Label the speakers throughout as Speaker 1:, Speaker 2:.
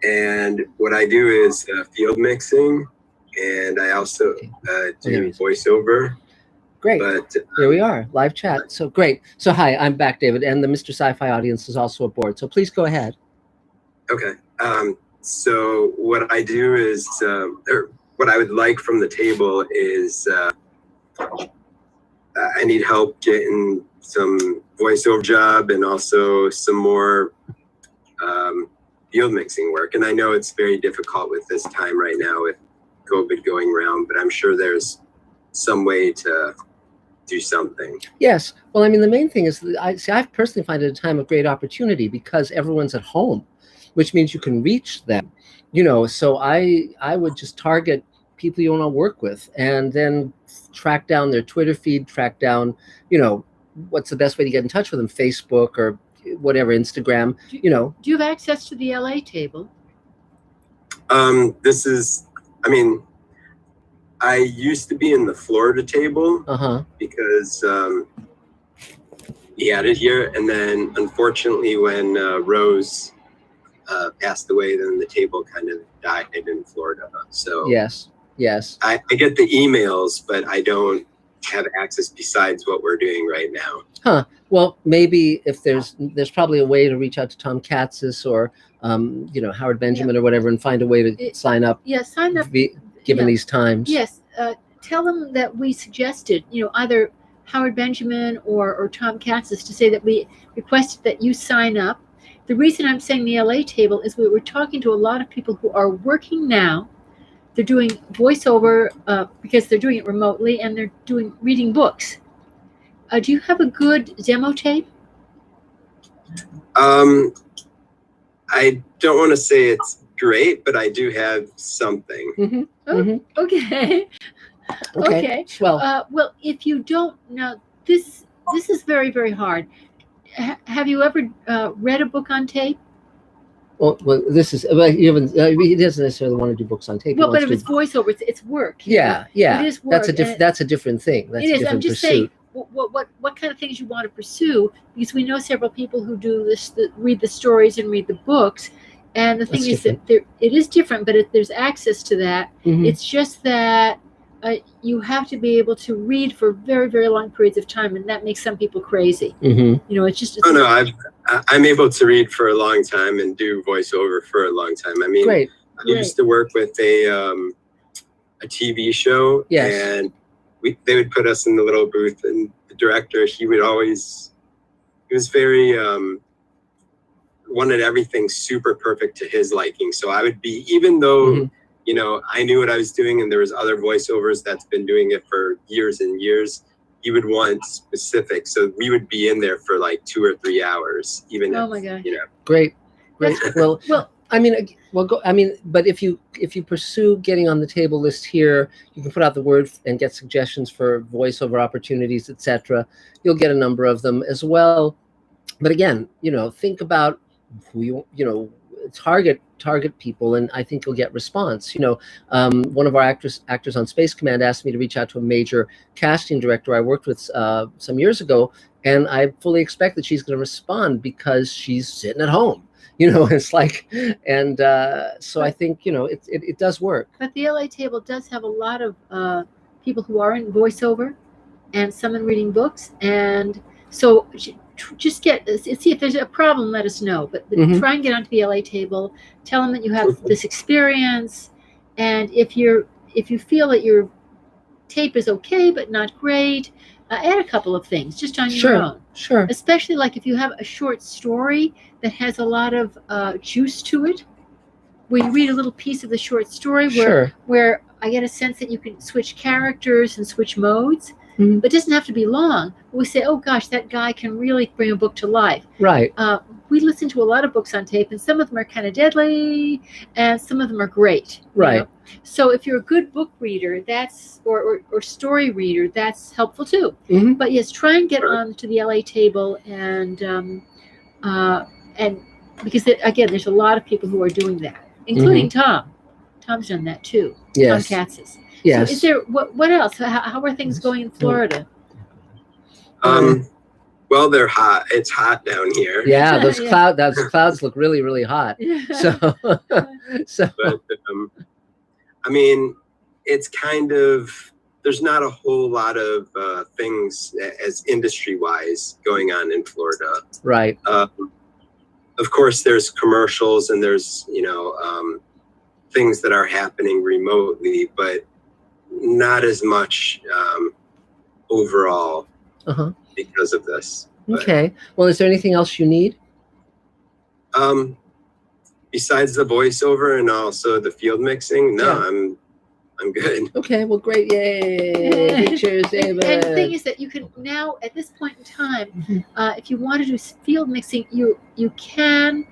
Speaker 1: And what I do is field mixing, and I also do voiceover.
Speaker 2: Great.
Speaker 1: But
Speaker 2: here we are, live chat. So great. So hi, I'm back, David, and the Mr. Sci-Fi audience is also aboard. So please go ahead.
Speaker 1: Okay. So what I do is, or what I would like from the table is, I need help getting some voiceover job and also some more field mixing work. And I know it's very difficult with this time right now with COVID going around, but I'm sure there's some way to do something.
Speaker 2: Yes. Well, I mean, the main thing is that I personally find it a time of great opportunity because everyone's at home, which means you can reach them, you know. So I would just target people you want to work with and then track down their Twitter feed, track down, you know, what's the best way to get in touch with them, Facebook or whatever, Instagram, you know.
Speaker 3: Do you have access to the LA table?
Speaker 1: This is, I mean, I used to be in the Florida table because he had it here. And then unfortunately when Rose passed away, then the table kind of died in Florida. So
Speaker 2: yes.
Speaker 1: I get the emails, but I don't have access besides what we're doing right now.
Speaker 2: Huh. Well, maybe if there's probably a way to reach out to Tom Katzis or you know, Howard Benjamin or whatever, and find a way to sign up.
Speaker 3: Yeah, sign up.
Speaker 2: Given these times.
Speaker 3: Yes. Tell them that we suggested, you know, either Howard Benjamin or Tom Katzis, to say that we requested that you sign up. The reason I'm saying the LA table is we were talking to a lot of people who are working now. They're doing voiceover because they're doing it remotely, and they're reading books. Do you have a good demo tape?
Speaker 1: I don't want to say it's great, but I do have something.
Speaker 3: Okay. Okay.
Speaker 2: Well,
Speaker 3: well, if you don't know, this is very, very hard. Have you ever read a book on tape?
Speaker 2: Well, this is. Well, he doesn't necessarily want to do books on tape.
Speaker 3: Well, but if it's voiceover, it's work.
Speaker 2: Yeah.
Speaker 3: It is work.
Speaker 2: That's a different thing. That's a different
Speaker 3: I'm just
Speaker 2: pursuit.
Speaker 3: saying, what kind of things you want to pursue? Because we know several people who do this, read the stories and read the books. And the thing is that it is different, but there's access to that. It's just that you have to be able to read for very, very long periods of time, and that makes some people crazy. You know, it's just.
Speaker 1: I'm able to read for a long time and do voiceover for a long time. I mean, I used to work with a TV show, and they would put us in the little booth, and the director, he was very wanted everything super perfect to his liking. So I would be, even though you know, I knew what I was doing, and there was other voiceovers that's been doing it for years and years, he would want specific. So we would be in there for like 2 or 3 hours, even
Speaker 3: oh my gosh.
Speaker 1: You know.
Speaker 2: Great. Well, I mean, but if you pursue getting on the table list here, you can put out the word and get suggestions for voiceover opportunities, etc. You'll get a number of them as well. But again, you know, think about who you know, target people, and I think you'll get response. You know, one of our actors on Space Command asked me to reach out to a major casting director I worked with some years ago, and I fully expect that she's going to respond because she's sitting at home. You know, it's like, and so I think, you know, it does work.
Speaker 3: But the LA table does have a lot of people who are in voiceover, and some in reading books, and so just see if there's a problem. Let us know. But try and get onto the LA table. Tell them that you have this experience, and if you feel that your tape is okay but not great, add a couple of things just on your own.
Speaker 2: Sure.
Speaker 3: Especially like if you have a short story that has a lot of juice to it, where you read a little piece of the short story where I get a sense that you can switch characters and switch modes. But it doesn't have to be long. We say, oh gosh, that guy can really bring a book to life.
Speaker 2: Right.
Speaker 3: We listen to a lot of books on tape, and some of them are kind of deadly, and some of them are great.
Speaker 2: Right.
Speaker 3: You know? So if you're a good book reader, that's or story reader, that's helpful too. But yes, try and get on to the LA table, and because again, there's a lot of people who are doing that, including Tom. Tom's done that too.
Speaker 2: Yes.
Speaker 3: Tom Katzis.
Speaker 2: Yes.
Speaker 3: So is there what else? How are things going in Florida?
Speaker 1: Well, Well, they're hot. It's hot down here.
Speaker 2: Yeah, those clouds look really, really hot. So,
Speaker 1: but I mean, it's kind of, there's not a whole lot of things as industry-wise going on in Florida.
Speaker 2: Right.
Speaker 1: Of course, there's commercials and there's, things that are happening remotely, but not as much overall because of this.
Speaker 2: Okay. Well, is there anything else you need?
Speaker 1: Besides the voiceover and also the field mixing, no, I'm good.
Speaker 2: Okay, well, great. Yay. Cheers, David.
Speaker 3: And the thing is that you can now, at this point in time, if you want to do field mixing, you can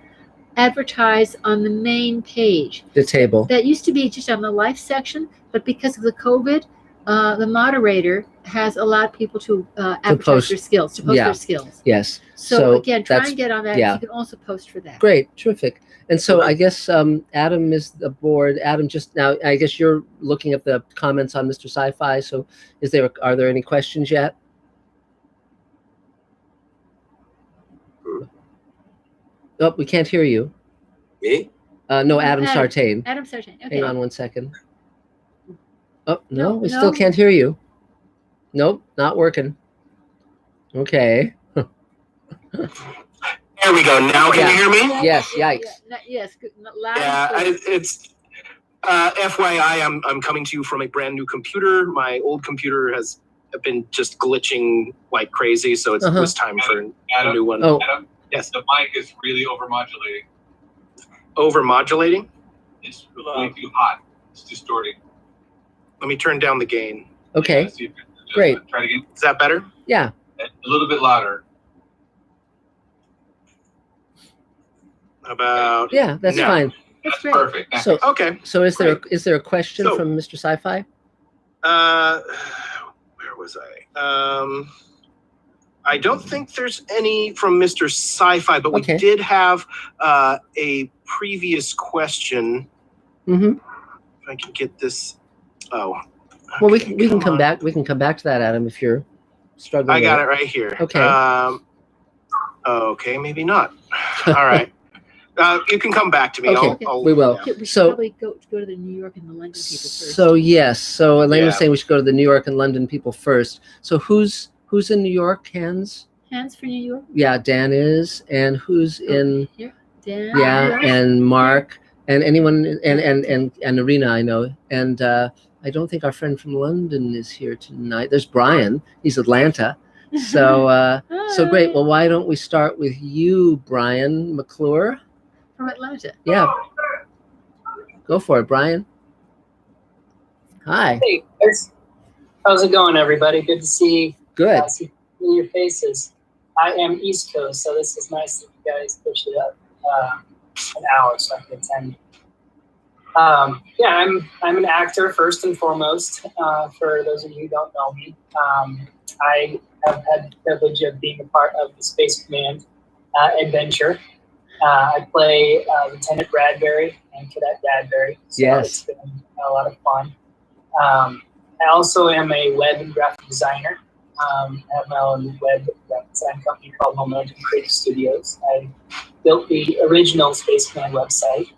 Speaker 3: advertise on the main page.
Speaker 2: The table.
Speaker 3: That used to be just on the life section, but because of the COVID, the moderator has allowed people to advertise their skills, to post their skills.
Speaker 2: Yes.
Speaker 3: So again, try and get on that. You can also post for that.
Speaker 2: Great. Terrific. And so I guess Adam is the board. Adam, just now, I guess you're looking at the comments on Mr. Sci-Fi. So are there any questions yet? Oh, we can't hear you.
Speaker 1: Me?
Speaker 2: No, Adam Sartain.
Speaker 3: Adam Sartain. Okay.
Speaker 2: Hang on one second. Oh, no, we still can't hear you. Nope, not working. Okay.
Speaker 4: There we go. Now can you hear me?
Speaker 2: Yes, yikes.
Speaker 3: Yes, good.
Speaker 4: It's FYI, I'm coming to you from a brand new computer. My old computer has been just glitching like crazy, so it was time for a new one.
Speaker 2: Oh.
Speaker 5: Adam,
Speaker 4: yes.
Speaker 5: The mic is really overmodulating.
Speaker 4: Overmodulating?
Speaker 5: It's really too hot. It's distorting.
Speaker 4: Let me turn down the gain.
Speaker 2: Okay.
Speaker 5: See if
Speaker 2: Great.
Speaker 5: Try it again.
Speaker 4: Is that better?
Speaker 2: Yeah.
Speaker 5: A little bit louder.
Speaker 4: About
Speaker 2: that's fine.
Speaker 3: That's great.
Speaker 5: Perfect.
Speaker 2: So
Speaker 4: okay.
Speaker 2: So is there a question from Mr. Sci-Fi?
Speaker 4: Where was I? I don't think there's any from Mr. Sci-Fi, but we did have a previous question.
Speaker 2: Mm-hmm.
Speaker 4: If I can get this. Oh.
Speaker 2: Well, we can come back. We can come back to that, Adam, if you're struggling.
Speaker 4: I got it right here.
Speaker 2: Okay.
Speaker 4: Okay, maybe not. All right. You can come back to me.
Speaker 2: Okay, we will.
Speaker 3: We should probably go to the New York and the London people first.
Speaker 2: So yes. So Elaine was saying we should go to the New York and London people first. So who's in New York? Hands
Speaker 3: for New York?
Speaker 2: Yeah, Dan is. And who's in?
Speaker 3: Here. Dan.
Speaker 2: Yeah, and Mark and anyone and Arena, I know. And I don't think our friend from London is here tonight. There's Brian. He's Atlanta. So so great. Well, why don't we start with you, Brian McClure?
Speaker 3: From Atlanta.
Speaker 2: Yeah. Go for it, Brian. Hi.
Speaker 6: Hey, guys. How's it going, everybody? Good to see see your faces. I am East Coast, so this is nice that you guys push it up an hour so I can attend. I'm an actor first and foremost. For those of you who don't know me, I have had the privilege of being a part of the Space Command adventure. I play Lieutenant Bradbury and Cadet Bradbury. So it's been a lot of fun. I also am a web and graphic designer. I have my own web graphic design company called Momentum Creative Studios. I built the original Space Command website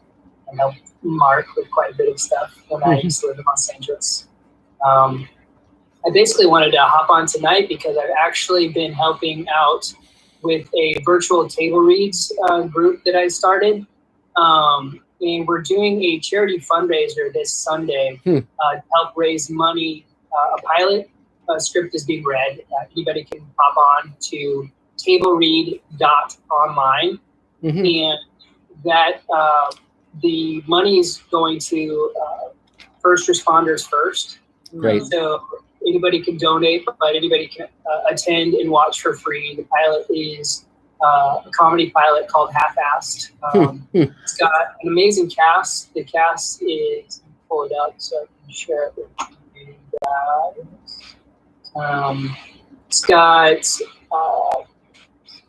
Speaker 6: and helped Mark with quite a bit of stuff when I used to live in Los Angeles. I basically wanted to hop on tonight because I've actually been helping out with a virtual table reads group that I started. And we're doing a charity fundraiser this Sunday to help raise money. A pilot script is being read. Anybody can pop on to tableread.online. And that the money is going to first responders first.
Speaker 2: Great.
Speaker 6: So anybody can donate, but anybody can attend and watch for free. The pilot is a comedy pilot called Half-Assed. It's got an amazing cast. The cast is, pull it up so I can share it with you guys. It's got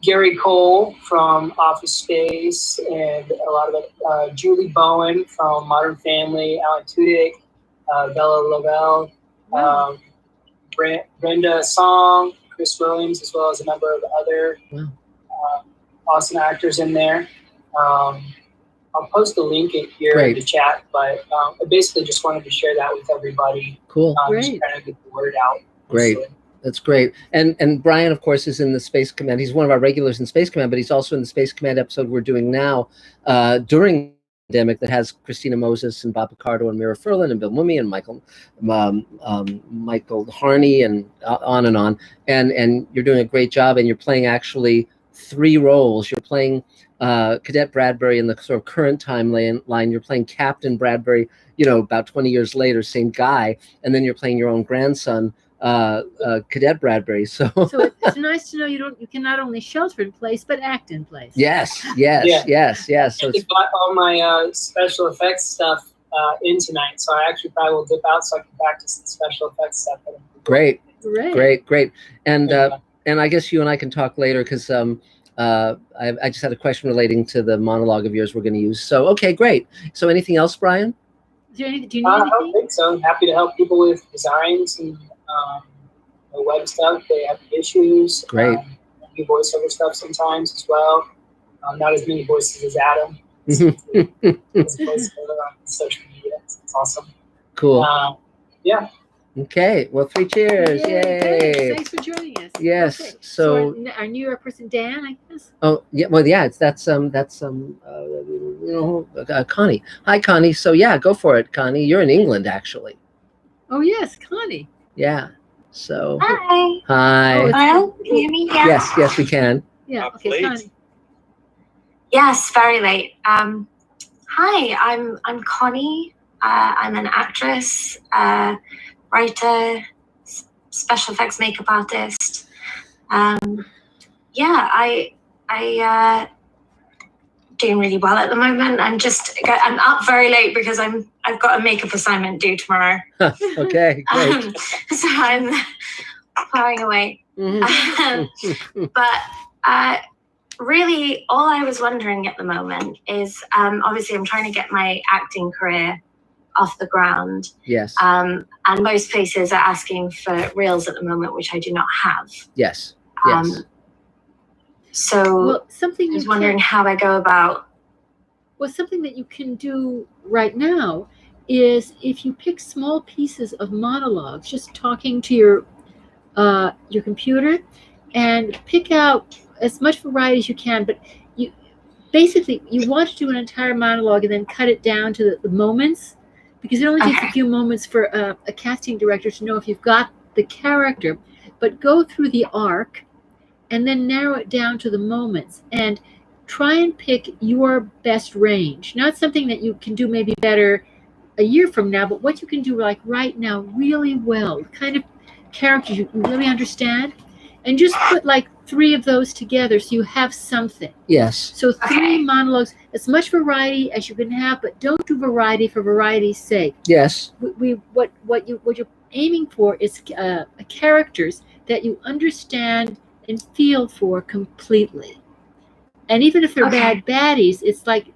Speaker 6: Gary Cole from Office Space and a lot of it. Julie Bowen from Modern Family, Alan Tudyk, Bella Lavelle, Brenda Song, Chris Williams, as well as a number of other awesome actors in there. I'll post the link here in the chat, but I basically just wanted to share that with everybody.
Speaker 2: Cool.
Speaker 6: Just kind of get the word out.
Speaker 2: Great. That's great. And Brian, of course, is in the Space Command. He's one of our regulars in Space Command, but he's also in the Space Command episode we're doing now during the pandemic that has Christina Moses and Bob Picardo and Mira Furlan and Bill Mumy and Michael Harney and on and on. And you're doing a great job, and you're playing actually 3 roles. You're playing Cadet Bradbury in the sort of current timeline. You're playing Captain Bradbury, about 20 years later, same guy, and then you're playing your own grandson, Cadet Bradbury. So
Speaker 3: it's nice to know you can not only shelter in place but act in place.
Speaker 2: Yes. So
Speaker 6: I got all my special effects stuff in tonight, so I actually probably will dip out so I can practice the special effects stuff.
Speaker 2: Great. And I guess you and I can talk later because I just had a question relating to the monologue of yours we're going to use. So okay, great. So anything else, Brian?
Speaker 3: Do you need anything?
Speaker 6: I don't think so. I'm happy to help people with designs and web stuff. They have issues.
Speaker 2: Great.
Speaker 6: I do voiceover stuff sometimes as well. Not as many voices as Adam. It's voiceover on social media. It's awesome.
Speaker 2: Cool.
Speaker 6: Yeah.
Speaker 2: Okay. Well, 3 cheers. Yay.
Speaker 3: Thanks for joining us.
Speaker 2: Yes.
Speaker 3: Okay.
Speaker 2: So
Speaker 3: our New York person, Dan, I guess.
Speaker 2: Oh yeah. Well, yeah. That's Connie. Hi, Connie. So yeah, go for it, Connie. You're in England, actually.
Speaker 3: Oh yes, Connie.
Speaker 2: Yeah. So.
Speaker 7: Hi.
Speaker 2: Oh,
Speaker 7: hello. Can you hear me? Yeah.
Speaker 2: Yes, we can.
Speaker 3: Yeah. Okay, Connie.
Speaker 7: Yes, very late. Hi, I'm Connie. I'm an actress, writer, special effects makeup artist. I doing really well at the moment. I'm up very late because I've got a makeup assignment due tomorrow.
Speaker 2: Okay, great.
Speaker 7: So I'm plowing away. But really, all I was wondering at the moment is, obviously I'm trying to get my acting career off the ground.
Speaker 2: Yes.
Speaker 7: And most places are asking for reels at the moment, which I do not have.
Speaker 2: Yes.
Speaker 7: So
Speaker 3: something
Speaker 7: I was wondering how I go about.
Speaker 3: Well, something that you can do right now is if you pick small pieces of monologues, just talking to your computer, and pick out as much variety as you can. But you want to do an entire monologue and then cut it down to the moments, because it only takes a few moments for a casting director to know if you've got the character. But go through the arc and then narrow it down to the moments and try and pick your best range. Not something that you can do maybe better a year from now, but what you can do like right now really well, the kind of characters you really understand, and just put like 3 of those together so you have something.
Speaker 2: Yes.
Speaker 3: So 3 monologues, as much variety as you can have, but don't do variety for variety's sake.
Speaker 2: Yes.
Speaker 3: What you're aiming for is characters that you understand and feel for completely. And even if they're bad baddies, it's like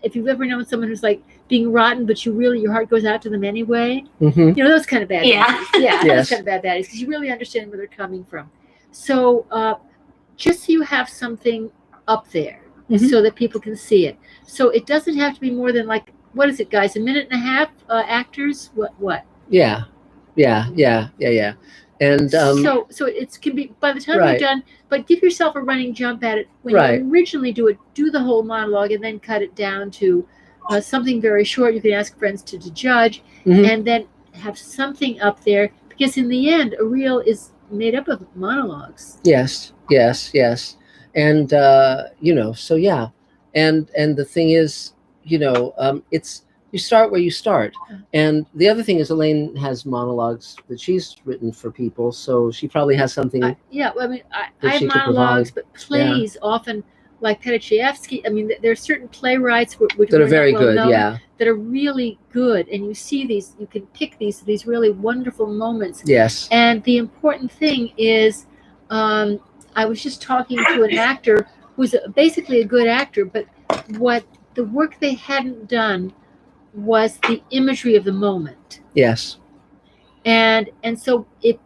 Speaker 3: if you've ever known someone who's like being rotten, but your heart goes out to them anyway.
Speaker 2: Mm-hmm.
Speaker 3: Those kind of bad baddies.
Speaker 2: Yes.
Speaker 3: Those kind of bad baddies, because you really understand where they're coming from. So just so you have something up there so that people can see it. So it doesn't have to be more than like, what is it, guys? 1.5 minutes, actors? What?
Speaker 2: Yeah. And
Speaker 3: so it can be by the time you're done, but give yourself a running jump at it. When you originally do it, do the whole monologue and then cut it down to something very short. You can ask friends to judge, and then have something up there, because in the end, a reel is made up of monologues.
Speaker 2: Yes. And so yeah. And the thing is, it's, you start where you start. And the other thing is Elaine has monologues that she's written for people, so she probably has something.
Speaker 3: I have monologues, but plays often, like Petachevsky. I mean, there are certain playwrights which
Speaker 2: that are very good,
Speaker 3: that are really good, and you see these. You can pick these really wonderful moments.
Speaker 2: Yes.
Speaker 3: And the important thing is, I was just talking to an actor who's basically a good actor, but what the work they hadn't done was the imagery of the moment.
Speaker 2: Yes.
Speaker 3: And so if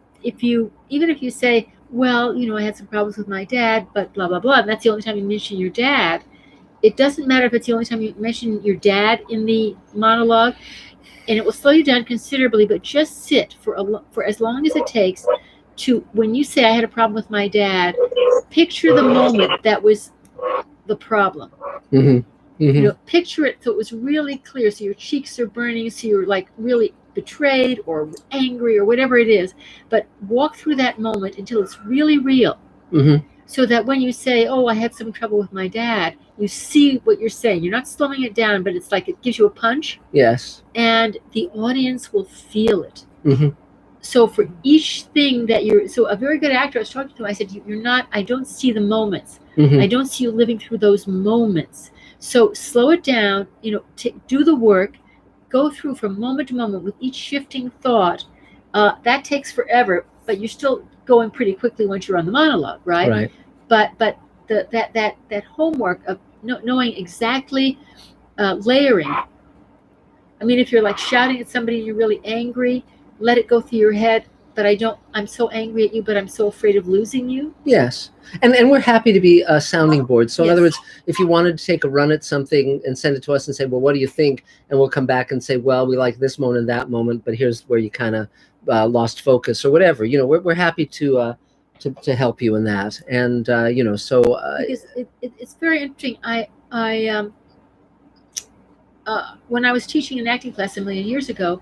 Speaker 3: you say, well, I had some problems with my dad, but blah, blah, blah. And that's the only time you mention your dad. It doesn't matter if it's the only time you mention your dad in the monologue, and it will slow you down considerably, but just sit for as long as it takes to, when you say I had a problem with my dad, picture the moment that was the problem. Picture it so it was really clear, so your cheeks are burning, so you're like really betrayed or angry or whatever it is, but walk through that moment until it's really real. So that when you say, oh, I had some trouble with my dad, you see what you're saying. You're not slowing it down, but it's like it gives you a punch.
Speaker 2: Yes.
Speaker 3: And the audience will feel it. So for each thing that so a very good actor I was talking to, I said, you're not, I don't see the moments. I don't see you living through those moments. So slow it down, do the work, go through from moment to moment with each shifting thought. That takes forever, but you're still going pretty quickly once you're on the monologue, right?
Speaker 2: Right.
Speaker 3: But that homework of knowing exactly layering. I mean, if you're like shouting at somebody and you're really angry, let it go through your head. But I'm so angry at you, but I'm so afraid of losing you.
Speaker 2: Yes. And we're happy to be a sounding board. So in other words, if you wanted to take a run at something and send it to us and say, well, what do you think? And we'll come back and say, well, we like this moment and that moment, but here's where you kind of lost focus or whatever. We're happy to help you in that. And, so.
Speaker 3: Because it's very interesting. When I was teaching an acting class a million years ago,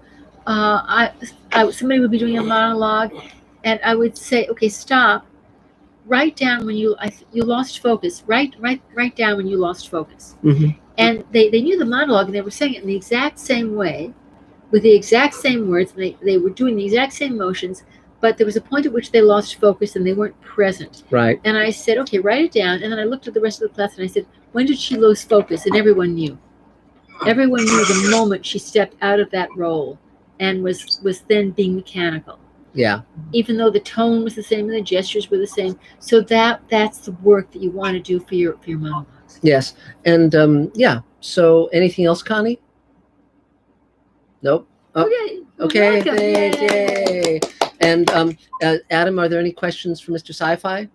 Speaker 3: somebody would be doing a monologue, and I would say, okay, stop, write down when you lost focus, write down when you lost focus. And they knew the monologue, and they were saying it in the exact same way, with the exact same words, and they were doing the exact same motions, but there was a point at which they lost focus and they weren't present.
Speaker 2: Right.
Speaker 3: And I said, okay, write it down. And then I looked at the rest of the class and I said, when did she lose focus? And everyone knew. Everyone knew the moment she stepped out of that role and was then being mechanical.
Speaker 2: Yeah.
Speaker 3: Even though the tone was the same and the gestures were the same. So that's the work that you want to do for your monologues.
Speaker 2: Yes. And so anything else, Connie? Nope.
Speaker 3: Okay.
Speaker 2: Okay. Thanks. Yay. And Adam, are there any questions for Mr. Sci-Fi?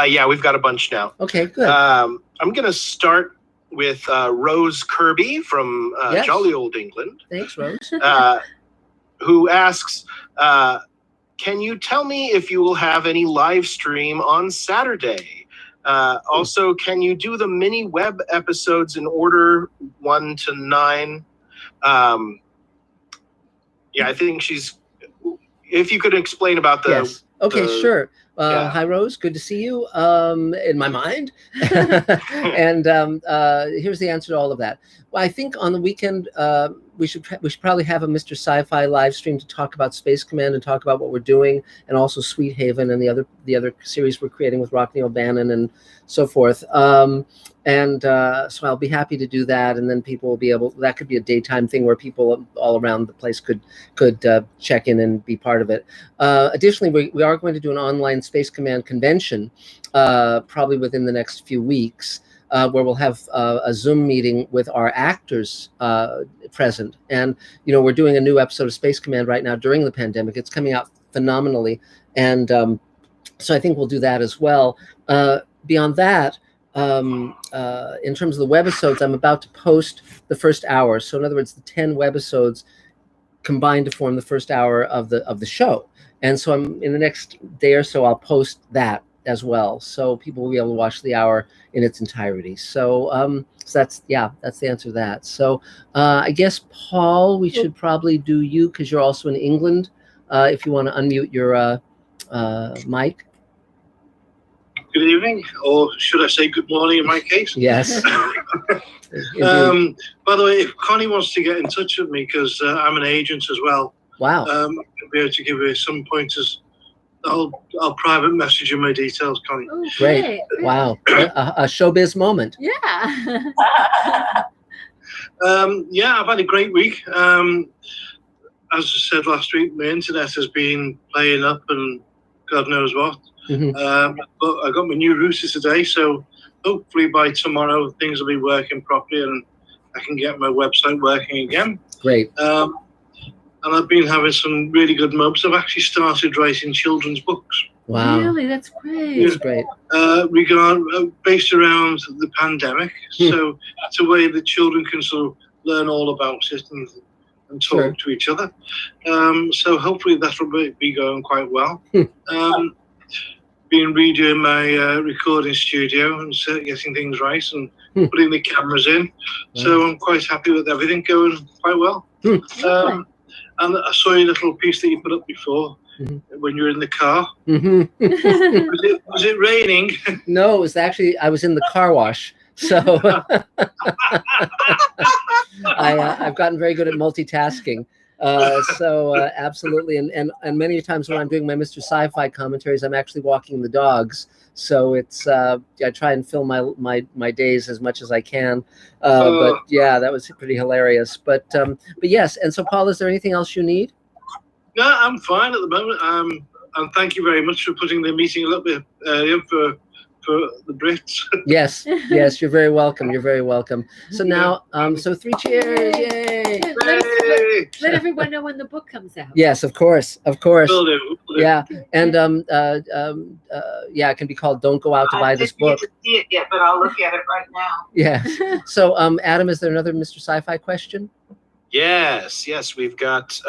Speaker 4: Yeah, we've got a bunch now.
Speaker 2: Okay, good.
Speaker 4: I'm going to start with Rose Kirby from jolly old England.
Speaker 2: Thanks, Rose.
Speaker 4: Who asks, can you tell me if you will have any live stream on Saturday? Also, can you do the mini web episodes in order 1 to 9? I think if you could explain about the...
Speaker 2: Yes. Okay, sure. Hi, Rose. Good to see you in my mind. And here's the answer to all of that. Well, I think on the weekend, we should probably have a Mr. Sci-Fi live stream to talk about Space Command and talk about what we're doing, and also Sweet Haven and the other series we're creating with Rockney O'Bannon and so forth. So I'll be happy to do that, and then people will be able. That could be a daytime thing where people all around the place could check in and be part of it. Additionally, we are going to do an online Space Command convention, probably within the next few weeks. Where we'll have a Zoom meeting with our actors present. And, we're doing a new episode of Space Command right now during the pandemic. It's coming out phenomenally. And so I think we'll do that as well. Beyond that, in terms of the webisodes, I'm about to post the first hour. So in other words, the 10 webisodes combined to form the first hour of the show. And so in the next day or so, I'll post that as well, so people will be able to watch the hour in its entirety. So, that's the answer to that. So, I guess Paul, we should probably do you because you're also in England. If you want to unmute your mic.
Speaker 8: Good evening, or should I say good morning in my case?
Speaker 2: Yes.
Speaker 8: By the way, if Connie wants to get in touch with me, because I'm an agent as well.
Speaker 2: Wow.
Speaker 8: I'll be able to give her some pointers. I'll private message you my details, Connie.
Speaker 3: Oh,
Speaker 2: great. Wow. A showbiz moment.
Speaker 3: Yeah.
Speaker 8: I've had a great week. As I said last week, my internet has been playing up and God knows what. But I got my new router today, so hopefully by tomorrow things will be working properly and I can get my website working again.
Speaker 2: Great.
Speaker 8: And I've been having some really good moments. I've actually started writing children's books.
Speaker 2: Wow.
Speaker 3: Really? That's great.
Speaker 2: That's great.
Speaker 8: Based around the pandemic. So it's a way that children can sort of learn all about it and talk to each other. So hopefully that will be going quite well. Been redoing my recording studio and getting things right and putting the cameras in. So I'm quite happy with everything going quite well. And I saw your little piece that you put up before when you were in the car. Was it raining?
Speaker 2: No, it was actually, I was in the car wash. So I've gotten very good at multitasking. Absolutely, and many times when I'm doing my Mr. Sci-Fi commentaries, I'm actually walking the dogs. So it's I try and fill my days as much as I can. But yeah, that was pretty hilarious. But yes, and so Paul, is there anything else you need?
Speaker 8: No, I'm fine at the moment. And thank you very much for putting the meeting a little bit earlier for the Brits.
Speaker 2: Yes, you're very welcome. You're very welcome. So now, so 3 cheers! Yay!
Speaker 3: Let everyone know when the book comes out.
Speaker 2: Yes, of course.
Speaker 8: Will do.
Speaker 2: Yeah, and it can be called "Don't Go Out to Buy This Book."
Speaker 9: I didn't see it yet, but I'll look at it right now.
Speaker 2: Yeah. So, Adam, is there another Mr. Sci-Fi question?
Speaker 4: Yes, we've got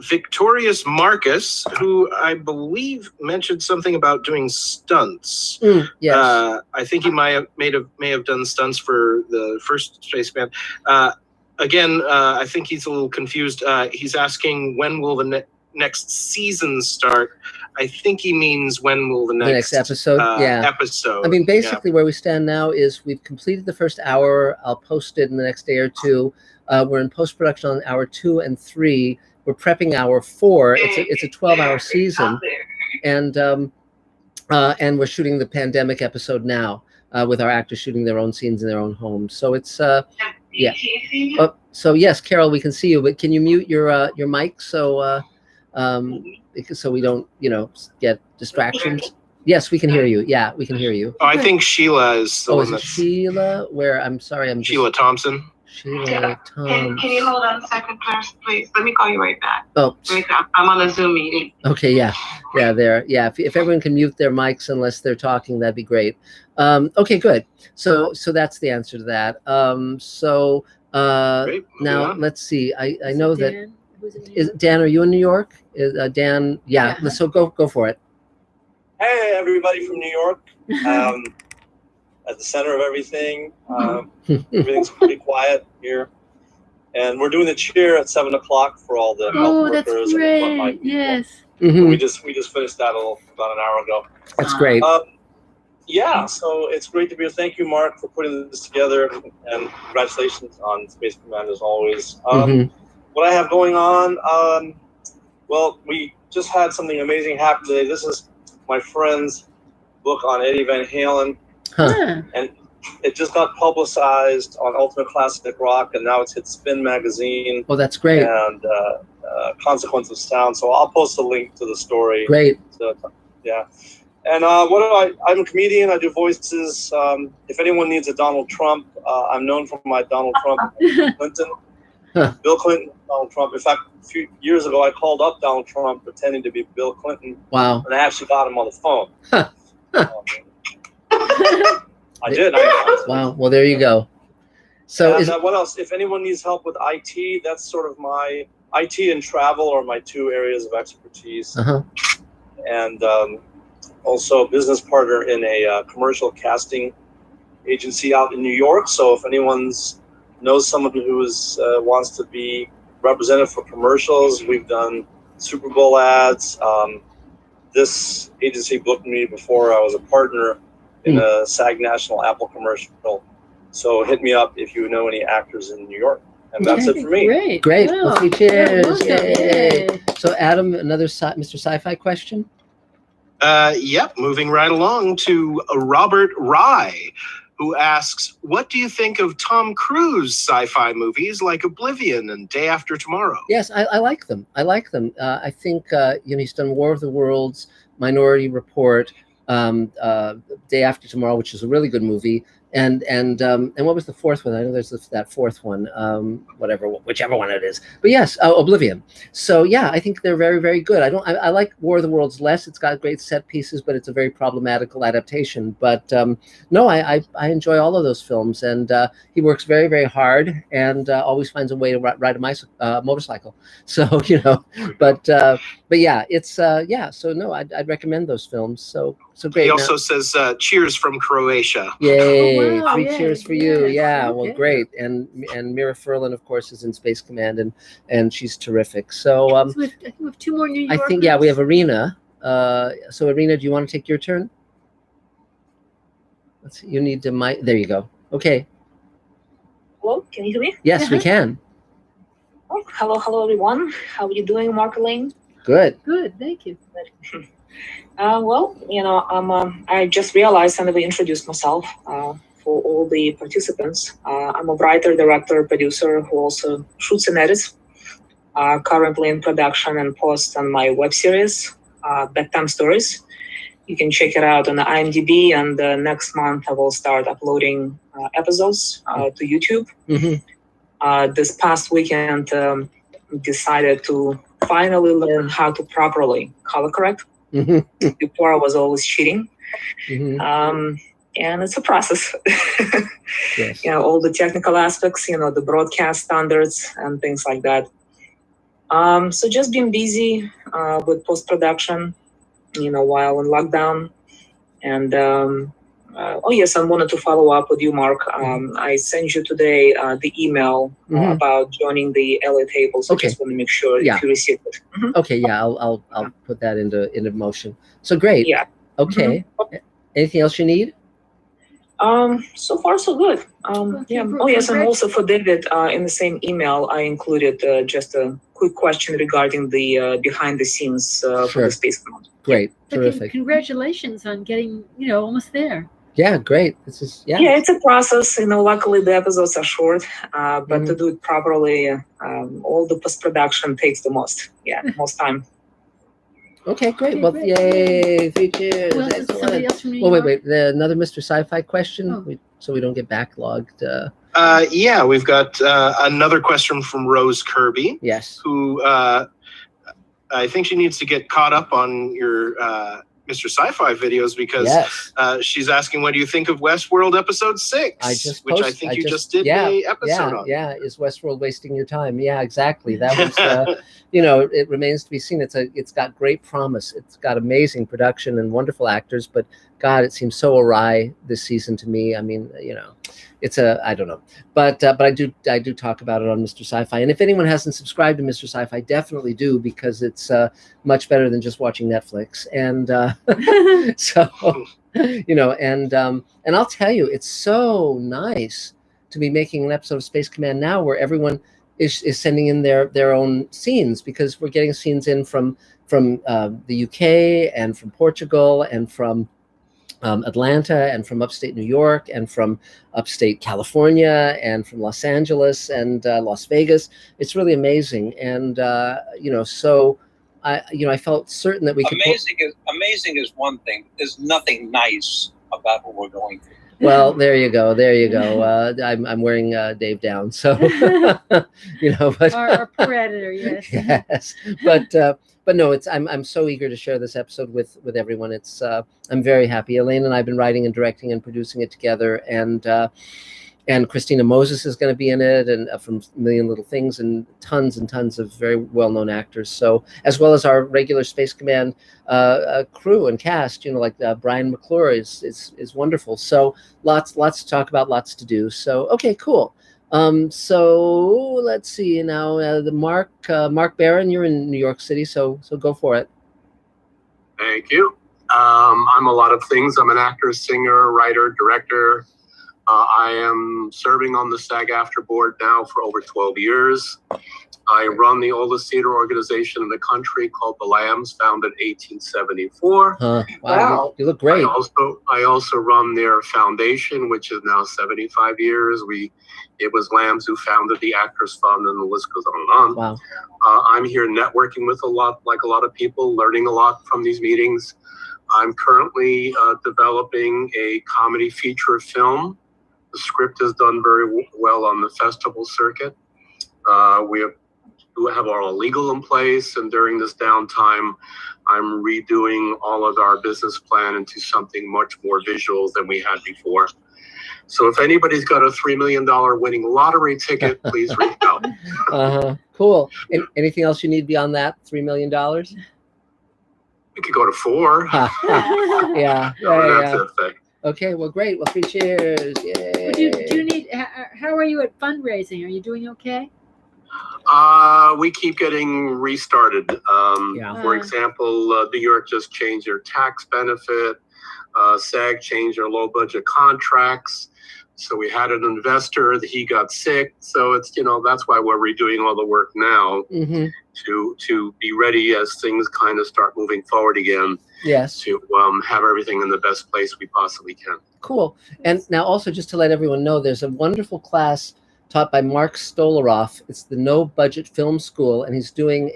Speaker 4: Victorious Marcus, who I believe mentioned something about doing stunts.
Speaker 2: Yes.
Speaker 4: I think he may have done stunts for the first Spaceman. Again, I think he's a little confused. He's asking when will the next season start. I think he means when will the next
Speaker 2: episode.
Speaker 4: Episode.
Speaker 2: I mean, basically, where we stand now is we've completed the first hour. I'll post it in the next day or two. We're in post-production on hour 2 and 3. We're prepping hour 4. It's a 12-hour season, and we're shooting the pandemic episode now with our actors shooting their own scenes in their own homes. So it's yeah. So yes, Carol, we can see you, but can you mute your mic so we don't get distractions? Yes, we can hear you. Yeah, we can hear you.
Speaker 4: Oh, I think Sheila is the one.
Speaker 2: Is it Sheila? Where? I'm sorry,
Speaker 4: Sheila Thompson.
Speaker 2: Sheila Tom.
Speaker 9: Can you hold on a second, please? Let me call you right back.
Speaker 2: Oh,
Speaker 9: I'm on a Zoom meeting.
Speaker 2: Okay, yeah, there. Yeah, if everyone can mute their mics unless they're talking, that'd be great. Okay, good. So that's the answer to that. Now let's see. I know that Dan. Are you in New York? Dan? Yeah. So go for it.
Speaker 10: Hey, everybody from New York. At the center of everything. Everything's pretty quiet here. And we're doing the cheer at 7 o'clock for all the health workers.
Speaker 3: That's great.
Speaker 10: And frontline people.
Speaker 3: Yes.
Speaker 10: We just finished that about an hour ago.
Speaker 2: That's great.
Speaker 10: So it's great to be here. Thank you, Mark, for putting this together, and congratulations on Space Command as always. What I have going on, well, we just had something amazing happen today. This is my friend's book on Eddie Van Halen, and it just got publicized on Ultimate Classic Rock, and now it's hit Spin magazine.
Speaker 2: Oh, that's great.
Speaker 10: And Consequence of Sound. So I'll post a link to the story.
Speaker 2: Great.
Speaker 10: So, yeah. And I'm a comedian. I do voices. If anyone needs a Donald Trump, I'm known for my Donald Trump, Clinton, Bill Clinton, Donald Trump. In fact, a few years ago, I called up Donald Trump pretending to be Bill Clinton.
Speaker 2: Wow.
Speaker 10: And I actually got him on the phone. I did.
Speaker 2: Wow. Well, there you go. So
Speaker 10: what else? If anyone needs help with IT, that's sort of my IT and travel are my 2 areas of expertise. And also a business partner in a commercial casting agency out in New York. So if anyone knows someone who wants to be represented for commercials, we've done Super Bowl ads. This agency booked me before I was a partner in a SAG National Apple commercial. So hit me up if you know any actors in New York. And that's it for me.
Speaker 2: Great.
Speaker 3: Wow.
Speaker 2: Well, cheers. Yay. So Adam, another Mr. Sci-Fi question?
Speaker 4: Yep. Moving right along to Robert Rye, who asks, what do you think of Tom Cruise sci-fi movies like Oblivion and Day After Tomorrow?
Speaker 2: Yes, I like them. I think he's done War of the Worlds, Minority Report, Day After Tomorrow, which is a really good movie, And what was the fourth one? I know there's that fourth one, whichever one it is. But yes, Oblivion. So yeah, I think they're very, very good. I like War of the Worlds less. It's got great set pieces, but it's a very problematical adaptation. But no, I enjoy all of those films, and he works very, very hard, and always finds a way to ride a motorcycle. So but yeah, it's yeah. So no, I'd recommend those films. So great.
Speaker 4: He also says cheers from Croatia.
Speaker 2: Yay!
Speaker 3: Oh, wow,
Speaker 2: Free
Speaker 3: yay,
Speaker 2: cheers for you.
Speaker 3: yes,
Speaker 2: Yeah,
Speaker 3: okay.
Speaker 2: well, great. And Mira Furlan, of course, is in Space Command, and she's terrific. So
Speaker 3: I think we have two more New Yorkers.
Speaker 2: I think we have Irina. So Irina, do you want to take your turn? Let's see. You need to mic. There you go. Okay.
Speaker 11: Hello, can you hear me?
Speaker 2: Yes, we can.
Speaker 11: Oh, hello everyone. How are you doing, Mark Elaine?
Speaker 2: Good.
Speaker 3: Good, thank you.
Speaker 11: Well, I just realized I never introduced myself for all the participants. I'm a writer, director, producer who also shoots and edits. Currently in production and post on my web series, Bedtime Stories. You can check it out on the IMDb, and next month I will start uploading episodes to YouTube.
Speaker 2: Mm-hmm.
Speaker 11: This past weekend, decided to finally learn how to properly color correct.
Speaker 2: Mm-hmm.
Speaker 11: Before I was always cheating.
Speaker 2: Mm-hmm.
Speaker 11: And it's a process.
Speaker 2: Yes.
Speaker 11: All the technical aspects, the broadcast standards and things like that. So just been busy with post-production, while in lockdown. And oh yes, I wanted to follow up with you, Mark. I sent you today the email about joining the LA table. So just want to make sure if you received it.
Speaker 2: Okay, yeah, I'll put that into motion. So great.
Speaker 11: Yeah.
Speaker 2: Okay. Anything else you need?
Speaker 11: So far so good. Yeah. Oh yes, and also for David, in the same email, I included just a quick question regarding the behind the scenes for the Space Command.
Speaker 2: Great. Terrific.
Speaker 3: Congratulations on getting almost there.
Speaker 2: Yeah, great. This is
Speaker 11: Yeah, it's a process. Luckily the episodes are short, but to do it properly, all the post-production takes the most time.
Speaker 2: Okay, great. Well, yay! 3 cheers.
Speaker 3: Well, somebody else from New York?
Speaker 2: Wait. Another Mr. Sci-Fi question, so we don't get backlogged.
Speaker 4: Yeah, we've got another question from Rose Kirby.
Speaker 2: Yes.
Speaker 4: Who I think she needs to get caught up on your Mr. Sci-Fi videos because she's asking, what do you think of Westworld episode 6? Which I think you just did an episode on.
Speaker 2: Yeah, is Westworld wasting your time? Yeah, exactly. That was, it remains to be seen. It's got great promise. It's got amazing production and wonderful actors, but God, it seems so awry this season to me. I mean, it's I don't know, but I do talk about it on Mr. Sci-Fi. And if anyone hasn't subscribed to Mr. Sci-Fi, definitely do, because it's much better than just watching Netflix. And so, and I'll tell you, it's so nice to be making an episode of Space Command now where everyone is sending in their own scenes, because we're getting scenes in from the UK and from Portugal and from Atlanta and from upstate New York and from upstate California and from Los Angeles and Las Vegas. It's really amazing. And so I felt certain that we could.
Speaker 12: Amazing is one thing. There's nothing nice about what we're going through.
Speaker 2: Well, there you go. I'm wearing Dave down, so but
Speaker 3: our predator, yes.
Speaker 2: Yes, but no, I'm so eager to share this episode with everyone. It's I'm very happy. Elaine and I have been writing and directing and producing it together, and Christina Moses is going to be in it, and from Million Little Things, and tons of very well-known actors. So, as well as our regular Space Command crew and cast, like Brian McClure is wonderful. So lots to talk about, lots to do. So okay, cool. So let's see now. The Mark Barron, you're in New York City, so go for it.
Speaker 1: Thank you. I'm a lot of things. I'm an actor, singer, writer, director. I am serving on the SAG-AFTRA board now for over 12 years. I run the oldest theater organization in the country called the Lambs, founded in 1874.
Speaker 2: Wow, you look great.
Speaker 1: I also run their foundation, which is now 75 years. It was Lambs who founded the Actors Fund, and the list goes on and on.
Speaker 2: Wow.
Speaker 1: I'm here networking with a lot of people, learning a lot from these meetings. I'm currently developing a comedy feature film
Speaker 13: The script is done very well on the festival circuit. We have our legal in place, and during this downtime, I'm redoing all of our business plan into something much more visual than we had before. So if anybody's got a $3 million winning lottery ticket, please reach out.
Speaker 2: Cool. Anything else you need beyond that $3 million?
Speaker 13: We could go to 4.
Speaker 2: Yeah.
Speaker 13: That's it.
Speaker 2: Okay, well, great. Well, 3 cheers. Yay.
Speaker 3: Do you need, how are you at fundraising? Are you doing okay?
Speaker 13: We keep getting restarted. For example, New York just changed their tax benefit. SAG changed their low budget contracts. So we had an investor that he got sick. So it's, that's why we're redoing all the work now to be ready as things kind of start moving forward again.
Speaker 2: Yes.
Speaker 13: To have everything in the best place we possibly can.
Speaker 2: Cool. And now also just to let everyone know, there's a wonderful class taught by Mark Stolaroff. It's the No Budget Film School, and he's doing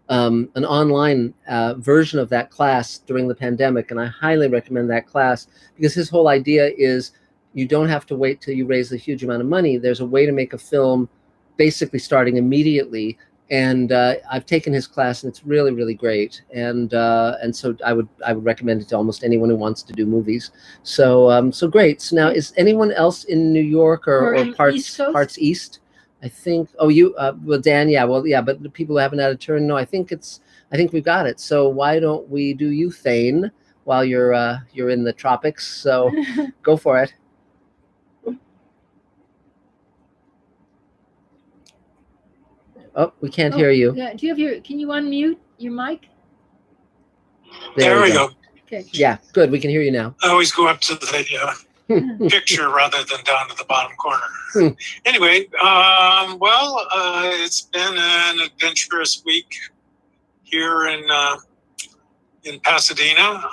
Speaker 2: an online version of that class during the pandemic, and I highly recommend that class because his whole idea is you don't have to wait till you raise a huge amount of money. There's a way to make a film basically starting immediately, and I've taken his class, and it's really, really great. And so I would recommend it to almost anyone who wants to do movies. So great. So now, is anyone else in New York or parts east? I think. Oh, you. Well, Dan. Yeah. Well, yeah. But the people who haven't had a turn. No, I think we've got it. So why don't we do you, Thane, while you're in the tropics? So go for it. Oh, we can't hear you.
Speaker 3: Yeah. Do you have can you unmute your mic?
Speaker 14: There we go.
Speaker 3: Okay.
Speaker 2: Yeah, good. We can hear you now.
Speaker 14: I always go up to the picture rather than down to the bottom corner. Anyway, it's been an adventurous week here in Pasadena.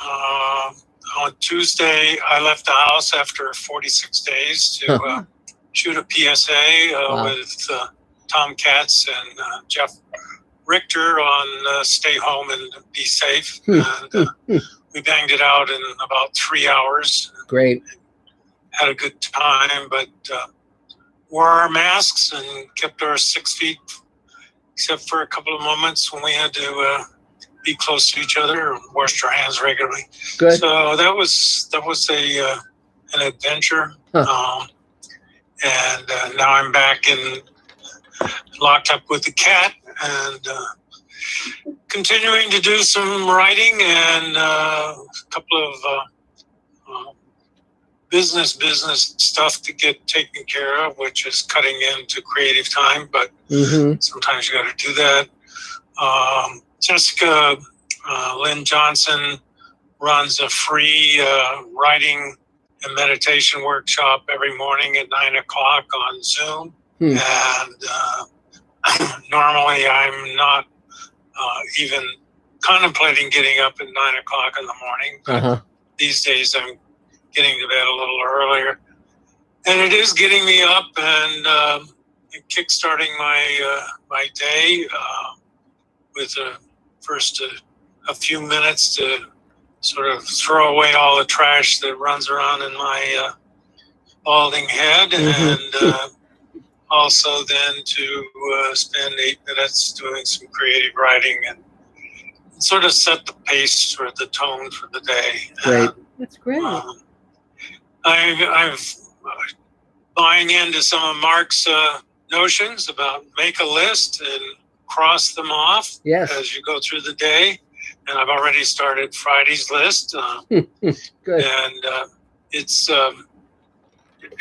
Speaker 14: On Tuesday, I left the house after 46 days to shoot a PSA with Tom Katz and Jeff Richter on Stay Home and Be Safe. And we banged it out in about 3 hours.
Speaker 2: Great.
Speaker 14: Had a good time, but wore our masks and kept our 6 feet, except for a couple of moments when we had to be close to each other and washed our hands regularly.
Speaker 2: Good.
Speaker 14: So that was an adventure. And now I'm back locked up with the cat and continuing to do some writing and a couple of business stuff to get taken care of, which is cutting into creative time, but sometimes you got to do that. Jessica Lynn Johnson runs a free writing and meditation workshop every morning at 9 o'clock on Zoom. And normally I'm not even contemplating getting up at 9 o'clock in the morning. But these days I'm getting to bed a little earlier. And it is getting me up and kickstarting my day with first a few minutes to sort of throw away all the trash that runs around in my balding head. And also then to spend 8 minutes doing some creative writing and sort of set the pace or the tone for the day.
Speaker 2: Great.
Speaker 3: That's great.
Speaker 14: I've buying into some of Mark's notions about make a list and cross them off as you go through the day. And I've already started Friday's list.
Speaker 2: Good.
Speaker 14: And it's,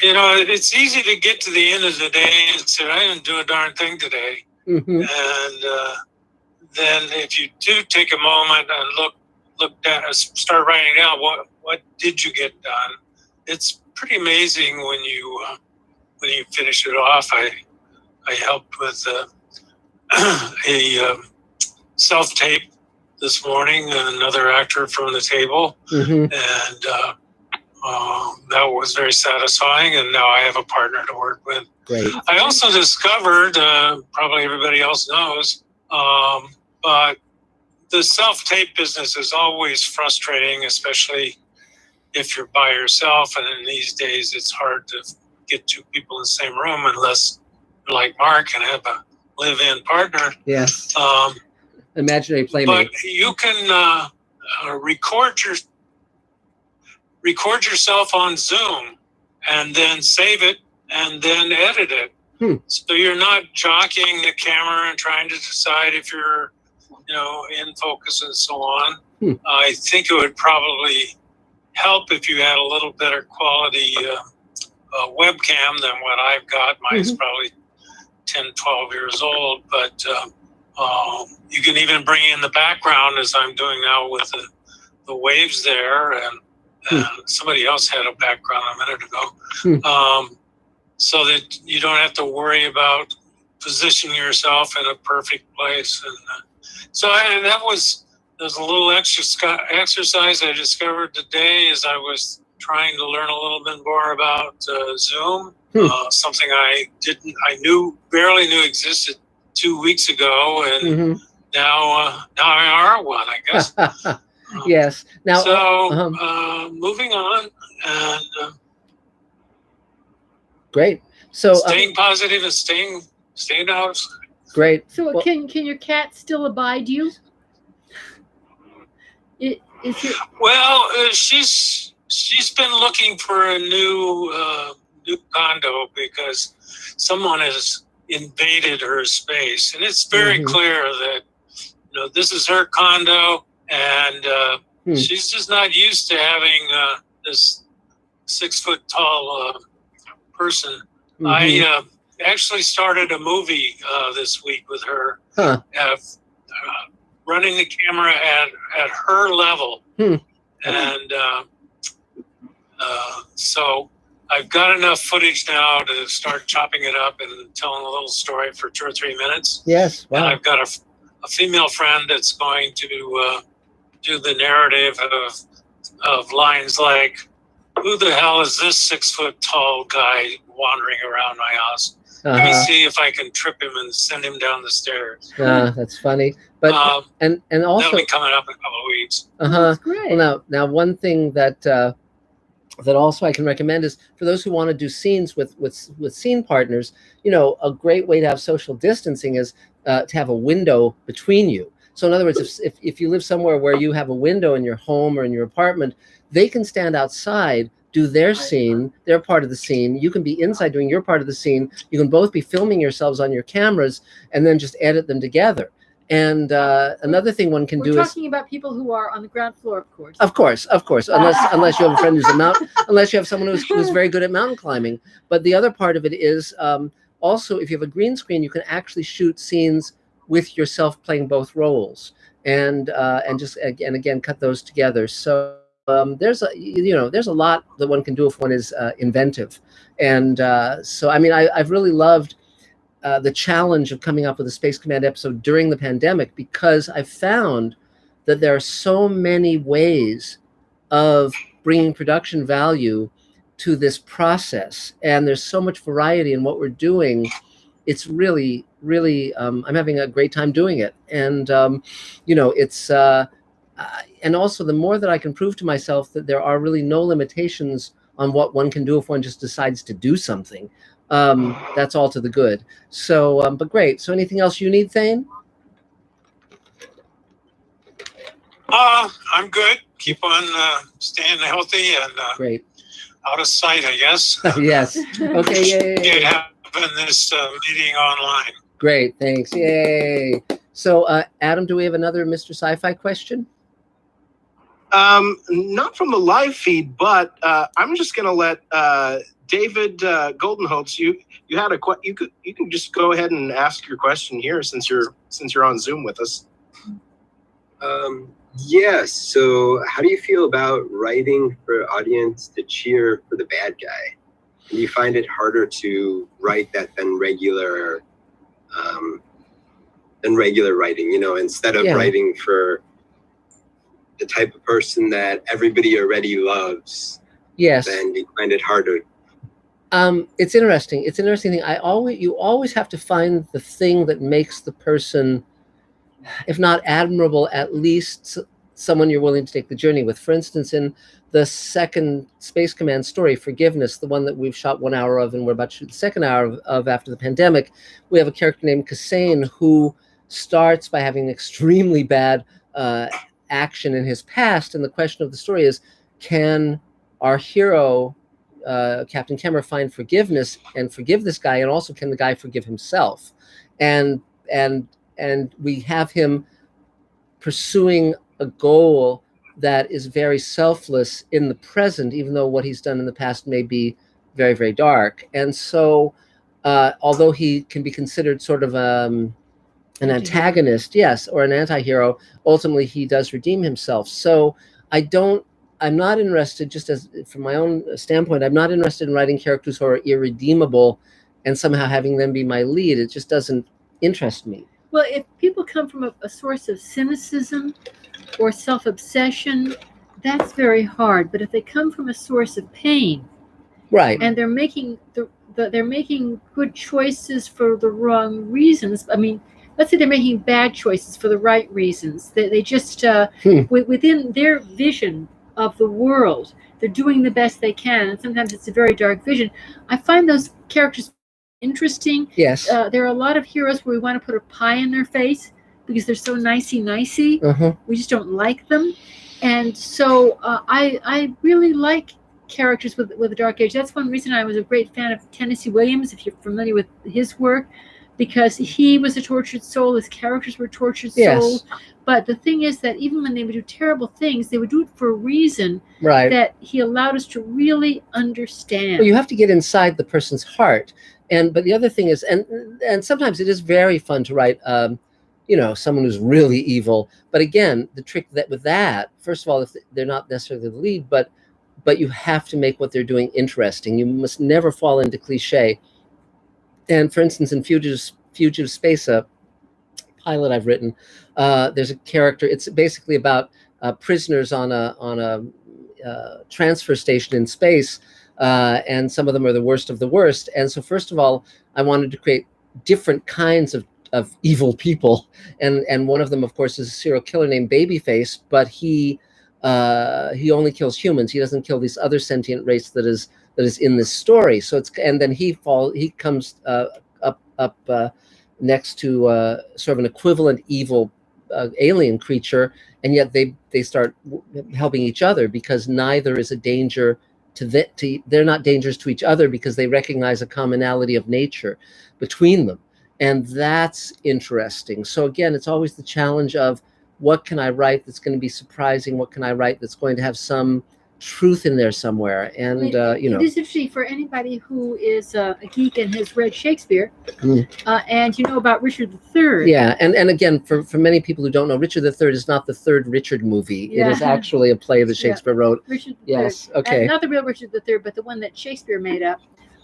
Speaker 14: it's easy to get to the end of the day and say, I didn't do a darn thing today. And then if you do take a moment and look down, start writing down what did you get done, it's pretty amazing when you finish it off. I helped with a self-tape this morning, another actor from the table, and that was very satisfying. And now I have a partner to work with.
Speaker 2: Great.
Speaker 14: I also discovered, probably everybody else knows, but the self-tape business is always frustrating, especially if you're by yourself. And in these days, it's hard to get two people in the same room unless, like Mark, and have a live-in partner.
Speaker 2: Yes. Imaginary playmate.
Speaker 14: But you can record yourself on Zoom and then save it and then edit it. So you're not jockeying the camera and trying to decide if you're, in focus and so on. I think it would probably help if you had a little better quality webcam than what I've got. Mine's probably 10, 12 years old, but you can even bring in the background as I'm doing now with the waves there, and somebody else had a background a minute ago, so that you don't have to worry about positioning yourself in a perfect place. And that was a little exercise I discovered today as I was trying to learn a little bit more about Zoom, something I barely knew existed 2 weeks ago, and now I are one, I guess.
Speaker 2: Yes. Now,
Speaker 14: moving on, and
Speaker 2: great. So
Speaker 14: staying positive and staying out.
Speaker 2: Great.
Speaker 3: So can your cat still abide you?
Speaker 14: She's been looking for a new condo because someone has invaded her space, and it's very clear that this is her condo, and she's just not used to having this 6 foot tall person. I actually started a movie this week with her, running the camera at her level, and so I've got enough footage now to start chopping it up and telling a little story for 2 or 3 minutes.
Speaker 2: Yes, wow.
Speaker 14: And I've got a female friend that's going to do the narrative of lines like, "Who the hell is this 6 foot tall guy wandering around my house? Let me see if I can trip him and send him down the stairs."
Speaker 2: That's funny. But and also
Speaker 14: that'll be coming up in a couple of weeks.
Speaker 3: That's great.
Speaker 2: Well, now one thing that also I can recommend is for those who want to do scenes with scene partners. A great way to have social distancing is to have a window between you. So in other words, if you live somewhere where you have a window in your home or in your apartment, they can stand outside, do their scene, their part of the scene. You can be inside doing your part of the scene. You can both be filming yourselves on your cameras and then just edit them together. And another thing one can do is...
Speaker 3: We're talking about people who are on the ground floor, of course.
Speaker 2: Of course. Unless you have a friend who's unless you have someone who's very good at mountain climbing. But the other part of it is also, if you have a green screen, you can actually shoot scenes with yourself playing both roles, and again cut those together. So there's a lot that one can do if one is inventive. And so I mean, I've really loved the challenge of coming up with a Space Command episode during the pandemic, because I've found that there are so many ways of bringing production value to this process, and there's so much variety in what we're doing. It's really, really, I'm having a great time doing it. And, it's, and also the more that I can prove to myself that there are really no limitations on what one can do if one just decides to do something, that's all to the good. So, but great. So anything else you need, Thane?
Speaker 14: I'm good. Keep on staying healthy and
Speaker 2: great.
Speaker 14: Out of sight, I guess.
Speaker 2: Yes. Okay. Yay.
Speaker 14: Having this meeting online.
Speaker 2: Great. Thanks. Yay. So, Adam, do we have another Mr. Sci-Fi question?
Speaker 4: Not from the live feed, but I'm just going to let David Goldenholtz. You had you can just go ahead and ask your question here since you're on Zoom with us.
Speaker 1: Yes. So how do you feel about writing for audience to cheer for the bad guy? Do you find it harder to write that than regular writing? Instead of writing for the type of person that everybody already loves.
Speaker 2: Yes.
Speaker 1: Then you find it harder.
Speaker 2: It's interesting. It's an interesting thing. You always have to find the thing that makes the person, if not admirable, at least someone you're willing to take the journey with. For instance, in the second Space Command story, Forgiveness, the one that we've shot 1 hour of and we're about to shoot the second hour of after the pandemic, we have a character named Kassane who starts by having extremely bad action in his past, and the question of the story is, can our hero, Captain Kemmer, find forgiveness and forgive this guy, and also can the guy forgive himself? And we have him pursuing a goal that is very selfless in the present, even though what he's done in the past may be very, very dark. And so, although he can be considered sort of an antagonist, yes, or an anti-hero, ultimately he does redeem himself. So I'm not interested, just as from my own standpoint, I'm not interested in writing characters who are irredeemable and somehow having them be my lead. It just doesn't interest me.
Speaker 3: Well, if people come from a source of cynicism or self-obsession, that's very hard. But if they come from a source of pain,
Speaker 2: right,
Speaker 3: and they're making they're making good choices for the wrong reasons. I mean, let's say they're making bad choices for the right reasons. They just within their vision of the world, they're doing the best they can, and sometimes it's a very dark vision. I find those characters interesting.
Speaker 2: Yes.
Speaker 3: There are a lot of heroes where we want to put a pie in their face because they're so nicey. We just don't like them. And so I really like characters with a dark age. That's one reason I was a great fan of Tennessee Williams, if you're familiar with his work, because he was a tortured soul. His characters were tortured souls. But the thing is that even when they would do terrible things, they would do it for a reason that he allowed us to really understand.
Speaker 2: Well, you have to get inside the person's heart. But the other thing is, and sometimes it is very fun to write, someone who's really evil. But again, the trick with that, first of all, if they're not necessarily the lead, but you have to make what they're doing interesting. You must never fall into cliche. And for instance, in Fugitive Space, a pilot I've written, there's a character. It's basically about prisoners on a transfer station in space. And some of them are the worst of the worst. And so first of all, I wanted to create different kinds of evil people. And one of them, of course, is a serial killer named Babyface, but he only kills humans. He doesn't kill this other sentient race that is in this story. So and then he comes up next to sort of an equivalent evil alien creature, and yet they start helping each other because neither is a danger they're not dangerous to each other because they recognize a commonality of nature between them. And that's interesting. So again, it's always the challenge of what can I write that's going to be surprising? What can I write that's going to have some truth in there somewhere? And
Speaker 3: it is interesting for anybody who is a geek and has read Shakespeare, and you know about Richard III.
Speaker 2: Yeah, and again, for many people who don't know, Richard III is not the third Richard movie.
Speaker 3: Yeah.
Speaker 2: It is actually a play that Shakespeare wrote.
Speaker 3: Richard III.
Speaker 2: Yes, okay.
Speaker 3: Not the real Richard III, but the one that Shakespeare made up.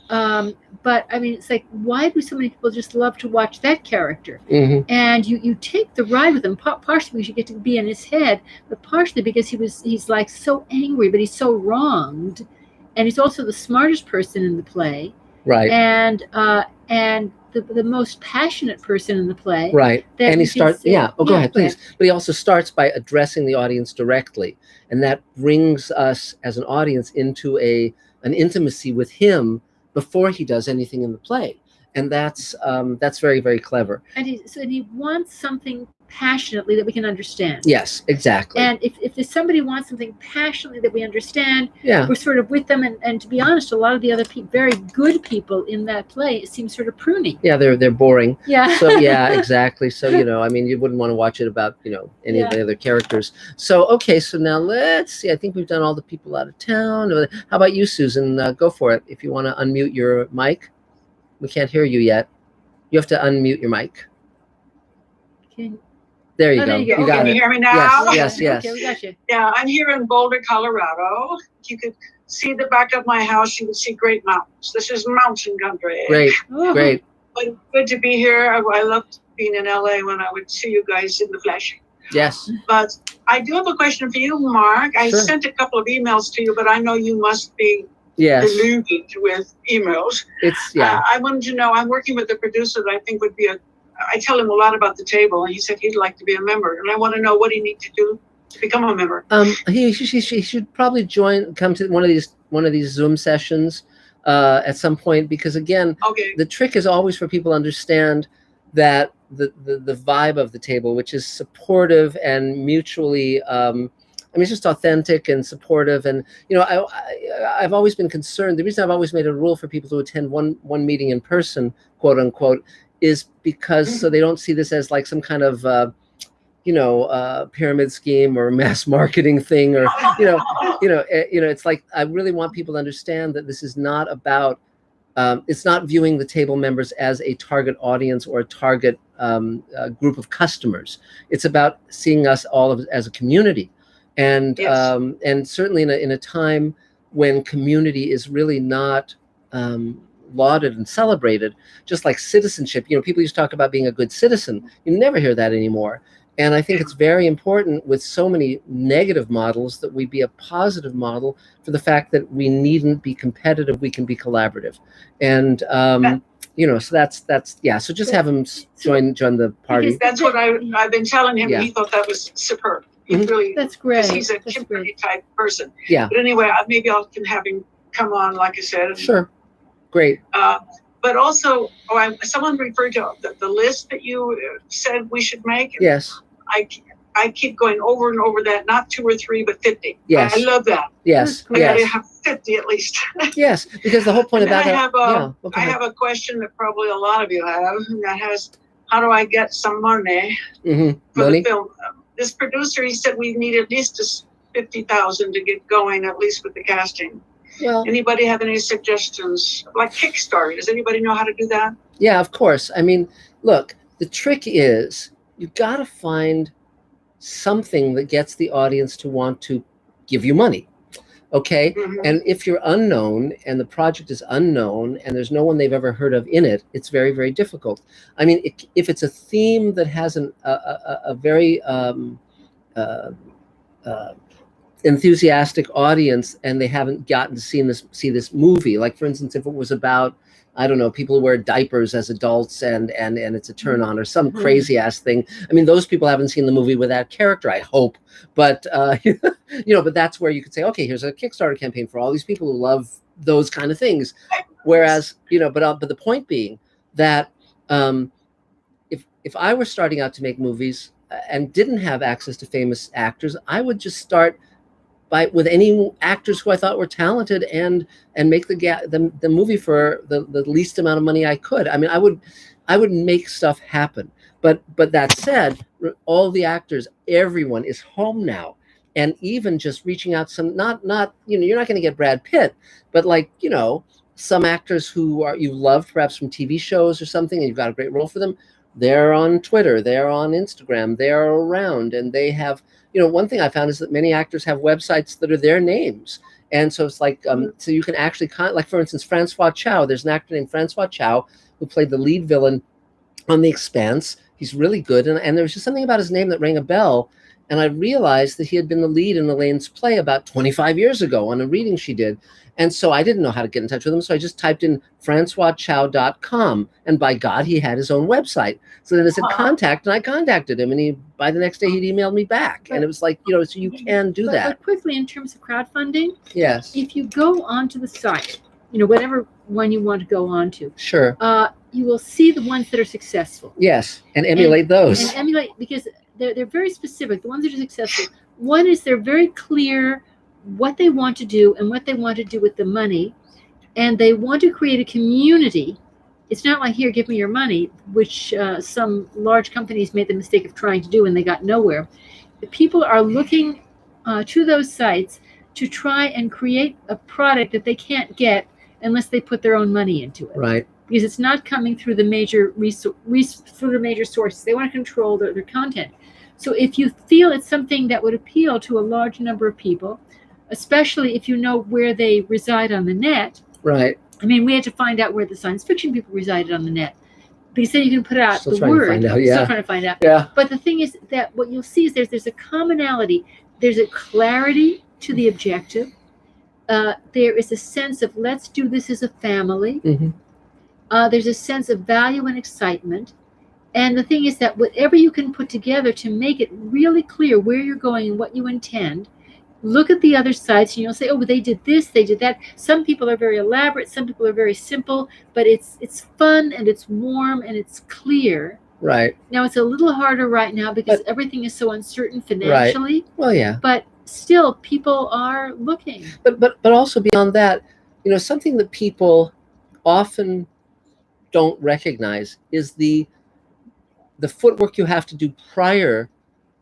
Speaker 3: But I mean, it's like, why do so many people just love to watch that character? And you take the ride with him, partially because you get to be in his head, but partially because he's like so angry, but he's so wronged, and he's also the smartest person in the play,
Speaker 2: right?
Speaker 3: And the most passionate person in the play,
Speaker 2: right? And he starts, go ahead, please.
Speaker 3: Go ahead.
Speaker 2: But he also starts by addressing the audience directly, and that brings us as an audience into an intimacy with him before he does anything in the play. And that's very, very clever.
Speaker 3: And he wants something passionately that we can understand.
Speaker 2: Yes, exactly.
Speaker 3: And if somebody wants something passionately that we understand,
Speaker 2: yeah,
Speaker 3: we're sort of with them. And to be honest, a lot of the other very good people in that play, it seems sort of pruny.
Speaker 2: Yeah, they're boring.
Speaker 3: Yeah.
Speaker 2: So yeah, exactly. So I mean, you wouldn't want to watch it about any of the other characters. So okay, so now let's see. I think we've done all the people out of town. How about you, Susan? Go for it. If you want to unmute your mic. We can't hear you yet. You have to unmute your mic. There you go. You got
Speaker 15: Can
Speaker 2: it.
Speaker 15: you hear me now?
Speaker 2: Yes.
Speaker 3: Okay, we got you.
Speaker 15: Yeah, I'm here in Boulder, Colorado. You could see the back of my house. You would see great mountains. This is mountain country.
Speaker 2: Great, great.
Speaker 15: But good to be here. I loved being in LA when I would see you guys in the flesh.
Speaker 2: Yes.
Speaker 15: But I do have a question for you, Mark. I sent a couple of emails to you, but I know you must be deluded with emails. I wanted to know, I'm working with a producer that I think would be I tell him a lot about the table, and he said he'd like to be a member. And I want to know what he needs to do to become a member?
Speaker 2: He should probably come to one of these Zoom sessions at some point, because again, the trick is always for people to understand that the vibe of the table, which is supportive and mutually, it's just authentic and supportive. And I've always been concerned. The reason I've always made a rule for people to attend one meeting in person, quote unquote, is because so they don't see this as like some kind of pyramid scheme or mass marketing thing, or it's like, I really want people to understand that this is not about it's not viewing the table members as a target audience or a target group of customers. It's about seeing us all as a community, and and certainly in a time when community is really not lauded and celebrated, just like citizenship. People used to talk about being a good citizen. You never hear that anymore. And I think it's very important with so many negative models that we be a positive model for the fact that we needn't be competitive, we can be collaborative. And, so that's so just have him join the party.
Speaker 15: Because that's what I've been telling him. He thought that was superb. Really,
Speaker 3: that's great.
Speaker 15: He's a Kimberly type person.
Speaker 2: Yeah.
Speaker 15: But anyway, maybe I can have him come on, like I said.
Speaker 2: Sure. Great.
Speaker 15: But also, someone referred to the list that you said we should make.
Speaker 2: Yes.
Speaker 15: I keep going over and over that, not 2 or 3, but 50.
Speaker 2: Yes.
Speaker 15: I love that.
Speaker 2: Yes.
Speaker 15: I gotta have 50 at least.
Speaker 2: Yes, because the whole point about
Speaker 15: that. I have a question that probably a lot of you have, and that has, how do I get some money for the film? This producer, he said we need at least $50,000 to get going, at least with the casting.
Speaker 2: Well,
Speaker 15: anybody have any suggestions? Like Kickstarter, does anybody know how to do that?
Speaker 2: Yeah, of course. I mean, look, the trick is you got to find something that gets the audience to want to give you money. Okay. And if you're unknown and the project is unknown and there's no one they've ever heard of in it, it's very, very difficult. I mean, if it's a theme that has a very enthusiastic audience and they haven't gotten to see this movie, like for instance, if it was about, I don't know, people who wear diapers as adults and it's a turn on or some crazy ass thing. I mean, those people haven't seen the movie with that character, I hope. But, but that's where you could say, okay, here's a Kickstarter campaign for all these people who love those kind of things. Whereas, but the point being that if I were starting out to make movies and didn't have access to famous actors, I would just start with any actors who I thought were talented and make the movie for the least amount of money I could. I mean, I would make stuff happen. But that said, all the actors, everyone is home now, and even just reaching out some not you're not going to get Brad Pitt, but like some actors who you loved perhaps from TV shows or something, and you've got a great role for them. They're on Twitter, they're on Instagram, they're around, and they have. One thing I found is that many actors have websites that are their names. And so it's like, so you can actually, like for instance, Francois Chow, there's an actor named Francois Chow who played the lead villain on The Expanse. He's really good. And there was just something about his name that rang a bell. And I realized that he had been the lead in Elaine's play about 25 years ago on a reading she did. And so I didn't know how to get in touch with him. So I just typed in francoischow.com. And by God, he had his own website. So then it said contact, and I contacted him. And by the next day, he'd emailed me back. And it was like, so you can do that.
Speaker 3: But quickly, in terms of crowdfunding,
Speaker 2: yes,
Speaker 3: if you go onto the site, whatever one you want to go on to,
Speaker 2: sure,
Speaker 3: you will see the ones that are successful.
Speaker 2: Yes, and emulate those.
Speaker 3: And emulate, because they're very specific. The ones that are successful, one is they're very clear what they want to do and what they want to do with the money, and they want to create a community. It's not like, here, give me your money, which some large companies made the mistake of trying to do and they got nowhere. The people are looking to those sites to try and create a product that they can't get unless they put their own money into it.
Speaker 2: Right.
Speaker 3: Because it's not coming through the major through the major sources. They want to control their content. So if you feel it's something that would appeal to a large number of people, especially if you know where they reside on the net.
Speaker 2: Right.
Speaker 3: I mean, we had to find out where the science fiction people resided on the net, because then you can put out
Speaker 2: Still
Speaker 3: the word.
Speaker 2: Still
Speaker 3: trying to find out.
Speaker 2: Yeah.
Speaker 3: But the thing is that what you'll see is there's a commonality. There's a clarity to the objective. There is a sense of, let's do this as a family. There's a sense of value and excitement. And the thing is that whatever you can put together to make it really clear where you're going and what you intend, look at the other sides and you'll say, oh, they did this, they did that. Some people are very elaborate, some people are very simple, but it's fun and it's warm and it's clear.
Speaker 2: Right.
Speaker 3: Now it's a little harder right now because everything is so uncertain financially.
Speaker 2: Right. Well, yeah.
Speaker 3: But still, people are looking.
Speaker 2: But also beyond that, you know, something that people often don't recognize is the footwork you have to do prior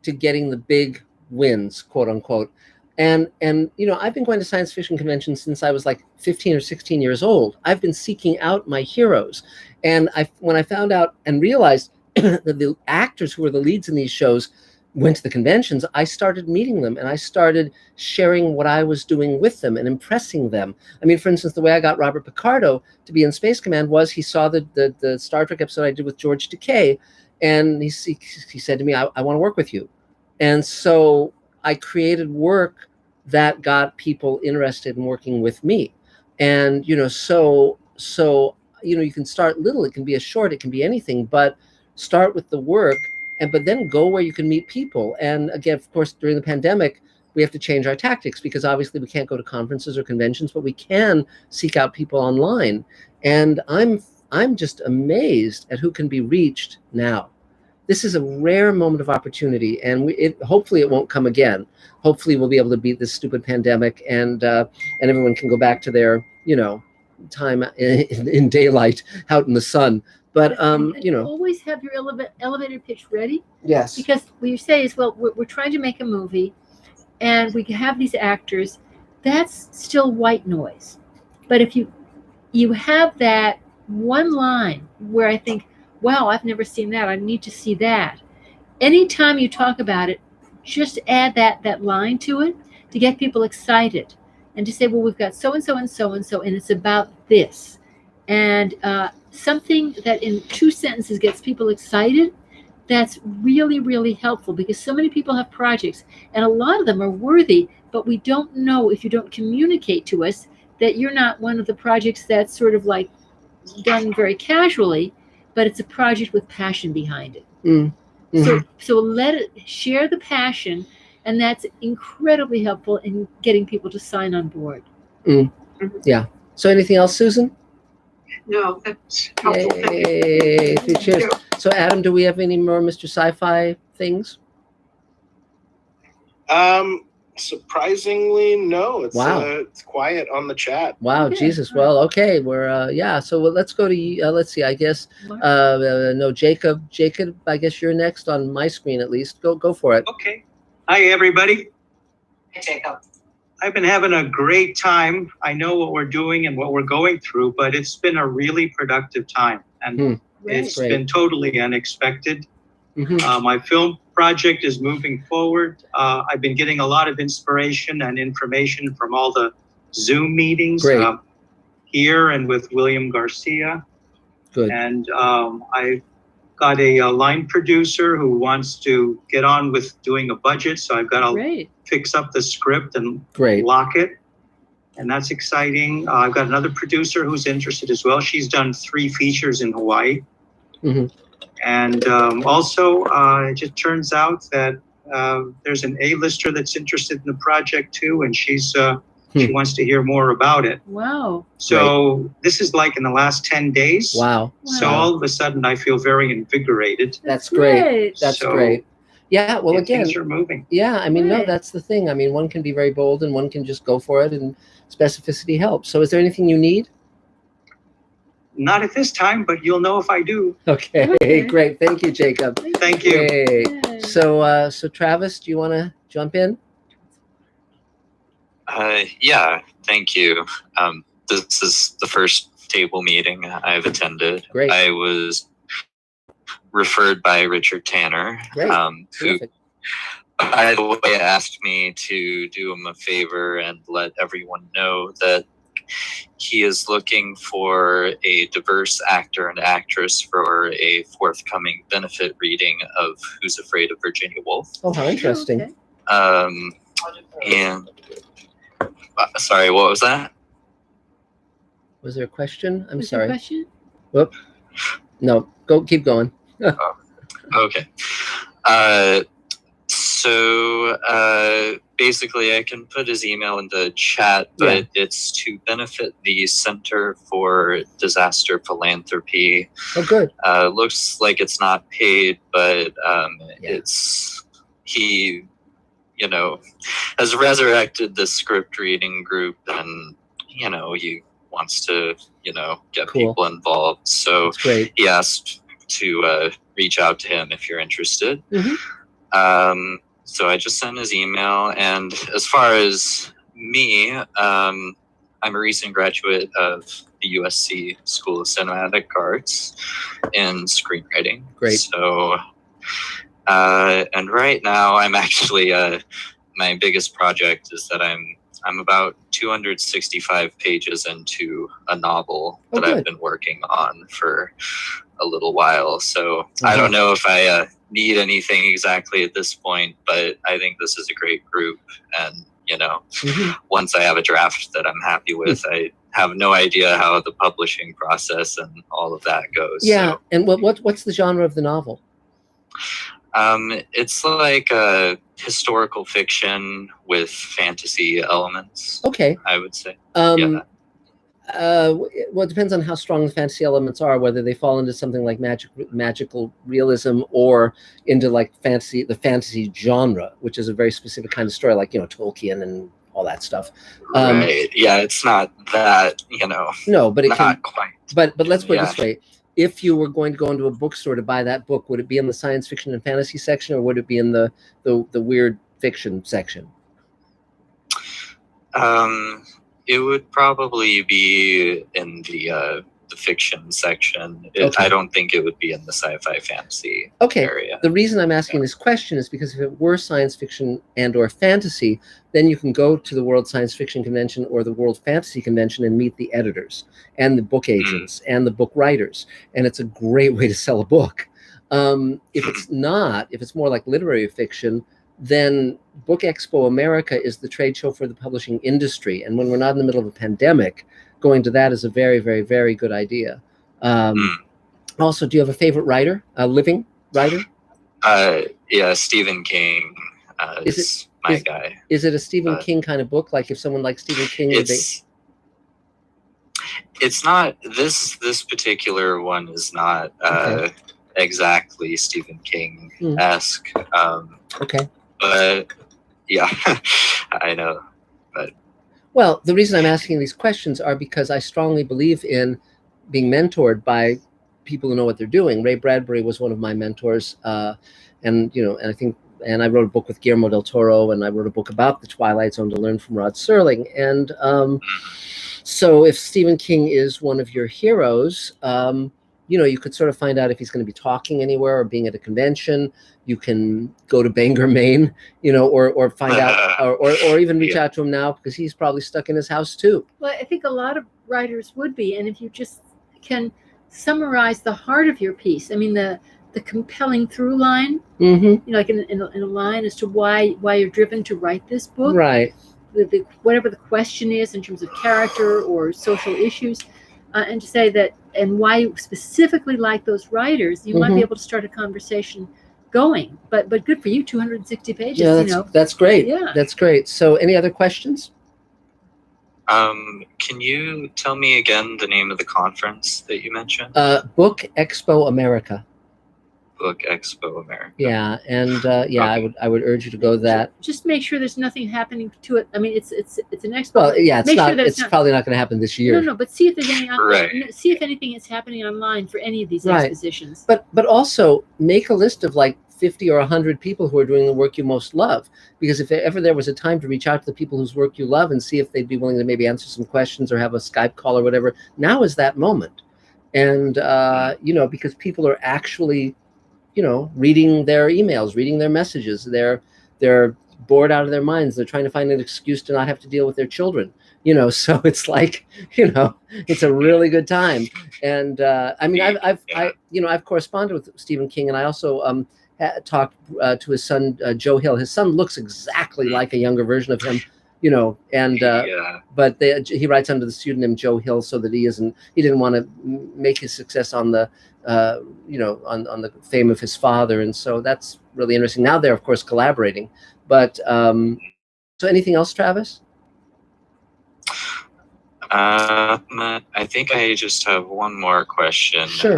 Speaker 2: to getting the big wins, quote unquote. And you know, I've been going to science fiction conventions since I was like 15 or 16 years old. I've been seeking out my heroes. And when I found out and realized that the actors who were the leads in these shows went to the conventions, I started meeting them and I started sharing what I was doing with them and impressing them. I mean, for instance, the way I got Robert Picardo to be in Space Command was he saw the Star Trek episode I did with George Takei, and he said to me, I want to work with you. And so I created work that got people interested in working with me. And, you know, so, you know, you can start little, it can be a short, it can be anything, but start with the work, but then go where you can meet people. And again, of course, during the pandemic, we have to change our tactics because obviously we can't go to conferences or conventions, but we can seek out people online. And I'm just amazed at who can be reached now. This is a rare moment of opportunity, and hopefully it won't come again. Hopefully we'll be able to beat this stupid pandemic, and everyone can go back to their, you know, time in daylight out in the sun. But you know,
Speaker 3: always have your elevator pitch ready.
Speaker 2: Yes.
Speaker 3: Because what you say is, well, we're trying to make a movie, and we can have these actors. That's still white noise. But if you have that one line where I think, wow, I've never seen that, I need to see that. Anytime you talk about it, just add that line to it to get people excited and to say, well, we've got so-and-so and so-and-so, and it's about this. And something that in 2 sentences gets people excited, that's really, really helpful, because so many people have projects and a lot of them are worthy, but we don't know if you don't communicate to us that you're not one of the projects that's sort of like done very casually, but it's a project with passion behind it. Mm-hmm. So share the passion, and that's incredibly helpful in getting people to sign on board.
Speaker 2: Yeah. So anything else, Susan?
Speaker 15: No, that's helpful.
Speaker 2: Yay. Cheers. So Adam, do we have any more Mr. Sci-Fi things?
Speaker 4: Surprisingly, no. It's
Speaker 2: wow.
Speaker 4: It's quiet on the chat.
Speaker 2: Wow, okay. Jesus. Well, okay, we're yeah. So let's go to let's see. I guess no, Jacob. Jacob, I guess you're next on my screen at least. Go for it.
Speaker 16: Okay. Hi everybody.
Speaker 9: Hey Jacob.
Speaker 16: I've been having a great time. I know what we're doing and what we're going through, but it's been a really productive time, and it's been totally unexpected. Mm-hmm. My film project is moving forward. I've been getting a lot of inspiration and information from all the Zoom meetings here and with William Garcia.
Speaker 2: Good.
Speaker 16: And I got a line producer who wants to get on with doing a budget, so I've got to fix up the script and lock it. And that's exciting. I've got another producer who's interested as well. She's done 3 features in Hawaii. Mm-hmm. And also, it just turns out that there's an A-lister that's interested in the project too, and she wants to hear more about it.
Speaker 3: Wow.
Speaker 16: So this is like in the last 10 days.
Speaker 2: Wow.
Speaker 16: So all of a sudden, I feel very invigorated.
Speaker 2: That's great. That's great. Yeah, well, again,
Speaker 16: things are moving.
Speaker 2: Yeah, I mean, no, that's the thing. I mean, one can be very bold and one can just go for it, and specificity helps. So is there anything you need?
Speaker 16: Not at this time, but you'll know if I do.
Speaker 2: Okay. Great. Thank you, Jacob.
Speaker 16: Thank you.
Speaker 2: Great. So Travis, do you want to jump in?
Speaker 17: Yeah, thank you. This is the first table meeting I've attended.
Speaker 2: Great.
Speaker 17: I was referred by Richard Tanner, who, by the way, asked me to do him a favor and let everyone know that he is looking for a diverse actor and actress for a forthcoming benefit reading of Who's Afraid of Virginia Woolf.
Speaker 2: Oh, how interesting.
Speaker 17: And sorry, what was that?
Speaker 2: Was there a question? I'm
Speaker 3: was
Speaker 2: sorry.
Speaker 3: There a question?
Speaker 2: Whoop. No, keep going.
Speaker 17: Okay. So basically, I can put his email in the chat, but it's to benefit the Center for Disaster Philanthropy.
Speaker 2: Oh, good.
Speaker 17: Looks like it's not paid, but he, has resurrected the script reading group, and he wants to get people involved. So he asked to reach out to him if you're interested. So I just sent his email, and as far as me, I'm a recent graduate of the USC School of Cinematic Arts in screenwriting.
Speaker 2: Great.
Speaker 17: So, and right now I'm actually, my biggest project is that I'm about 265 pages into a novel that I've been working on for a little while. So I don't know if I need anything exactly at this point, but I think this is a great group. And, once I have a draft that I'm happy with, I have no idea how the publishing process and all of that goes.
Speaker 2: Yeah.
Speaker 17: So,
Speaker 2: And what's the genre of the novel?
Speaker 17: it's like a historical fiction with fantasy elements.
Speaker 2: Okay.
Speaker 17: I would say.
Speaker 2: Well, it depends on how strong the fantasy elements are, whether they fall into something like magical realism or into like the fantasy genre, which is a very specific kind of story, like, Tolkien and all that stuff.
Speaker 17: Right. Yeah, it's not that,
Speaker 2: No, but it
Speaker 17: not quite.
Speaker 2: But let's put it this way. If you were going to go into a bookstore to buy that book, would it be in the science fiction and fantasy section, or would it be in the weird fiction section?
Speaker 17: It would probably be in the fiction section. I don't think it would be in the sci-fi fantasy area.
Speaker 2: The reason I'm asking this question is because if it were science fiction and or fantasy, then you can go to the World Science Fiction Convention or the World Fantasy Convention and meet the editors and the book agents and the book writers. And it's a great way to sell a book. If it's more like literary fiction, then Book Expo America is the trade show for the publishing industry. And when we're not in the middle of a pandemic, going to that is a very, very, very good idea. Also, do you have a favorite writer, a living writer?
Speaker 17: Yeah, Stephen King is my guy.
Speaker 2: Is it a Stephen King kind of book? Like if someone likes Stephen King,
Speaker 17: it's not, this particular one is not exactly Stephen King-esque. But yeah, I know. But
Speaker 2: well, the reason I'm asking these questions are because I strongly believe in being mentored by people who know what they're doing. Ray Bradbury was one of my mentors, and I wrote a book with Guillermo del Toro, and I wrote a book about the Twilight Zone to learn from Rod Serling. And so, if Stephen King is one of your heroes, you could sort of find out if he's going to be talking anywhere or being at a convention. You can go to Bangor, Maine, or find out, or even reach out to him now because he's probably stuck in his house too.
Speaker 3: Well, I think a lot of writers would be, and if you just can summarize the heart of your piece, I mean the compelling through line, like in a line as to why you're driven to write this book,
Speaker 2: right?
Speaker 3: Whatever the question is in terms of character or social issues. And to say that, and why you specifically like those writers, you might be able to start a conversation going. But good for you, 260 pages.
Speaker 2: Yeah, that's great.
Speaker 3: Yeah,
Speaker 2: that's great. So, any other questions?
Speaker 17: Can you tell me again the name of the conference that you mentioned?
Speaker 2: Book Expo America.
Speaker 17: Book Expo America.
Speaker 2: Yeah, and I would urge you to go to that.
Speaker 3: Just make sure there's nothing happening to it. I mean, it's an expo.
Speaker 2: Well, yeah, it's
Speaker 3: make
Speaker 2: not.
Speaker 3: Sure that
Speaker 2: it's probably not going to happen this year.
Speaker 3: No, but see if there's any. See if anything is happening online for any of these expositions.
Speaker 2: But also make a list of like 50 or 100 people who are doing the work you most love, because if ever there was a time to reach out to the people whose work you love and see if they'd be willing to maybe answer some questions or have a Skype call or whatever, now is that moment. And because people are actually reading their emails, reading their messages. They're bored out of their minds. They're trying to find an excuse to not have to deal with their children. So it's like, it's a really good time. And I mean, I've corresponded with Stephen King, and I also talked to his son Joe Hill. His son looks exactly like a younger version of him. you know, and but he writes under the pseudonym Joe Hill so that he didn't want to make his success on the you know, on the fame of his father, and so that's really interesting. Now they're of course collaborating, but so anything else, Travis?
Speaker 17: I think I just have one more question.
Speaker 2: Sure.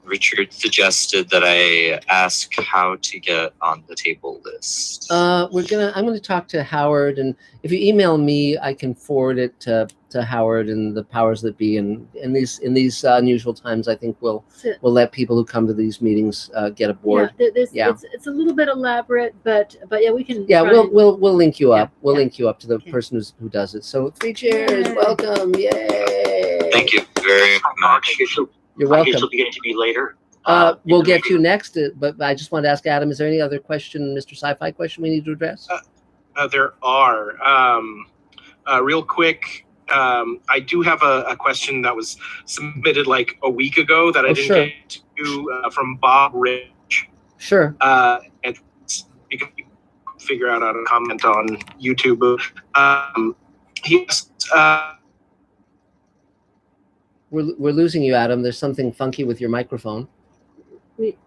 Speaker 17: Richard suggested that I ask how to get on the table list.
Speaker 2: I'm gonna talk to Howard, and if you email me, I can forward it to Howard and the powers that be. And in these unusual times, I think we'll let people who come to these meetings get aboard.
Speaker 3: Yeah, it's a little bit elaborate, but yeah, we can.
Speaker 2: Yeah, we'll link you up. We'll link you up to the person who does it. So 3 cheers, welcome, yay!
Speaker 17: Thank you very much.
Speaker 2: You're welcome.
Speaker 18: I guess you'll be getting to me later.
Speaker 2: We'll get to you next, but I just wanted to ask Adam, is there any other question, Mr. Sci-Fi question we need to address?
Speaker 4: There are. Real quick, I do have a question that was submitted like a week ago that I didn't get to from Bob Rich.
Speaker 2: Sure.
Speaker 4: And you can figure out how to comment on YouTube. He asked,
Speaker 2: We're losing you, Adam. There's something funky with your microphone.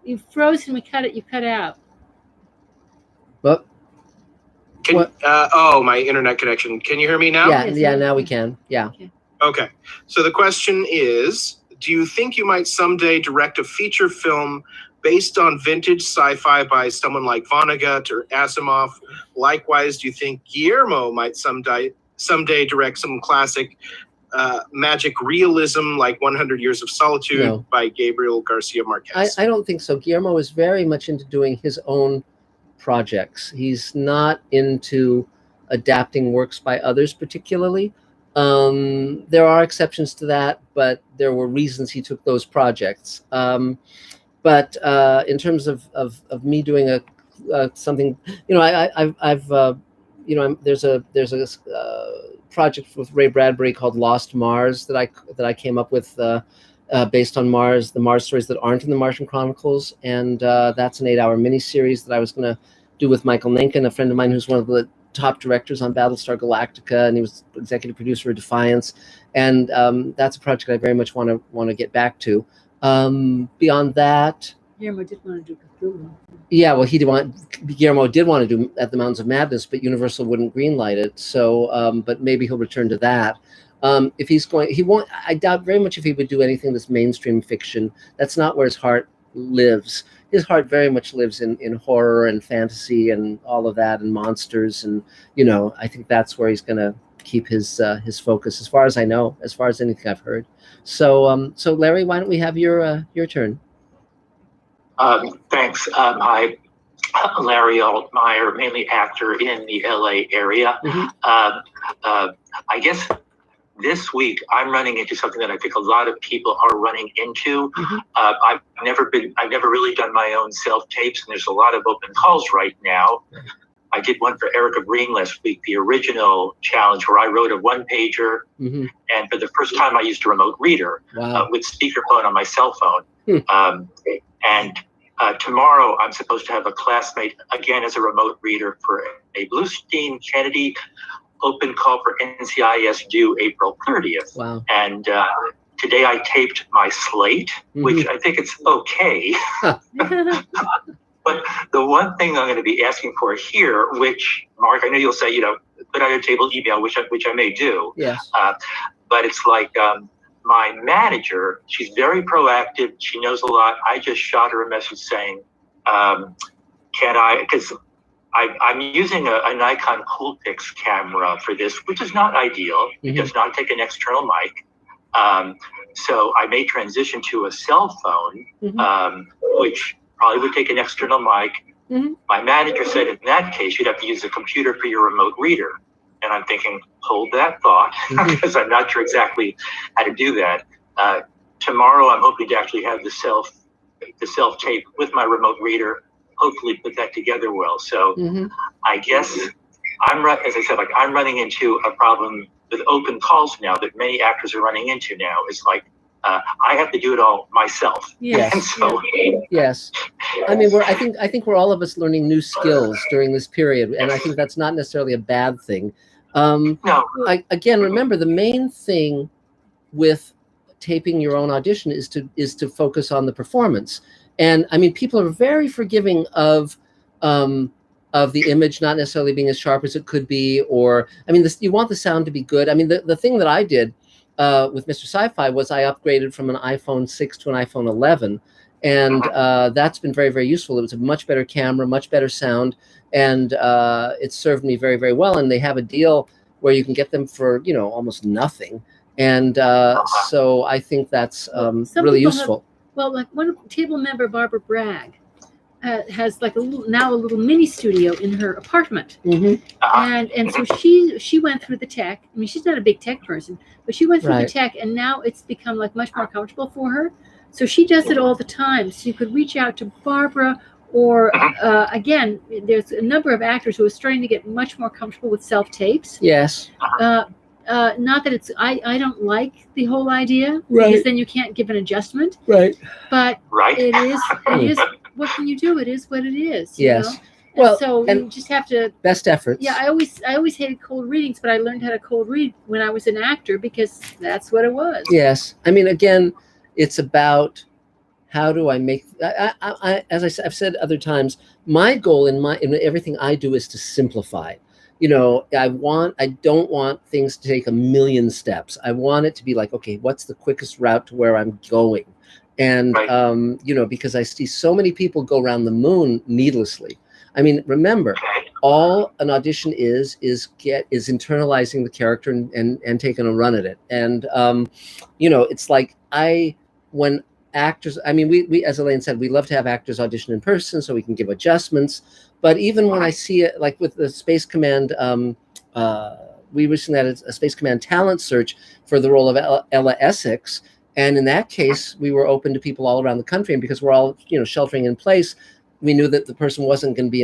Speaker 3: You froze and you cut out.
Speaker 2: What?
Speaker 4: My internet connection. Can you hear me now?
Speaker 2: Yeah, now we can. Yeah.
Speaker 4: Okay. So the question is, do you think you might someday direct a feature film based on vintage sci-fi by someone like Vonnegut or Asimov? Likewise, do you think Guillermo might someday direct some classic magic realism like 100 Years of Solitude by Gabriel Garcia Marquez?
Speaker 2: I don't think so. Guillermo is very much into doing his own projects. He's not into adapting works by others particularly. There are exceptions to that, but there were reasons he took those projects. But in terms of me doing something, you know, I've you know, there's a project with Ray Bradbury called Lost Mars that I came up with based on Mars, the Mars stories that aren't in the Martian Chronicles, and that's an 8-hour miniseries that I was going to do with Michael Mencken, a friend of mine who's one of the top directors on Battlestar Galactica, and he was executive producer of Defiance, and that's a project I very much want to get back to. Beyond that,
Speaker 3: Guillermo did want to do Cthulhu.
Speaker 2: Yeah, well, Guillermo did want to do At the Mountains of Madness, but Universal wouldn't greenlight it. So, but maybe he'll return to that. If he's going, I doubt very much if he would do anything that's mainstream fiction. That's not where his heart lives. His heart very much lives in horror and fantasy and all of that, and monsters, and you know, I think that's where he's going to keep his focus, as far as I know, as far as anything I've heard. So, so Larry, why don't we have your turn?
Speaker 18: Thanks. Hi, Larry Altmeyer, mainly actor in the LA area. I guess this week I'm running into something that I think a lot of people are running into. I've never really done my own self-tapes, and there's a lot of open calls right now. I did one for Erica Green last week, the original challenge, where I wrote a one-pager, and for the first time I used a remote reader with speakerphone on my cell phone. And tomorrow I'm supposed to have a classmate, again as a remote reader, for a Bluestein Kennedy open call for NCIS due April 30th.
Speaker 2: Wow.
Speaker 18: And today I taped my slate, which I think it's okay. But the one thing I'm going to be asking for here, which, Mark, I know you'll say, you know, put out a table email, which I may do.
Speaker 2: Yes.
Speaker 18: But it's like my manager, she's very proactive. She knows a lot. I just shot her a message saying, can I, because I'm using a Nikon Coolpix camera for this, which is not ideal. It does not take an external mic. So I may transition to a cell phone, which probably would take an external mic. My manager said in that case, you'd have to use a computer for your remote reader. And I'm thinking, hold that thought, because I'm not sure exactly how to do that. Tomorrow, I'm hoping to actually have the self tape with my remote reader, hopefully put that together well. So I guess I'm running into a problem with open calls now that many actors are running into now. It's like, I have to do it all myself.
Speaker 2: Yes.
Speaker 18: And so,
Speaker 2: yes. I mean, I think we're all of us learning new skills during this period, and I think that's not necessarily a bad thing. Again, remember, the main thing with taping your own audition is to focus on the performance. And I mean, people are very forgiving of the image not necessarily being as sharp as it could be, or I mean, you want the sound to be good. I mean, the thing that I did with Mr. Sci-Fi was I upgraded from an iPhone 6 to an iPhone 11, and that's been very, very useful. It was a much better camera, much better sound, and it served me very, very well. And they have a deal where you can get them for almost nothing, and so I think that's really useful.
Speaker 3: Like one table member, Barbara Bragg, has like a little mini studio in her apartment, and so she went through the tech. I mean, she's not a big tech person, but she went through the tech, and now it's become like much more comfortable for her. So she does it all the time. So you could reach out to Barbara, or again, there's a number of actors who are starting to get much more comfortable with self tapes.
Speaker 2: Yes.
Speaker 3: Not that it's I don't like the whole idea, because then you can't give an adjustment.
Speaker 2: Right.
Speaker 3: But it is what can you do? It is what it is.
Speaker 2: Yes.
Speaker 3: Well, so you just have to
Speaker 2: best efforts.
Speaker 3: Yeah, I always hated cold readings, but I learned how to cold read when I was an actor because that's what it was.
Speaker 2: Yes. I mean, again, it's about how do I make as I've said other times, my goal in everything I do is to simplify. I don't want things to take a million steps. I want it to be like, okay, what's the quickest route to where I'm going? And, because I see so many people go around the moon needlessly. I mean, remember, all an audition is internalizing the character and taking a run at it. And, it's like when actors, I mean, we, as Elaine said, we love to have actors audition in person so we can give adjustments. But even when I see it, like with the Space Command, we recently had a Space Command talent search for the role of Ella Essex. And in that case, we were open to people all around the country. And because we're all, sheltering in place, we knew that the person wasn't going to be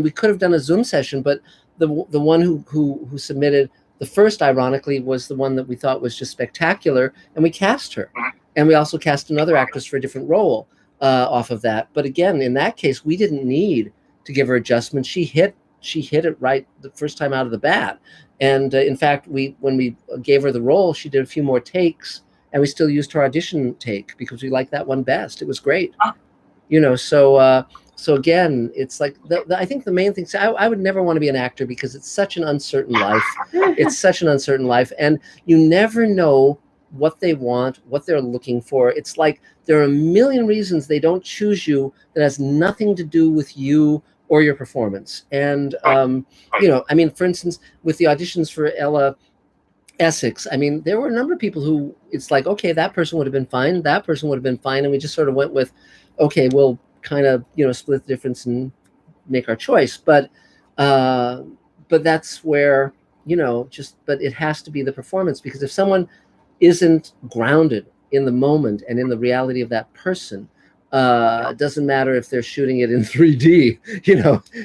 Speaker 2: we could have done a Zoom session, but the one who submitted the first, ironically, was the one that we thought was just spectacular. And we cast her. And we also cast another actress for a different role off of that. But again, in that case, we didn't need to give her adjustments. She hit it right the first time out of the bat. And in fact, when we gave her the role, she did a few more takes, and we still used her audition take because we liked that one best. It was great. So again, it's like I think the main thing. I would never want to be an actor because it's such an uncertain life. It's such an uncertain life, and you never know what they want, what they're looking for. It's like there are a million reasons they don't choose you that has nothing to do with you or your performance. And for instance, with the auditions for Ella Essex, I mean, there were a number of people who it's like, okay, that person would have been fine, that person would have been fine, and we just sort of went with, okay, we'll kind of split the difference and make our choice. But that's where but it has to be the performance, because if someone isn't grounded in the moment and in the reality of that person, it doesn't matter if they're shooting it in 3D.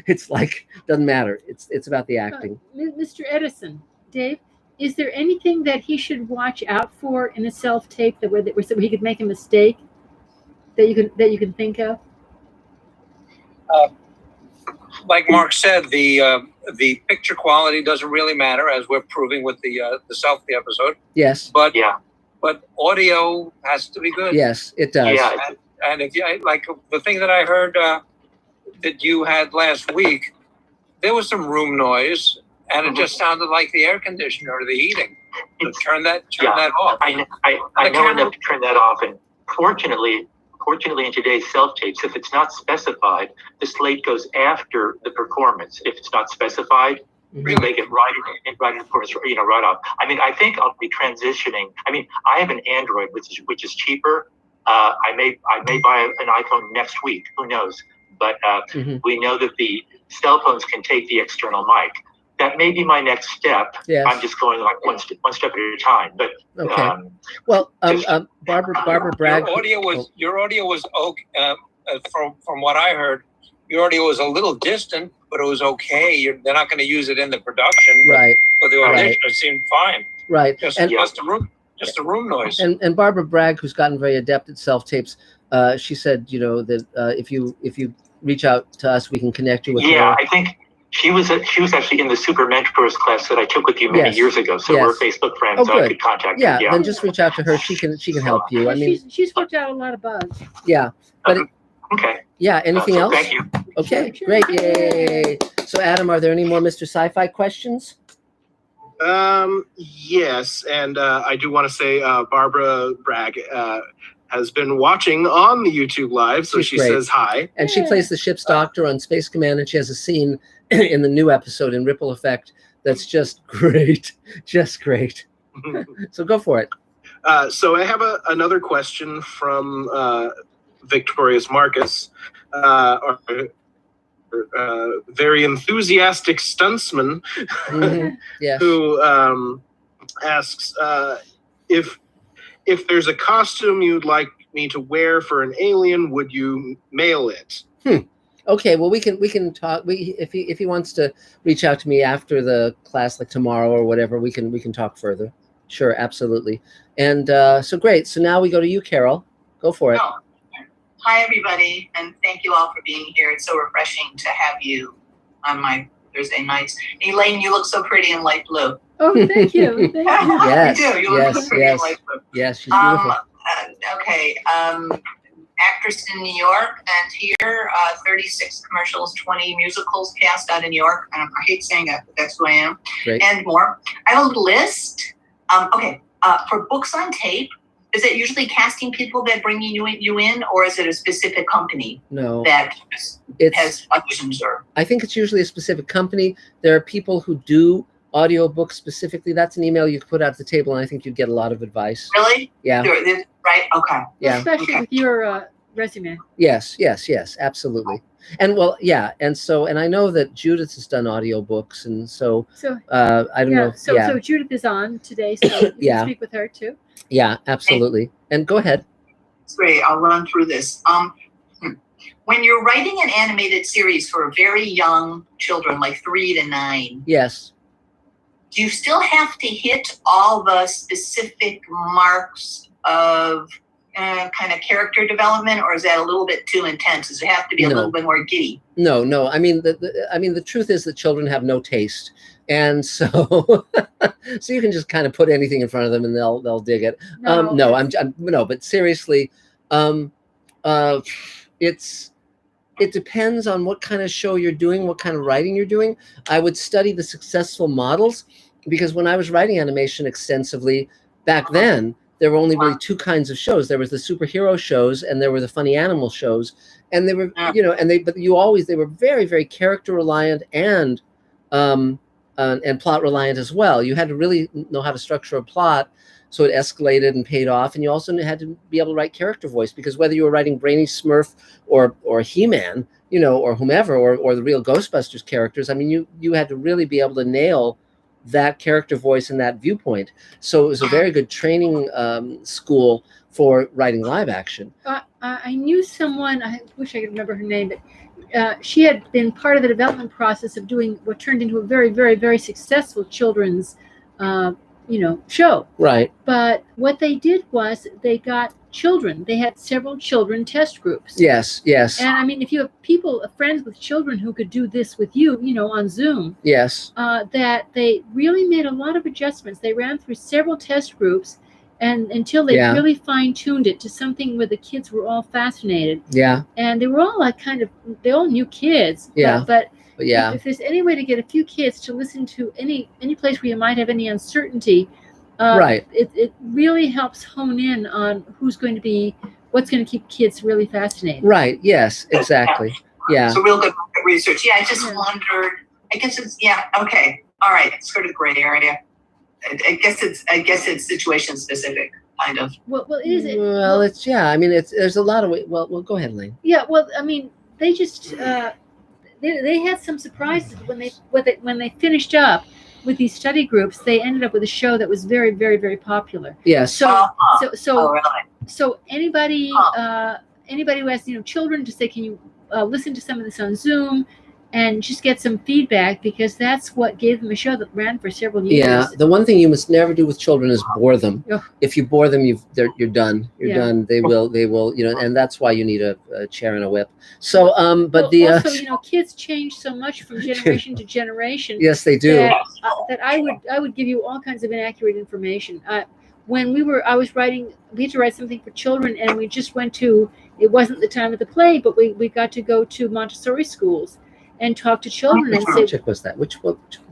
Speaker 2: It's like, doesn't matter. It's about the acting.
Speaker 3: Mr. Edison, Dave, is there anything that he should watch out for in a self-tape where he could make a mistake that you can think of?
Speaker 12: Like Mark said, the picture quality doesn't really matter, as we're proving with the selfie episode.
Speaker 2: Yes.
Speaker 12: But audio has to be good.
Speaker 2: Yes, it does.
Speaker 12: Yeah. And if you like the thing that I heard that you had last week, there was some room noise, and it just sounded like the air conditioner or the heating. Turn that off.
Speaker 18: I know enough to turn that off, and fortunately in today's self-tapes, if it's not specified, the slate goes after the performance. If it's not specified, you make it right in performance, right off. I mean, I think I'll be transitioning. I mean, I have an Android, which is cheaper. I may buy an iPhone next week. Who knows? But we know that the cell phones can take the external mic. That may be my next step. Yes. I'm just going like one step at a time. But
Speaker 2: okay. Barbara Bragg.
Speaker 12: Your audio was okay. From what I heard, your audio was a little distant, but it was okay. They're not going to use it in the production.
Speaker 2: Right.
Speaker 12: But the audition it seemed fine.
Speaker 2: Right.
Speaker 12: Just the room noise.
Speaker 2: And Barbara Bragg, who's gotten very adept at self tapes, she said, that if you reach out to us, we can connect you with her.
Speaker 18: Yeah, I think she was actually in the Super Mentors class that I took with you many years ago. So we're Facebook friends. So I could contact her.
Speaker 2: Then just reach out to her. She can help you. I mean,
Speaker 3: she's worked out a lot of bugs.
Speaker 2: Yeah, but
Speaker 18: okay.
Speaker 2: Yeah. Anything else?
Speaker 18: Thank you.
Speaker 2: Okay. Great. Yay. So, Adam, are there any more Mr. Sci-Fi questions?
Speaker 4: Yes, and I do want to say Barbara Bragg has been watching on the YouTube live, so she says hi.
Speaker 2: And she plays the ship's doctor on Space Command, and she has a scene in the new episode in Ripple Effect that's just great, just great. So go for it.
Speaker 4: So I have another question from Victorious Marcus, very enthusiastic stuntsman, who asks if there's a costume you'd like me to wear for an alien, would you mail it?
Speaker 2: Okay, well, we can talk. If he wants to reach out to me after the class, like tomorrow or whatever, we can talk further. Sure, absolutely. And so great. So now we go to you, Carol. Go for it.
Speaker 9: Hi, everybody, and thank you all for being here. It's so refreshing to have you on my Thursday nights. Elaine, you look so pretty in light blue.
Speaker 3: Oh, thank you. Thank you.
Speaker 2: Yes,
Speaker 9: you do. You look so pretty in light blue.
Speaker 2: Yes, she's beautiful.
Speaker 9: Okay. Actress in New York and here, 36 commercials, 20 musicals cast out in New York. I hate saying that, but that's who I am.
Speaker 2: Great.
Speaker 9: And more. I have a little list. For books on tape, is it usually casting people that bring you in, or is it a specific company that has auditions? Or
Speaker 2: I think it's usually a specific company. There are people who do audiobooks specifically. That's an email you could put out at the table, and I think you'd get a lot of advice.
Speaker 9: Really?
Speaker 2: Yeah.
Speaker 9: Right? Okay.
Speaker 2: Yeah.
Speaker 3: Especially with your resume.
Speaker 2: Yes, absolutely. And and I know that Judith has done audiobooks, and so I don't know.
Speaker 3: So Judith is on today, so you can speak with her too.
Speaker 2: Yeah, absolutely. And go ahead.
Speaker 9: It's great. I'll run through this. When you're writing an animated series for very young children, like 3 to 9.
Speaker 2: Yes.
Speaker 9: Do you still have to hit all the specific marks of kind of character development, or is that a little bit too intense? Does it have to be a little bit more giddy?
Speaker 2: No. I mean, the truth is that children have no taste, and so so you can just kind of put anything in front of them, and they'll dig it. But seriously, it depends on what kind of show you're doing, what kind of writing you're doing. I would study the successful models, because when I was writing animation extensively back then, there were only really 2 kinds of shows. There was the superhero shows, and there were the funny animal shows. And they were, they were very, very character reliant and plot reliant as well. You had to really know how to structure a plot so it escalated and paid off. And you also had to be able to write character voice, because whether you were writing Brainy Smurf or He-Man, or whomever, or the real Ghostbusters characters, I mean, you had to really be able to nail that character voice and that viewpoint. So it was a very good training school for writing live action.
Speaker 3: I knew someone, I wish I could remember her name, but she had been part of the development process of doing what turned into a very, very, very successful children's show.
Speaker 2: Right.
Speaker 3: But what they did was they got children. They had several children test groups.
Speaker 2: Yes.
Speaker 3: And I mean, if you have friends with children who could do this with you, on Zoom.
Speaker 2: Yes.
Speaker 3: That they really made a lot of adjustments. They ran through several test groups, and until they really fine-tuned it to something where the kids were all fascinated.
Speaker 2: Yeah.
Speaker 3: And they were all they all knew kids.
Speaker 2: Yeah.
Speaker 3: But if there's any way to get a few kids to listen to any place where you might have any uncertainty,
Speaker 2: right.
Speaker 3: It really helps hone in on what's going to keep kids really fascinated.
Speaker 2: Right. Yes, exactly. Yeah.
Speaker 9: It's a real good research. Yeah, I just wondered. I guess it's okay. All right. It's sort of gray area. I guess it's situation specific, kind of.
Speaker 3: Well, is it?
Speaker 2: Well, it's I mean, there's a lot of way. Well, go ahead, Lane.
Speaker 3: Yeah. Well, I mean, they just they had some surprises when they finished up with these study groups. They ended up with a show that was very, very, very popular.
Speaker 2: Yes.
Speaker 3: So anybody who has children, to say, can you listen to some of this on Zoom? and just get some feedback, because that's what gave them a show that ran for several years.
Speaker 2: Yeah, the one thing you must never do with children is bore them.
Speaker 3: Ugh.
Speaker 2: If you bore them, you're done. You're
Speaker 3: Yeah.
Speaker 2: done. They will, and that's why you need a chair and a whip. So, but
Speaker 3: also, kids change so much from generation to generation.
Speaker 2: Yes, they do.
Speaker 3: That I would give you all kinds of inaccurate information. When we had to write something for children, and we just went to. It wasn't the time of the play, but we got to go to Montessori schools and talk to children.
Speaker 2: Which project was that? Which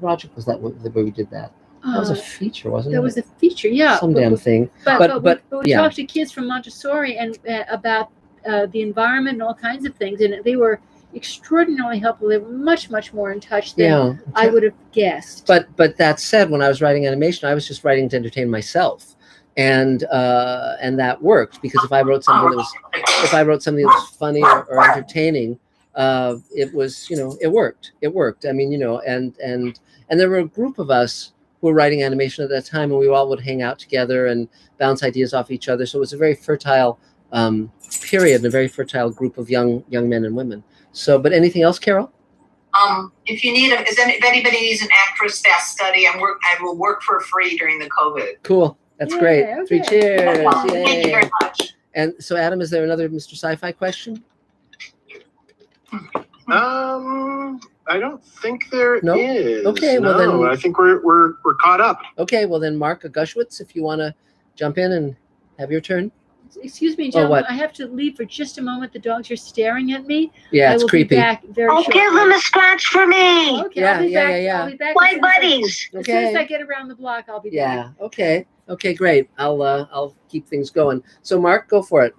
Speaker 2: project was that where we did that? That was a feature, wasn't it?
Speaker 3: That was a feature, yeah.
Speaker 2: Some damn thing.
Speaker 3: But we
Speaker 2: yeah.
Speaker 3: talked to kids from Montessori and about the environment and all kinds of things, and they were extraordinarily helpful. They were much, much more in touch than I would have guessed.
Speaker 2: But that said, when I was writing animation, I was just writing to entertain myself. And that worked, because if I wrote something that was funny or entertaining, it was, it worked. I mean, and there were a group of us who were writing animation at that time, and we all would hang out together and bounce ideas off each other. So it was a very fertile period, and a very fertile group of young men and women. So, but anything else, Carol?
Speaker 9: If you need if anybody needs an actress fast study, I will work for free during the COVID.
Speaker 2: Cool. That's great.
Speaker 3: Okay.
Speaker 2: 3 cheers.
Speaker 9: Thank you very much.
Speaker 2: And so, Adam, is there another Mr. Sci-Fi question?
Speaker 4: I don't think there is.
Speaker 2: Okay, well then
Speaker 4: I think we're caught up.
Speaker 2: Okay, well then, Mark Gushwitz, if you want to jump in and have your turn.
Speaker 3: Excuse me, gentlemen. I have to leave for just a moment. The dogs are staring at me.
Speaker 2: Yeah, it's creepy.
Speaker 3: Be back very shortly.
Speaker 7: Give them a scratch for me.
Speaker 3: Okay, I'll be back.
Speaker 2: Yeah.
Speaker 3: I'll be back
Speaker 7: White buddies.
Speaker 3: As soon as I get around the block, I'll be back.
Speaker 2: Yeah. Okay, great. I'll keep things going. So, Mark, go for it.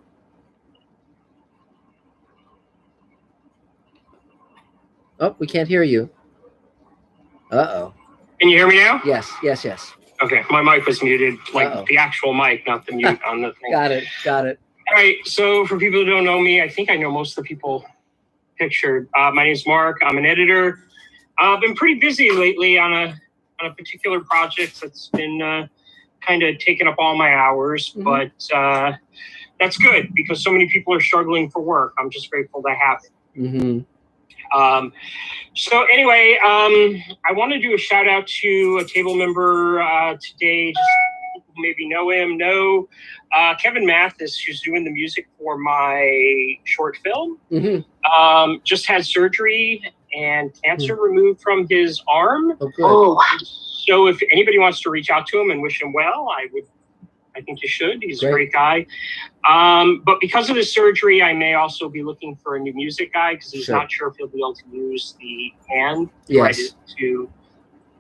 Speaker 2: Oh, we can't hear you. Uh-oh.
Speaker 19: Can you hear me now?
Speaker 2: Yes.
Speaker 19: Okay, my mic was muted, like the actual mic, not the mute on the thing.
Speaker 2: Got it.
Speaker 19: All right, so for people who don't know me, I think I know most of the people pictured. My name's Mark. I'm an editor. I've been pretty busy lately on a particular project that's been kind of taking up all my hours, but that's good, because so many people are struggling for work. I'm just grateful to have it.
Speaker 2: Mm-hmm.
Speaker 19: So anyway, I want to do a shout out to a table member today, just people who maybe know him, Kevin Mathis, who's doing the music for my short film. Just had surgery and cancer removed from his arm. So if anybody wants to reach out to him and wish him well, I think you should. He's a great guy. But because of the surgery, I may also be looking for a new music guy, because he's not sure if he'll be able to use the hand to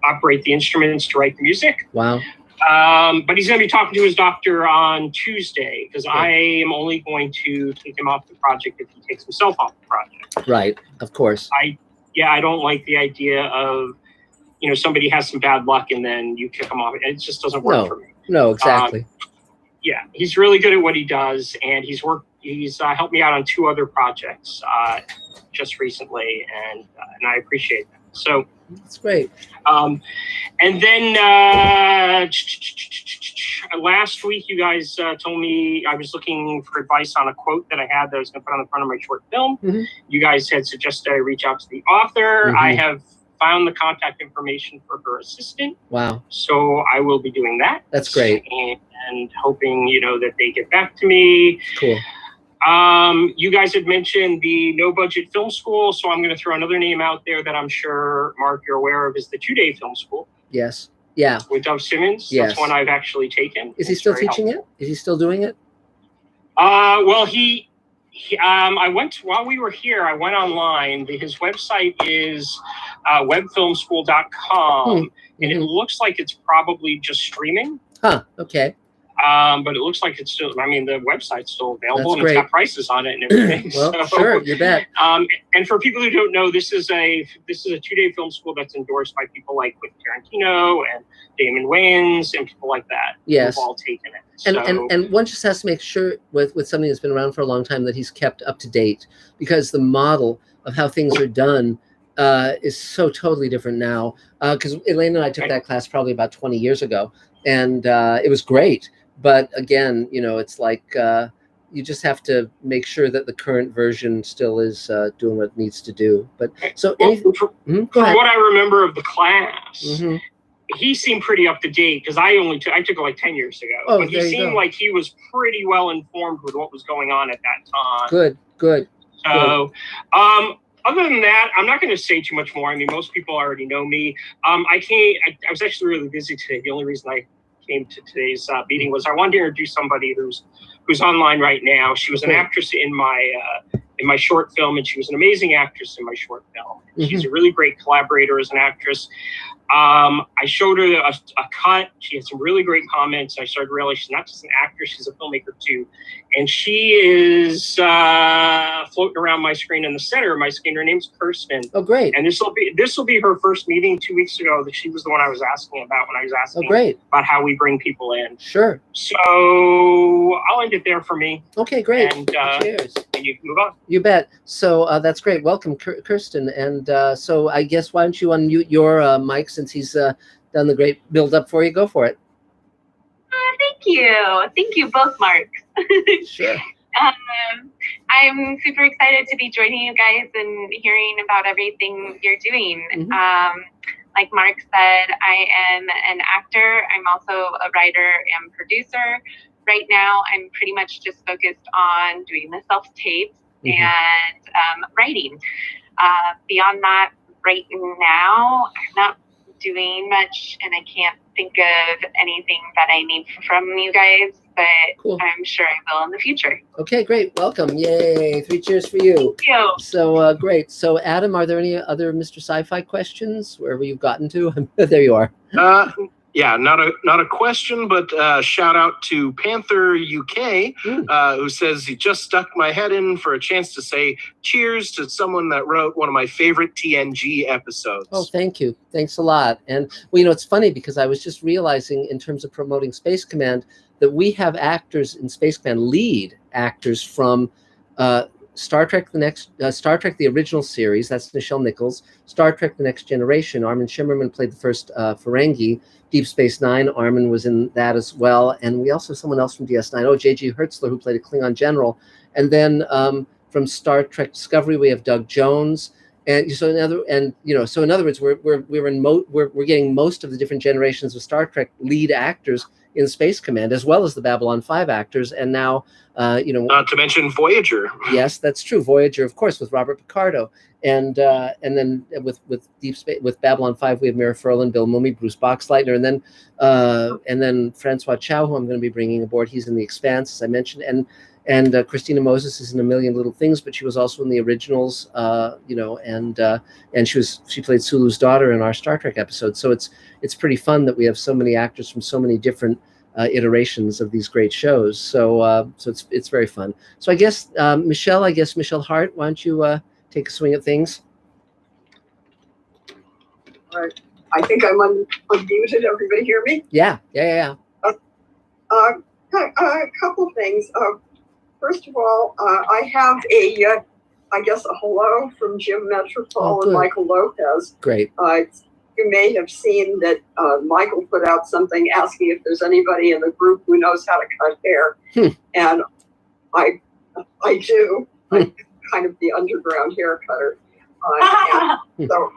Speaker 19: operate the instruments to write the music.
Speaker 2: Wow.
Speaker 19: But he's going to be talking to his doctor on Tuesday, because I am only going to take him off the project if he takes himself off the project.
Speaker 2: Right. Of course.
Speaker 19: I don't like the idea of, somebody has some bad luck and then you kick him off. It just doesn't work for me.
Speaker 2: No, exactly.
Speaker 19: He's really good at what he does, and he's helped me out on 2 other projects just recently, and I appreciate that. So
Speaker 2: that's great.
Speaker 19: And then last week, you guys told me I was looking for advice on a quote that I had that I was going to put on the front of my short film. You guys had suggested I reach out to the author. I have found the contact information for her assistant.
Speaker 2: Wow.
Speaker 19: So I will be doing that.
Speaker 2: That's great.
Speaker 19: And hoping, that they get back to me.
Speaker 2: Cool.
Speaker 19: You guys had mentioned the No Budget Film School, so I'm going to throw another name out there that I'm sure, Mark, you're aware of, is the 2-Day Film School.
Speaker 2: Yes. Yeah.
Speaker 19: With Dove Simmons.
Speaker 2: Yes.
Speaker 19: That's one I've actually taken.
Speaker 2: Is he still teaching it? Is he still doing it?
Speaker 19: Well, I went, while we were here, I went online. His website is webfilmschool.com, and it looks like it's probably just streaming.
Speaker 2: Huh, okay.
Speaker 19: But it looks like it's still, the website's still available.
Speaker 2: That's
Speaker 19: and it's got prices on it and everything.
Speaker 2: Well, sure, you bet.
Speaker 19: And for people who don't know, this is a 2-day film school that's endorsed by people like Quentin Tarantino and Damon Wayans and people like that.
Speaker 2: Yes.
Speaker 19: Who've all taken it.
Speaker 2: And one just has to make sure with something that's been around for a long time that he's kept up to date, because the model of how things are done is so totally different now. Because Elaine and I took that class probably about 20 years ago, and it was great. But again, it's like you just have to make sure that the current version still is doing what it needs to do. But so
Speaker 19: from what I remember of the class, he seemed pretty up to date because I took it like 10 years ago.
Speaker 2: Oh,
Speaker 19: but he seemed like he was pretty well informed with what was going on at that time.
Speaker 2: Good.
Speaker 19: So, other than that, I'm not going to say too much more. I mean, most people already know me. I was actually really busy today. The only reason I came to today's meeting was I wanted to introduce somebody who's online right now. She was an actress in my short film, and she was an amazing actress in my short film. She's a really great collaborator as an actress. I showed her a cut. She had some really great comments. I started to realize she's not just an actress, she's a filmmaker too. And she is floating around my screen in the center of my screen. Her name's Kirsten.
Speaker 2: Oh, great.
Speaker 19: And this will be her first meeting 2 weeks ago. That she was the one I was asking about when I was asking about how we bring people in.
Speaker 2: Sure.
Speaker 19: So I'll end it there for me.
Speaker 2: Okay, great.
Speaker 19: And,
Speaker 2: cheers.
Speaker 19: And you can move on.
Speaker 2: You bet. So that's great. Welcome, Kirsten. And so I guess why don't you unmute your mic since he's done the great build up for you. Go for it.
Speaker 20: Thank you. Thank you both, Mark.
Speaker 2: Sure.
Speaker 20: I'm super excited to be joining you guys and hearing about everything you're doing. Like Mark said, I am an actor. I'm also a writer and producer. Right now, I'm pretty much just focused on doing the self-tapes and writing. Beyond that, right now, I'm not doing much, and I can't think of anything that I need from you guys, but I'm sure I will in the future.
Speaker 2: Okay, great. Welcome. Yay. 3 cheers for you.
Speaker 20: Thank you.
Speaker 2: So great. So Adam, are there any other Mr. Sci-Fi questions wherever you've gotten to? There you are.
Speaker 4: Yeah, not a question, but shout out to Panther UK, who says he just stuck my head in for a chance to say cheers to someone that wrote one of my favorite TNG episodes.
Speaker 2: Oh, thank you. Thanks a lot. And well, you know, it's funny because I was just realizing in terms of promoting Space Command that we have actors in Space Command, lead actors from Star Trek the original series, that's Nichelle Nichols. Star Trek The Next Generation, Armin Shimmerman played the first Ferengi. Deep Space Nine, Armin was in that as well. And we also have someone else from DS9, J.G. Hertzler, who played a Klingon general. And then from Star Trek Discovery, we have Doug Jones. And so in other words, we're getting most of the different generations of Star Trek lead actors in Space Command, as well as the Babylon 5 actors, and now
Speaker 4: not to mention Voyager.
Speaker 2: Yes, that's true. Voyager, of course, with Robert Picardo, and then with Deep Space, with Babylon 5, we have Mira Furlan, Bill Mumy, Bruce Boxleitner, and then Francois Chow, who I'm going to be bringing aboard. He's in The Expanse, as I mentioned, and Christina Moses is in A Million Little Things, but she was also in the originals, and she played Sulu's daughter in our Star Trek episode. So it's pretty fun that we have so many actors from so many different iterations of these great shows. So it's very fun. So I guess Michelle Hart, why don't you take a swing at things?
Speaker 21: All right. I think I'm unmuted. Everybody hear me?
Speaker 2: Yeah.
Speaker 21: A couple things. First of all, I have a hello from Jim Metropole and Michael Lopez.
Speaker 2: Great.
Speaker 21: You may have seen that Michael put out something asking if there's anybody in the group who knows how to cut hair. And I do. I'm kind of the underground hair cutter. So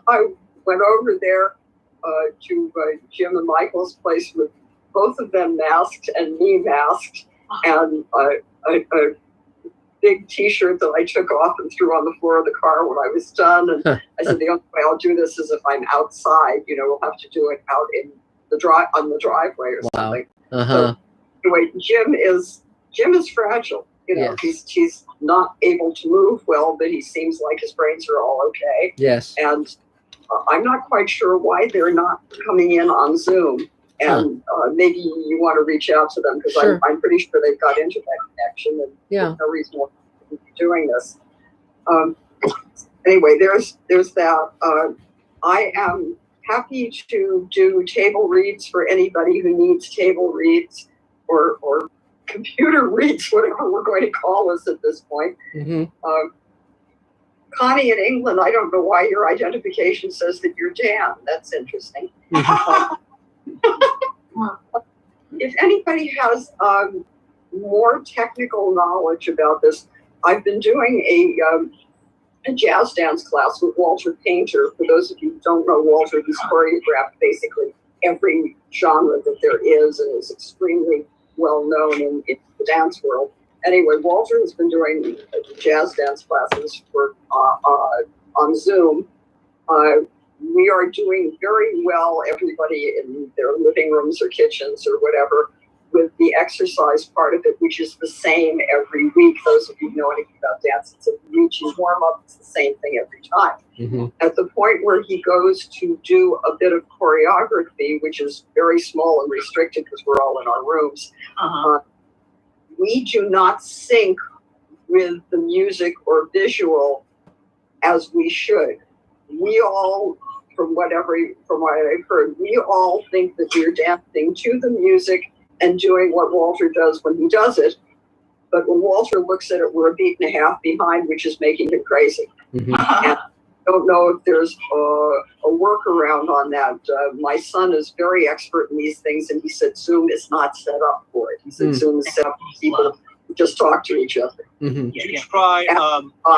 Speaker 21: I went over there to Jim and Michael's place with both of them masked and me masked, and a big T-shirt that I took off and threw on the floor of the car when I was done. And I said, the only way I'll do this is if I'm outside. We'll have to do it out in on the driveway or something. So anyway, Jim is fragile.
Speaker 2: Yes.
Speaker 21: He's not able to move well, but he seems like his brains are all okay.
Speaker 2: Yes.
Speaker 21: And I'm not quite sure why they're not coming in on Zoom. And maybe you want to reach out to them because I'm pretty sure they've got internet connection and there's no reason why they would be doing this. Anyway, there's that. I am happy to do table reads for anybody who needs table reads or computer reads, whatever we're going to call this at this point. Connie in England, I don't know why your identification says that you're Dan. That's interesting. If anybody has more technical knowledge about this, I've been doing a jazz dance class with Walter Painter. For those of you who don't know Walter, he's choreographed basically every genre that there is and is extremely well known in the dance world. Anyway, Walter has been doing jazz dance classes for on Zoom. We are doing very well, everybody in their living rooms or kitchens or whatever, with the exercise part of it, which is the same every week. Those of you who know anything about dance, it's a routine warm-up. It's the same thing every time.
Speaker 2: Mm-hmm.
Speaker 21: At the point where he goes to do a bit of choreography, which is very small and restricted because we're all in our rooms, we do not sync with the music or visual as we should. We all, from what I've heard, we all think that we're dancing to the music and doing what Walter does when he does it. But when Walter looks at it, we're a beat and a half behind, which is making him crazy.
Speaker 2: Mm-hmm.
Speaker 21: And I don't know if there's a workaround on that. My son is very expert in these things, and he said Zoom is not set up for it. He said Zoom is set up for people who just talk to each other.
Speaker 2: Mm-hmm.
Speaker 10: Did you try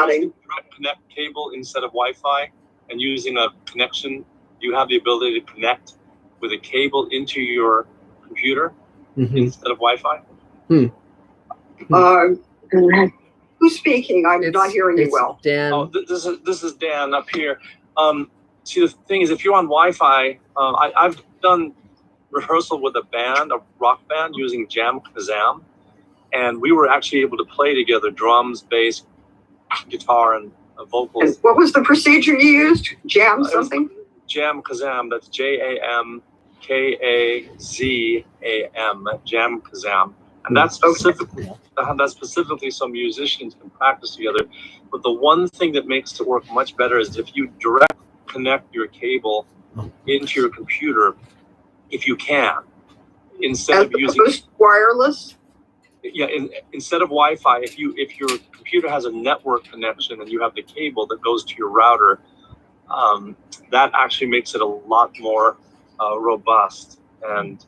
Speaker 10: using direct connect cable instead of Wi-Fi and using a connection? You have the ability to connect with a cable into your computer instead of Wi-Fi?
Speaker 21: Who's speaking? I'm not hearing you well.
Speaker 2: Dan.
Speaker 10: Oh, this is Dan up here. See, the thing is, if you're on Wi-Fi, I've done rehearsal with a band, a rock band, using Jam Kazam, and we were actually able to play together drums, bass, guitar, and vocals.
Speaker 21: And what was the procedure you used? Jam something?
Speaker 10: Jam Kazam. That's JAMKAZAM. Jam Kazam. And that's specifically so musicians can practice together. But the one thing that makes it work much better is if you direct connect your cable into your computer, if you can, instead of using
Speaker 21: wireless.
Speaker 10: Yeah, instead of Wi-Fi, if your computer has a network connection and you have the cable that goes to your router, that actually makes it a lot more robust and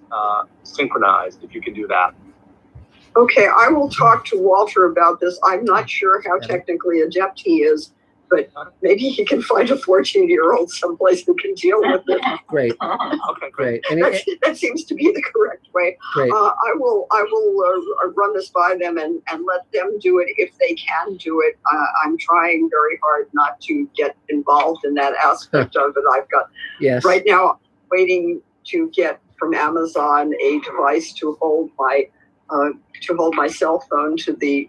Speaker 10: synchronized if you can do that.
Speaker 21: Okay, I will talk to Walter about this. I'm not sure how technically adept he is, but maybe he can find a 14-year-old someplace who can deal with it.
Speaker 2: Great.
Speaker 10: Okay,
Speaker 2: great.
Speaker 21: That seems to be the correct way.
Speaker 2: Great.
Speaker 21: I will run this by them and let them do it if they can do it. I'm trying very hard not to get involved in that aspect of it. I've got right now waiting to get from Amazon a device to hold my cell phone to the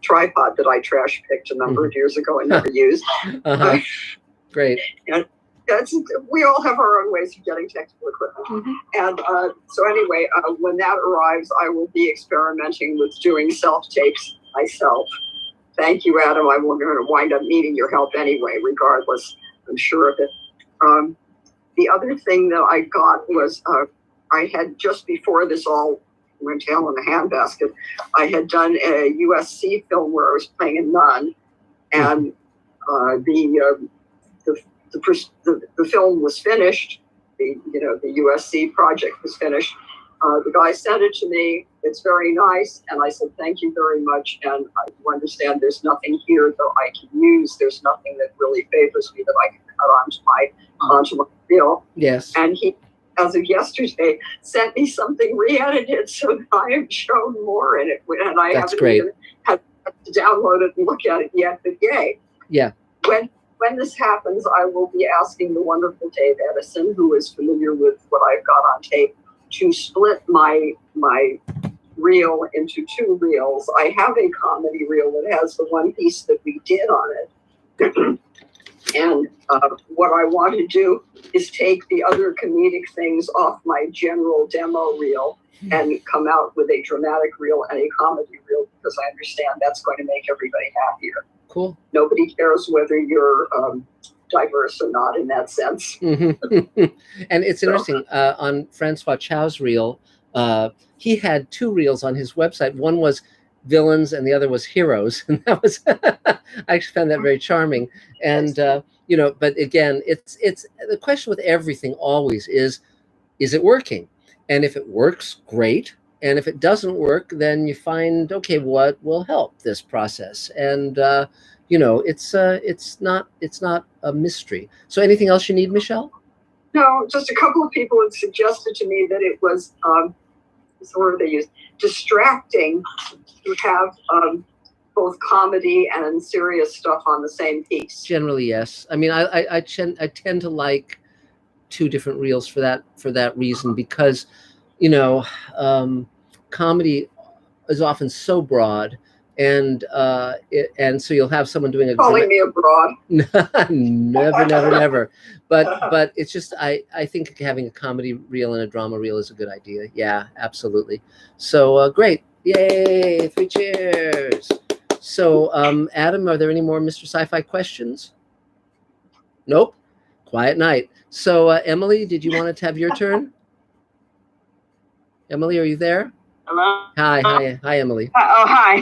Speaker 21: tripod that I trash picked a number of years ago and never used.
Speaker 2: Great.
Speaker 21: And we all have our own ways of getting technical equipment. And so anyway, when that arrives, I will be experimenting with doing self-tapes myself. Thank you, Adam. I'm going to wind up needing your help anyway, regardless. I'm sure of it. The other thing that I got was I had, just before this all went down in the handbasket, I had done a USC film where I was playing a nun, and the film was finished. The USC project was finished. The guy sent it to me. It's very nice, and I said thank you very much. And I do understand there's nothing here that I can use. There's nothing that really favors me that I can cut onto my reel.
Speaker 2: Yes.
Speaker 21: And he, as of yesterday, sent me something re-edited so that I am shown more in it. And I haven't even had to download it and look at it yet, but yay.
Speaker 2: Yeah.
Speaker 21: When this happens, I will be asking the wonderful Dave Edison, who is familiar with what I've got on tape, to split my reel into two reels. I have a comedy reel that has the one piece that we did on it. And what I want to do is take the other comedic things off my general demo reel and come out with a dramatic reel and a comedy reel, because I understand that's going to make everybody happier.
Speaker 2: Cool.
Speaker 21: Nobody cares whether you're diverse or not in that sense.
Speaker 2: And it's interesting, on Francois Chow's reel, he had two reels on his website. One was villains and the other was heroes. And that was, I actually found that very charming. And, but again, it's the question with everything always is it working? And if it works, great. And if it doesn't work, then you find, okay, what will help this process? And it's not a mystery. So anything else you need, Michelle?
Speaker 21: No, just a couple of people had suggested to me that it was this word they used, distracting to have both comedy and serious stuff on the same piece.
Speaker 2: Generally, yes. I mean, I tend to like two different reels for that reason, because comedy is often so broad, and so you'll have someone doing
Speaker 21: calling me a broad.
Speaker 2: never. But it's just I think having a comedy reel and a drama reel is a good idea. Yeah, absolutely. So great, yay! 3 cheers. So Adam, are there any more Mr. Sci-Fi questions? Nope. Quiet night. So Emily, did you want to have your turn? Emily, are you there?
Speaker 5: Hello?
Speaker 2: Hi, Emily.
Speaker 5: Oh, hi.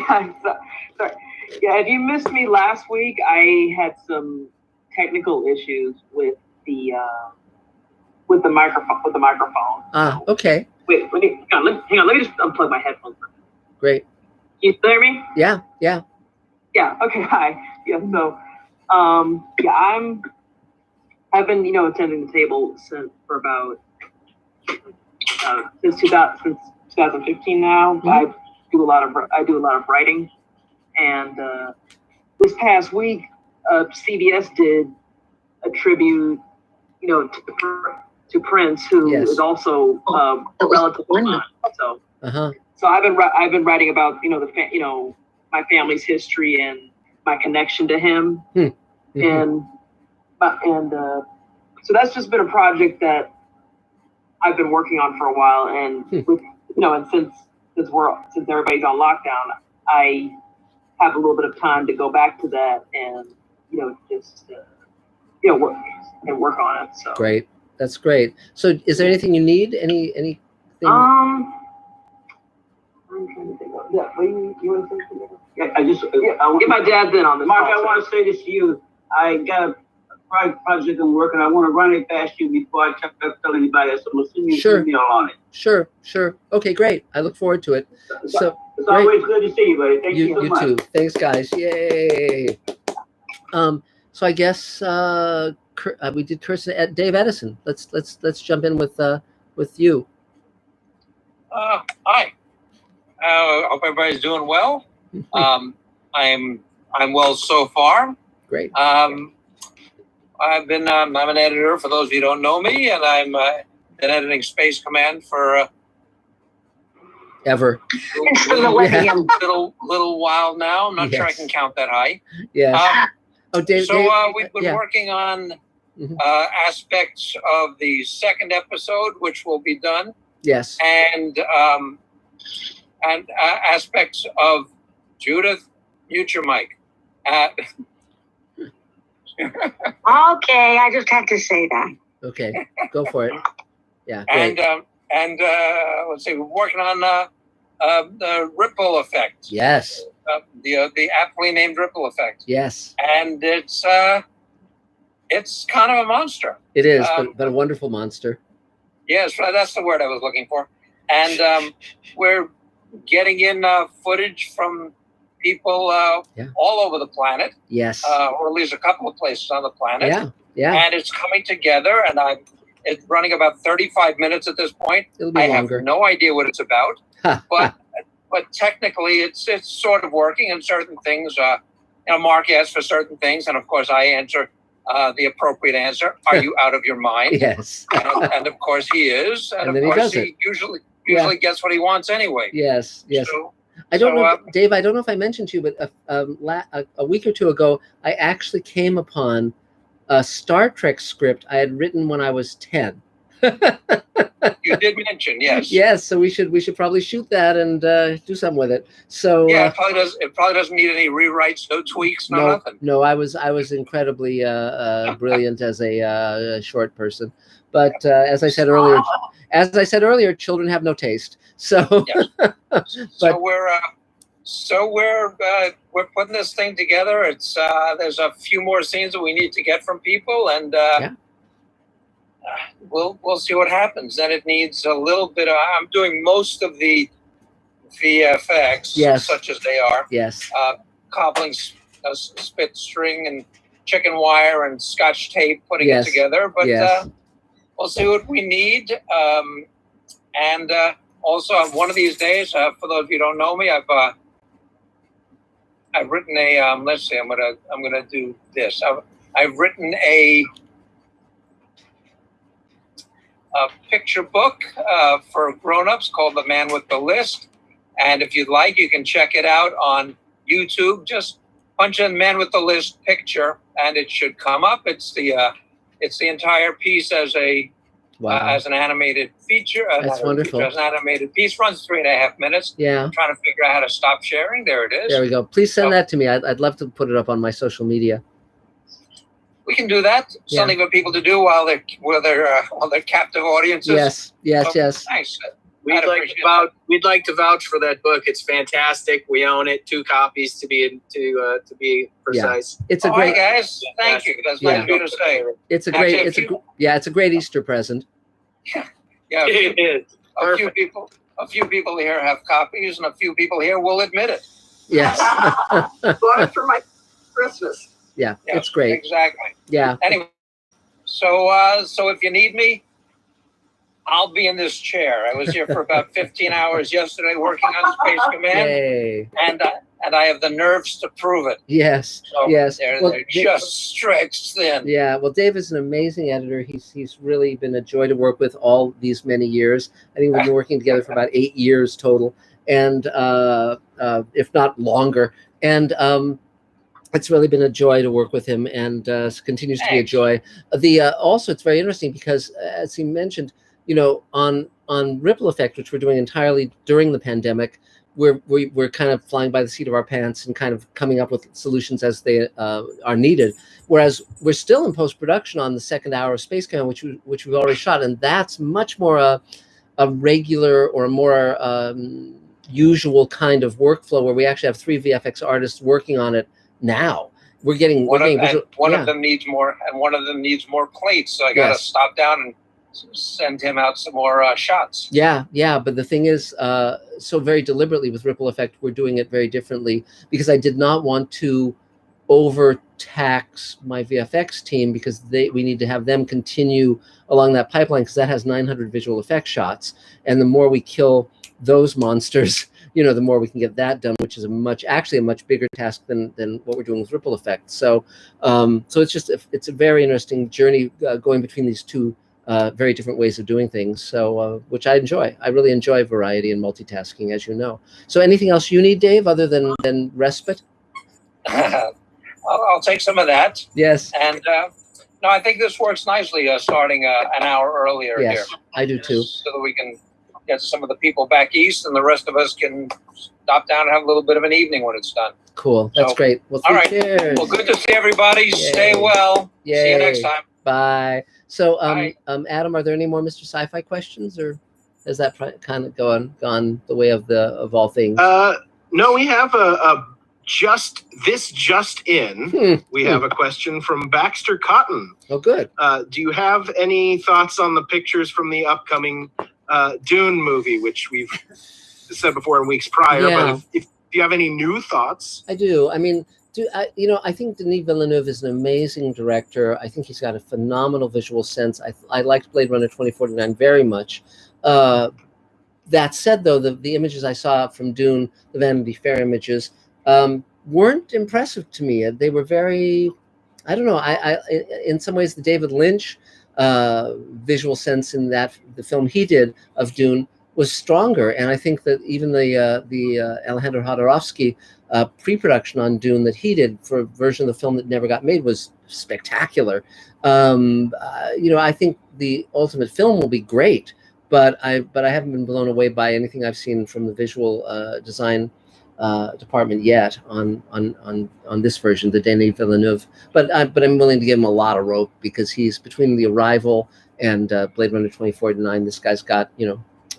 Speaker 5: Sorry. Yeah, if you missed me last week, I had some technical issues with the microphone.
Speaker 2: Ah, okay.
Speaker 5: Wait, hang on. Let me just unplug my headphones.
Speaker 2: Great.
Speaker 5: You still hear me?
Speaker 2: Yeah.
Speaker 5: Yeah. Okay. Hi. Yeah. So, I've been attending the table since 2015 now. Mm-hmm. I do a lot of writing, and this past week, CBS did a tribute, to Prince, who is also a relative of mine. So I've been writing about my family's history and my connection to him, mm-hmm. and so that's just been a project that I've been working on for a while, and with and since everybody's on lockdown, I have a little bit of time to go back to that and just work on it. So
Speaker 2: great, that's great. So is there anything you need? Anything?
Speaker 5: I'm trying to think of. Yeah, you want to say something? Yeah, I'll get my dad's in on this.
Speaker 22: Mark, I want to say this to you. I got a private project I'm working. I want to run it past you before I tell anybody else. So I'm assuming you email on it.
Speaker 2: Sure. Okay, great. I look forward to it. So
Speaker 22: it's always good to see you, buddy. Thank you so much.
Speaker 2: You too. Thanks, guys. Yay. So I guess we did Kirsten at Dave Edison. Let's jump in with you.
Speaker 12: Hi. Hope everybody's doing well. I'm well so far.
Speaker 2: Great.
Speaker 12: I'm an editor, for those of you who don't know me, and I'm been editing Space Command for
Speaker 2: ever.
Speaker 12: Little while now. I'm not sure I can count that high.
Speaker 2: Yeah.
Speaker 12: Dave, we've been working on aspects of the second episode, which will be done.
Speaker 2: Yes.
Speaker 12: And aspects of Judith. Mute your mic.
Speaker 23: Okay, I just had to say that.
Speaker 2: Okay, go for it. Yeah.
Speaker 12: Great. And let's see, we're working on the ripple effect.
Speaker 2: Yes.
Speaker 12: The aptly named ripple effect.
Speaker 2: Yes.
Speaker 12: And it's kind of a monster.
Speaker 2: It is, but a wonderful monster.
Speaker 12: Yes, that's the word I was looking for. And we're getting in footage from people all over the planet.
Speaker 2: Yes.
Speaker 12: Or at least a couple of places on the planet.
Speaker 2: Yeah.
Speaker 12: And it's coming together, and it's running about 35 minutes at this point.
Speaker 2: It'll be longer.
Speaker 12: Have no idea what it's about, but technically it's sort of working in certain things. Mark asks for certain things, and of course I answer the appropriate answer. Are you out of your mind?
Speaker 2: Yes.
Speaker 12: And of course he is, and of course he usually gets what he wants anyway.
Speaker 2: Yes. So, I don't know, Dave. I don't know if I mentioned to you, but a week or two ago, I actually came upon a Star Trek script I had written when I was 10.
Speaker 12: You did mention, yes.
Speaker 2: Yes, so we should probably shoot that and do something with it. So
Speaker 12: yeah, it probably doesn't need any rewrites, no tweaks, nothing.
Speaker 2: No, I was incredibly brilliant as a short person, but as I said earlier, children have no taste. So,
Speaker 12: yes. So we're putting this thing together. It's there's a few more scenes that we need to get from people, and we'll see what happens. Then it needs a little bit of. I'm doing most of the VFX,
Speaker 2: Yes.
Speaker 12: such as they are.
Speaker 2: Yes.
Speaker 12: Cobbling spit string and chicken wire and scotch tape, putting
Speaker 2: Yes.
Speaker 12: it together. But
Speaker 2: Yes.
Speaker 12: we'll see what we need. And also, one of these days, for those of you who don't know me, I've written a. Let's see. I'm gonna do this. I've written a picture book for grown-ups called The Man with the List. And if you'd like, you can check it out on YouTube. Just punch in Man with the List picture, and it should come up. It's the entire piece as a as an animated feature.
Speaker 2: That's wonderful.
Speaker 12: As an animated piece, runs 3.5 minutes.
Speaker 2: Yeah.
Speaker 12: I'm trying to figure out how to stop sharing. There it is.
Speaker 2: There we go. Please send that to me. I'd love to put it up on my social media.
Speaker 12: We can do that.
Speaker 2: Yeah.
Speaker 12: Something for people to do while they're captive audiences.
Speaker 2: Yes.
Speaker 12: Nice.
Speaker 6: We'd like to vouch for that book. It's fantastic. We own it. 2 copies to be precise.
Speaker 2: Yeah. It's a
Speaker 12: All
Speaker 2: great.
Speaker 12: right, guys. Thank you. That's nice of you to say.
Speaker 2: It's a great. It's a great Easter present.
Speaker 12: Yeah.
Speaker 6: It is.
Speaker 12: A few people here have copies, and a few people here will admit it.
Speaker 2: Yes.
Speaker 21: Bought it for my Christmas.
Speaker 2: Yeah, it's great.
Speaker 12: Exactly.
Speaker 2: Yeah.
Speaker 12: Anyway, so if you need me, I'll be in this chair. I was here for about 15 hours yesterday working on Space Command,
Speaker 2: Yay.
Speaker 12: and I have the nerves to prove it.
Speaker 2: Yes.
Speaker 12: So
Speaker 2: Yes.
Speaker 12: They're just stretched thin.
Speaker 2: Yeah. Well, Dave is an amazing editor. He's really been a joy to work with all these many years. I think we've been working together for about 8 years total, and if not longer. And it's really been a joy to work with him, and continues to be a joy. Also, it's very interesting because, as he mentioned, on Ripple Effect, which we're doing entirely during the pandemic, we're kind of flying by the seat of our pants and kind of coming up with solutions as they are needed. Whereas we're still in post-production on the second hour of Space Command, which we've already shot, and that's much more a regular or a more usual kind of workflow where we actually have 3 VFX artists working on it now. One
Speaker 12: of them needs more, and one of them needs more plates. So I got to stop down and send him out some more shots.
Speaker 2: Yeah. But the thing is, so very deliberately with Ripple Effect, we're doing it very differently because I did not want to overtax my VFX team because we need to have them continue along that pipeline because that has 900 visual effects shots, and the more we kill those monsters, the more we can get that done, which is a much bigger task than what we're doing with Ripple Effect. So it's a very interesting journey going between these 2 very different ways of doing things. So which I enjoy. I really enjoy variety and multitasking, as you know. So anything else you need, Dave, other than respite?
Speaker 12: I'll take some of that.
Speaker 2: Yes.
Speaker 12: And no, I think this works nicely. Starting an hour earlier here.
Speaker 2: Yes, I do too.
Speaker 12: So that we can get some of the people back east, and the rest of us can stop down and have a little bit of an evening when it's done.
Speaker 2: Cool. That's great. Well,
Speaker 12: all right.
Speaker 2: Cheers.
Speaker 12: Well, good to see everybody.
Speaker 2: Yay.
Speaker 12: Stay well.
Speaker 2: Yay.
Speaker 12: See you next time.
Speaker 2: Bye. So, Adam, are there any more Mr. Sci-Fi questions, or has that kind of gone the way of all things?
Speaker 4: No, we have a just in. We have a question from Baxter Cotton.
Speaker 2: Oh, good.
Speaker 4: Do you have any thoughts on the pictures from the upcoming Dune movie, which we've said before in weeks prior?
Speaker 2: Yeah.
Speaker 4: But if you have any new thoughts?
Speaker 2: I do. I mean, I think Denis Villeneuve is an amazing director. I think he's got a phenomenal visual sense. I liked Blade Runner 2049 very much. That said, though, the images I saw from Dune, the Vanity Fair images, weren't impressive to me. They were very, I don't know. I in some ways, the David Lynch visual sense in that the film he did of Dune was stronger, and I think that even the Alejandro Jodorowsky pre-production on Dune that he did for a version of the film that never got made was spectacular. I think the ultimate film will be great, but I haven't been blown away by anything I've seen from the visual design department yet on this version, the Denis Villeneuve. But I'm willing to give him a lot of rope because he's between The Arrival and Blade Runner 2049. This guy's got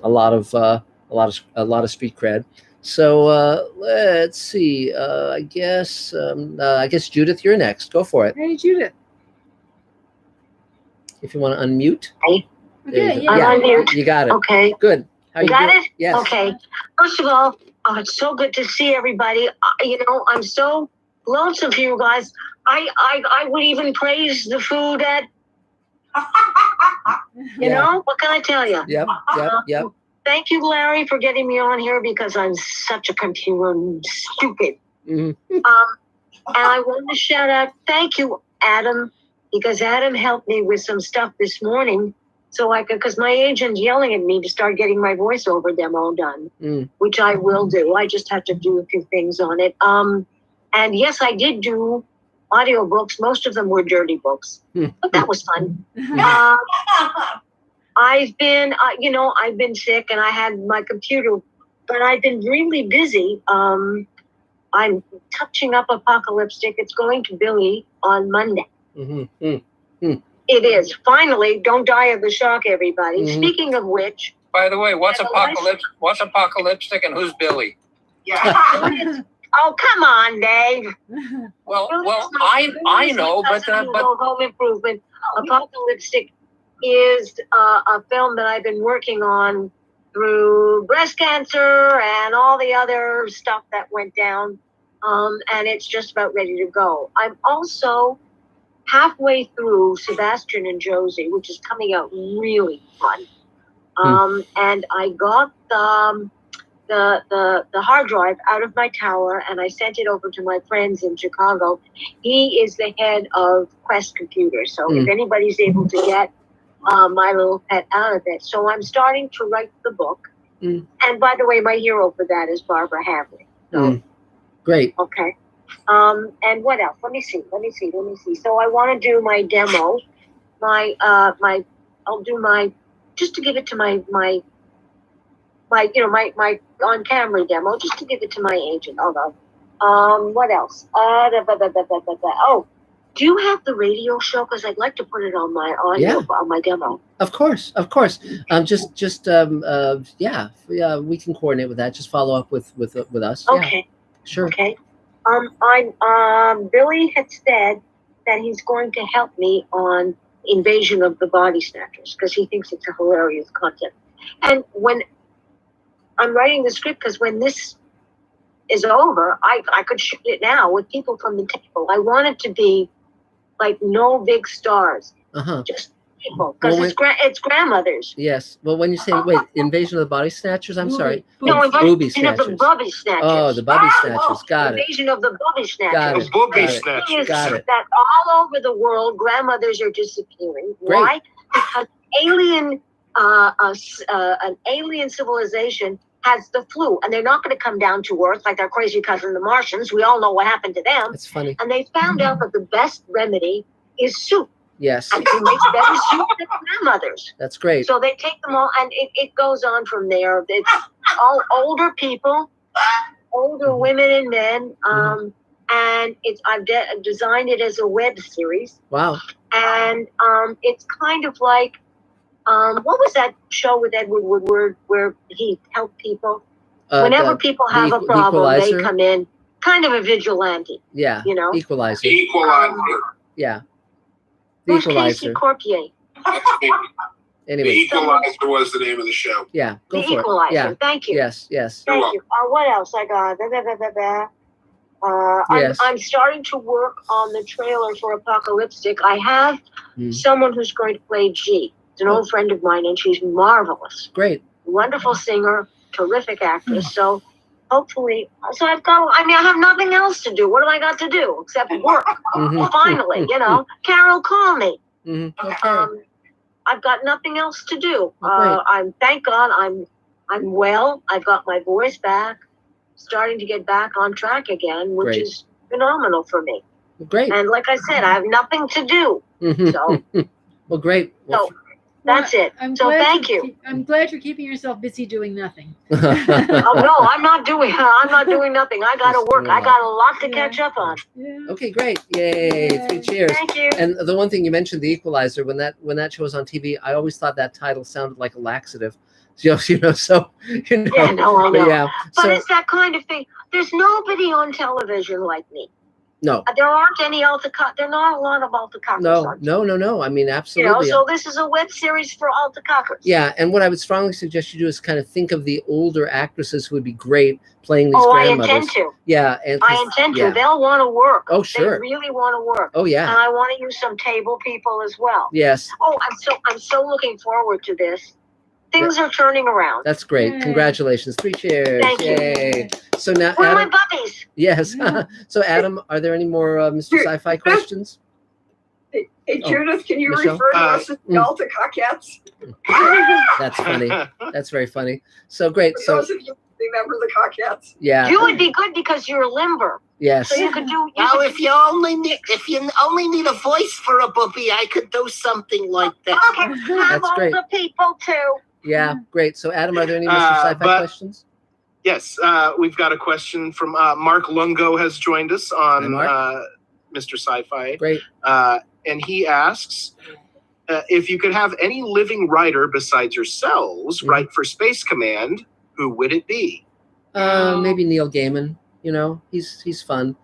Speaker 2: a lot of street cred. So let's see. I guess Judith, you're next. Go for it.
Speaker 3: Hey, Judith.
Speaker 2: If you want to unmute.
Speaker 23: Hey.
Speaker 3: Okay,
Speaker 23: I'm on mute.
Speaker 2: You got it.
Speaker 23: Okay.
Speaker 2: Good. How you
Speaker 23: Got
Speaker 2: doing?
Speaker 23: it?
Speaker 2: Yes.
Speaker 23: Okay. First of all, it's so good to see everybody. I'm so lonesome for you guys. I would even praise the food at, what can I tell you?
Speaker 2: Yep.
Speaker 23: Thank you, Larry, for getting me on here because I'm such a computer stupid. And I want to shout out, thank you, Adam, because Adam helped me with some stuff this morning. So because my agent's yelling at me to start getting my voiceover demo done, which I will do. I just have to do a few things on it. And yes, I did do audiobooks. Most of them were dirty books, but that was fun. I've been sick and I had my computer, but I've been really busy. I'm touching up Apocalyptic. It's going to Billy on Monday. It is. Finally, don't die of the shock, everybody. Speaking of which.
Speaker 12: By the way, what's Apocalyptic and who's Billy?
Speaker 23: Yeah. Oh, come on, Dave.
Speaker 12: Well, I know, but
Speaker 23: Home Improvement. Apocalyptic is a film that I've been working on through breast cancer and all the other stuff that went down. And it's just about ready to go. I'm also halfway through Sebastian and Josie, which is coming out really fun. And I got the hard drive out of my tower and I sent it over to my friends in Chicago. He is the head of Quest Computers. So if anybody's able to get my little pet out of it. So I'm starting to write the book. And by the way, my hero for that is Barbara Havley. So,
Speaker 2: great.
Speaker 23: Okay. And what else? Let me see. So I want to do my demo. I'll do my, just to give it to my on-camera demo, just to give it to my agent. Hold on. What else? Oh, do you have the radio show? Because I'd like to put it on my audio, on my demo.
Speaker 2: Of course. We can coordinate with that. Just follow up with us.
Speaker 23: Okay.
Speaker 2: Yeah. Sure.
Speaker 23: Okay. Billy had said that he's going to help me on Invasion of the Body Snatchers because he thinks it's a hilarious concept. And when I'm writing the script, because when this is over, I could shoot it now with people from the table. I want it to be like no big stars, just people, because it's grandmothers.
Speaker 2: Yes. Well, when you say Invasion of the Body Snatchers, I'm sorry.
Speaker 23: No,
Speaker 2: Booby
Speaker 23: Invasion of the
Speaker 2: Snatchers.
Speaker 23: Bobby Snatchers.
Speaker 2: Oh, the Bobby Snatchers. Got it.
Speaker 23: Invasion of the Bobby Snatchers.
Speaker 2: Got it.
Speaker 23: Bobby Snatchers. Got it. That all over the world, grandmothers are disappearing.
Speaker 2: Great.
Speaker 23: Why? Because an alien civilization has the flu, and they're not going to come down to Earth like their crazy cousin, the Martians. We all know what happened to them.
Speaker 2: It's funny.
Speaker 23: And they found out that the best remedy is soup.
Speaker 2: Yes.
Speaker 23: And they make better soup than grandmothers.
Speaker 2: That's great.
Speaker 23: So they take them all, and it goes on from there. It's all older people, older women and men, and I've designed it as a web series.
Speaker 2: Wow.
Speaker 23: And it's kind of like, what was that show with Edward Woodward where he helped people? Whenever people have a problem, they come in, kind of a vigilante.
Speaker 2: Yeah.
Speaker 23: You know?
Speaker 2: Equalizer. Yeah. The
Speaker 23: Who's
Speaker 2: Equalizer.
Speaker 23: Casey Corpier?
Speaker 2: Anyway.
Speaker 8: The Equalizer was the name of the show.
Speaker 2: Yeah. Go
Speaker 23: The
Speaker 2: for
Speaker 23: Equalizer.
Speaker 2: it. Yeah.
Speaker 23: Thank you.
Speaker 2: Yes.
Speaker 23: Thank you. What else I got?
Speaker 2: Yes.
Speaker 23: I'm starting to work on the trailer for Apocalyptic. I have someone who's going to play G. It's an old friend of mine, and she's marvelous.
Speaker 2: Great.
Speaker 23: Wonderful singer, terrific actress. So hopefully, I have nothing else to do. What have I got to do except work? Finally, Carol, call me.
Speaker 2: Okay.
Speaker 23: I've got nothing else to do. Thank God I'm well. I've got my voice back, starting to get back on track again, which is phenomenal for me.
Speaker 2: Great.
Speaker 23: And like I said, I have nothing to do. So
Speaker 2: well, great.
Speaker 23: So that's it. Thank you.
Speaker 3: I'm glad you're keeping yourself busy doing nothing.
Speaker 23: Oh no, I'm not doing nothing. I gotta work. I got a lot to catch up on.
Speaker 3: Yeah.
Speaker 2: Okay, great. Yay. 3 cheers.
Speaker 23: Thank you.
Speaker 2: And the one thing you mentioned, The Equalizer, when that show was on TV, I always thought that title sounded like a laxative. So
Speaker 23: Yeah, no, I know.
Speaker 2: Yeah.
Speaker 23: But it's that kind of thing. There's nobody on television like me.
Speaker 2: No.
Speaker 23: There aren't any there are not a lot of alta-cockers.
Speaker 2: No. I mean, absolutely.
Speaker 23: So this is a web series for alta-cockers.
Speaker 2: Yeah, and what I would strongly suggest you do is kind of think of the older actresses who would be great playing these grandmothers.
Speaker 23: I intend to.
Speaker 2: Yeah,
Speaker 23: I intend to. They'll want to work.
Speaker 2: Oh, sure.
Speaker 23: They really want to work.
Speaker 2: Oh, yeah.
Speaker 23: And I want to use some table people as well.
Speaker 2: Yes.
Speaker 23: Oh, I'm so looking forward to this. Things are turning around.
Speaker 2: That's great. Yay. Congratulations. 3 cheers.
Speaker 23: Thank
Speaker 2: you. So now,
Speaker 23: where
Speaker 2: Adam,
Speaker 23: are my puppies?
Speaker 2: Yes. So, Adam, are there any more Mr. Sci-Fi questions?
Speaker 21: Hey, Judith, can you refer to us as the Alta Cockettes?
Speaker 2: That's funny. That's very funny. So great.
Speaker 21: For those of you who remember the Cockettes.
Speaker 2: Yeah.
Speaker 23: You would be good because you're limber.
Speaker 2: Yes.
Speaker 23: So you could do.
Speaker 11: Now, if you only need a voice for a booby, I could do something like that.
Speaker 23: Okay, I'm all the people too.
Speaker 2: Yeah, great. So, Adam, are there any Mr. Sci-Fi questions?
Speaker 4: Yes, we've got a question from Mark Lungo has joined us on Mr. Sci-Fi.
Speaker 2: Great.
Speaker 4: And he asks, if you could have any living writer besides yourselves write for Space Command, who would it be?
Speaker 2: Maybe Neil Gaiman. You know, he's fun.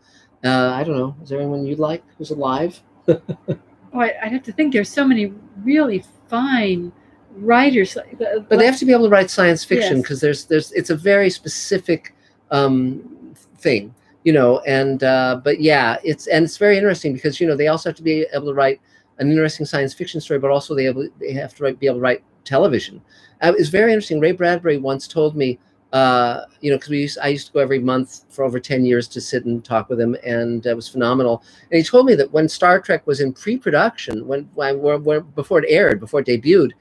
Speaker 2: I don't know. Is there anyone you'd like who's alive?
Speaker 3: I'd have to think. There's so many really fine writers,
Speaker 2: but they have to be able to write science fiction because it's a very specific thing, you know. And but yeah, it's very interesting because they also have to be able to write an interesting science fiction story, but also they have to be able to write television. It's very interesting. Ray Bradbury once told me, because I used to go every month for over 10 years to sit and talk with him, and it was phenomenal. And he told me that when Star Trek was in pre-production, when before it aired, before it debuted,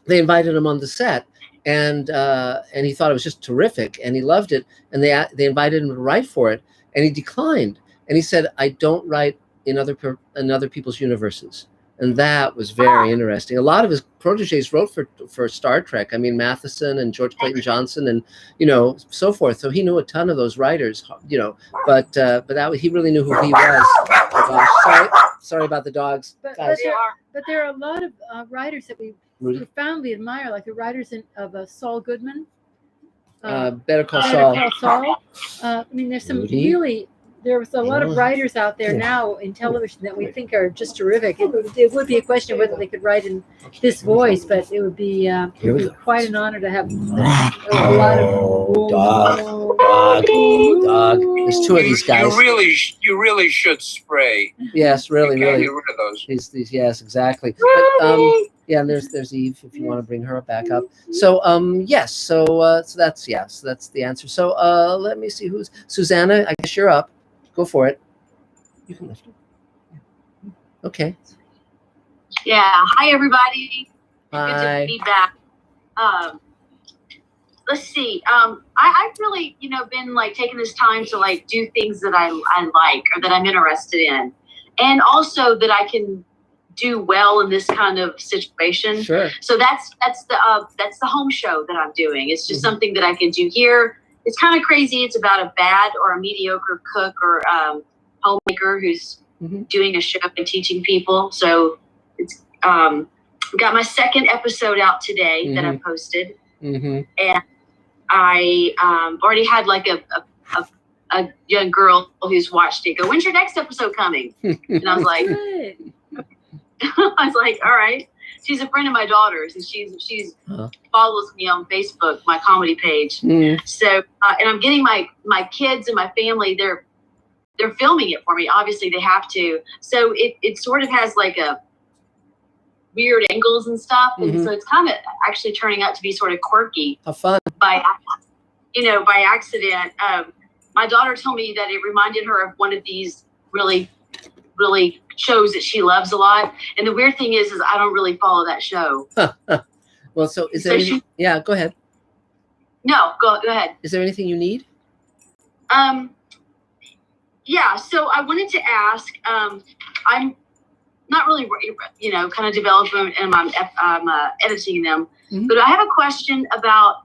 Speaker 2: they invited him on the set, and he thought it was just terrific, and he loved it, and they invited him to write for it, and he declined, and he said, "I don't write in other people's universes." And that was very interesting. A lot of his proteges wrote for Star Trek. I mean, Matheson and George Clayton Johnson, and so forth. So he knew a ton of those writers. But he really knew who he was. Oh, gosh. Sorry about the dogs, guys.
Speaker 3: But there are a lot of writers that we profoundly admire, like the writers of Saul Goodman.
Speaker 2: Better Call Saul.
Speaker 3: I mean, there's some There's a lot of writers out there now in television that we think are just terrific. It would be a question of whether they could write in this voice, but it would be quite an honor to have a lot of
Speaker 2: dog. There's 2 of these guys.
Speaker 12: You really should spray.
Speaker 2: Yes, really.
Speaker 12: Get rid of those.
Speaker 2: These yes, exactly. But, yeah, and there's Eve if you want to bring her back up. So yes, so that's the answer. So let me see who's Susanna. I guess you're up. Go for it. You can lift it. Okay.
Speaker 13: Yeah. Hi, everybody.
Speaker 2: Hi.
Speaker 13: Good to be back. Let's see. I've really, been taking this time to do things that I like or that I'm interested in, and also that I can do well in this kind of situation.
Speaker 2: Sure.
Speaker 13: So that's the home show that I'm doing. It's just something that I can do here. It's kind of crazy. It's about a bad or a mediocre cook or homemaker who's doing a show and teaching people. So it's got my 2nd episode out today that I posted, and I already had a young girl who's watched it go, "When's your next episode coming?" And I was like, all right. She's a friend of my daughter's, and she's follows me on Facebook, my comedy page. So, and I'm getting my kids and my family. They're filming it for me. Obviously, they have to. So it sort of has a weird angles and stuff, and so it's kind of actually turning out to be sort of quirky.
Speaker 2: How fun!
Speaker 13: By accident. My daughter told me that it reminded her of one of these really shows that she loves a lot. And the weird thing is I don't really follow that show.
Speaker 2: Well, so is there yeah, go ahead.
Speaker 13: No, go ahead.
Speaker 2: Is there anything you need?
Speaker 13: Yeah, so I wanted to ask, I'm not really, kind of developing and I'm editing them, but I have a question about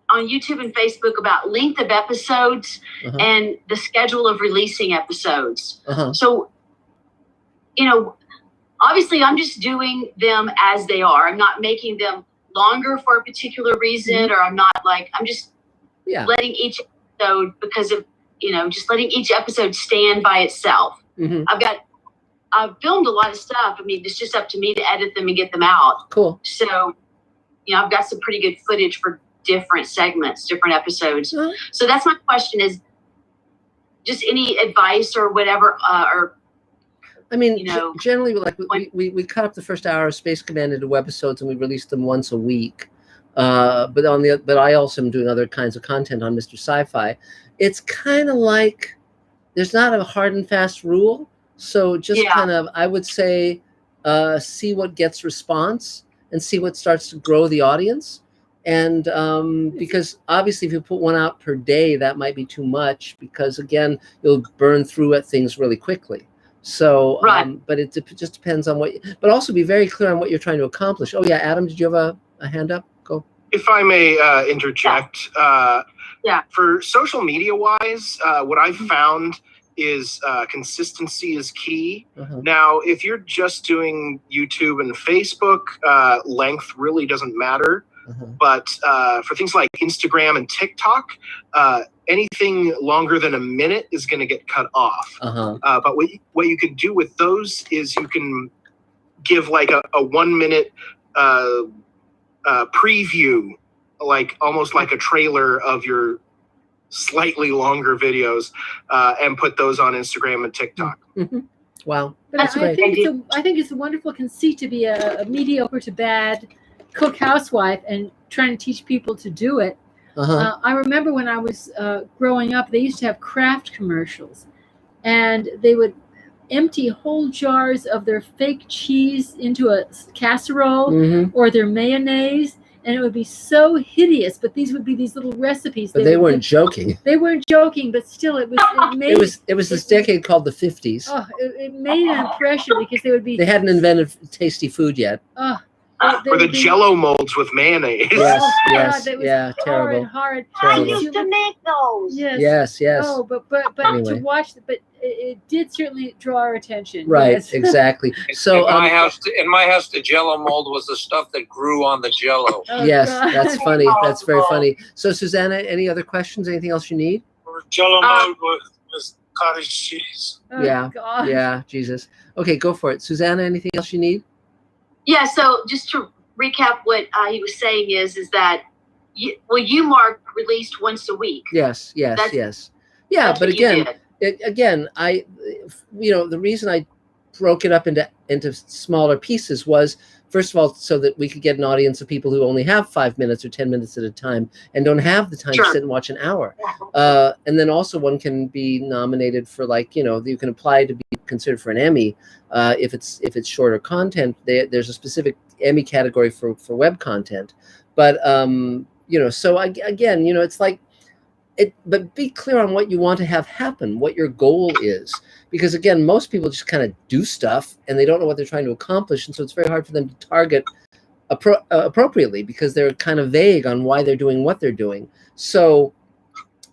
Speaker 13: on YouTube and Facebook about length of episodes and the schedule of releasing episodes. So, obviously I'm just doing them as they are. I'm not making them longer for a particular reason, or I'm not I'm just letting each episode because of, just letting each episode stand by itself.
Speaker 2: Mm-hmm.
Speaker 13: I've filmed a lot of stuff. I mean, it's just up to me to edit them and get them out.
Speaker 2: Cool.
Speaker 13: So, I've got some pretty good footage for different segments, different episodes. Mm-hmm. So that's my question is just any advice or whatever,
Speaker 2: I mean, generally, like we cut up the first hour of Space Command into webisodes and we release them once a week. But I also am doing other kinds of content on Mr. Sci-Fi. It's kind of like there's not a hard and fast rule. So just kind of, I would say, see what gets response and see what starts to grow the audience. And because obviously if you put one out per day, that might be too much because, again, you'll burn through things really quickly. So, but it just depends on but also be very clear on what you're trying to accomplish. Oh, yeah, Adam, did you have a hand up? Go.
Speaker 4: If I may interject, for social media wise, what I've found is consistency is key. Now, if you're just doing YouTube and Facebook, length really doesn't matter. But for things like Instagram and TikTok, anything longer than a minute is going to get cut off. But what you can do with those is you can give like a 1 minute preview, like almost like a trailer of your slightly longer videos, and put those on Instagram and TikTok.
Speaker 2: Wow,
Speaker 3: that's great. I think it's a wonderful conceit to be a mediocre to bad cook housewife and trying to teach people to do it. I remember when I was growing up, they used to have Kraft commercials, and they would empty whole jars of their fake cheese into a casserole or their mayonnaise, and it would be so hideous. But these would be these little recipes.
Speaker 2: But they weren't joking.
Speaker 3: They weren't joking, but still, it
Speaker 2: was this decade called the 50s.
Speaker 3: Oh, it made an impression because they would be.
Speaker 2: They hadn't invented tasty food yet.
Speaker 4: Or the Jello molds with mayonnaise.
Speaker 2: Yes, terrible.
Speaker 3: Hard.
Speaker 23: I used to make those.
Speaker 2: Yes.
Speaker 3: Oh, but
Speaker 2: anyway.
Speaker 3: To watch, but it did certainly draw our attention.
Speaker 2: Right,
Speaker 3: yes.
Speaker 2: Exactly. So
Speaker 12: in my house, the Jello mold was the stuff that grew on the Jello.
Speaker 2: Yes, that's funny. That's very funny. So, Susanna, any other questions? Anything else you need?
Speaker 8: Jello mold was cottage cheese.
Speaker 2: Yeah. Jesus. Okay, go for it, Susanna. Anything else you need?
Speaker 13: Yeah, so just to recap what he was saying is that, you, Mark, released once a week.
Speaker 2: Yes. Yeah, but again, the reason I broke it up into smaller pieces was, first of all, so that we could get an audience of people who only have 5 minutes or 10 minutes at a time and don't have the time to sit and watch an hour. And then also one can be nominated for, you can apply to be considered for an Emmy if it's shorter content. There's a specific Emmy category for web content. But, so again, it's like, but be clear on what you want to have happen, what your goal is. Because, again, most people just kind of do stuff and they don't know what they're trying to accomplish. And so it's very hard for them to target appropriately because they're kind of vague on why they're doing what they're doing. So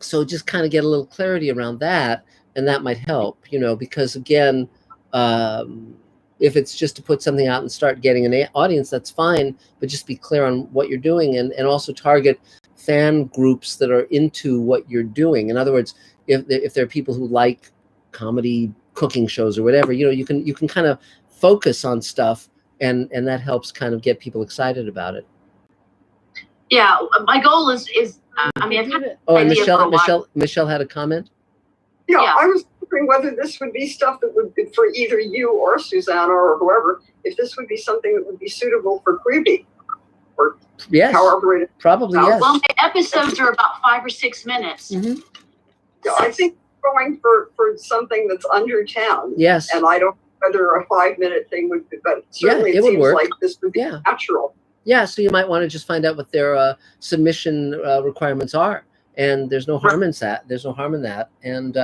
Speaker 2: just kind of get a little clarity around that, and that might help, because, again, if it's just to put something out and start getting an audience, that's fine. But just be clear on what you're doing and also target fan groups that are into what you're doing. In other words, if there are people who like comedy cooking shows or whatever, you can kind of focus on stuff and that helps kind of get people excited about it.
Speaker 13: Yeah, my goal is I mean, I've had
Speaker 2: and Michelle had a comment.
Speaker 21: Yeah, I was wondering whether this would be stuff that would be for either you or Susanna or whoever, if this would be something that would be suitable for Quibi. Or however it is.
Speaker 2: Probably, yes.
Speaker 13: Well, my episodes are about 5 or 6 minutes.
Speaker 21: Yeah, I think going for something that's under 10.
Speaker 2: Yes.
Speaker 21: And I don't know whether a 5-minute thing would be, but certainly it seems
Speaker 2: work.
Speaker 21: like this would be natural.
Speaker 2: Yeah, so you might want to just find out what their submission requirements are. And there's no harm in that. There's no harm in that. And,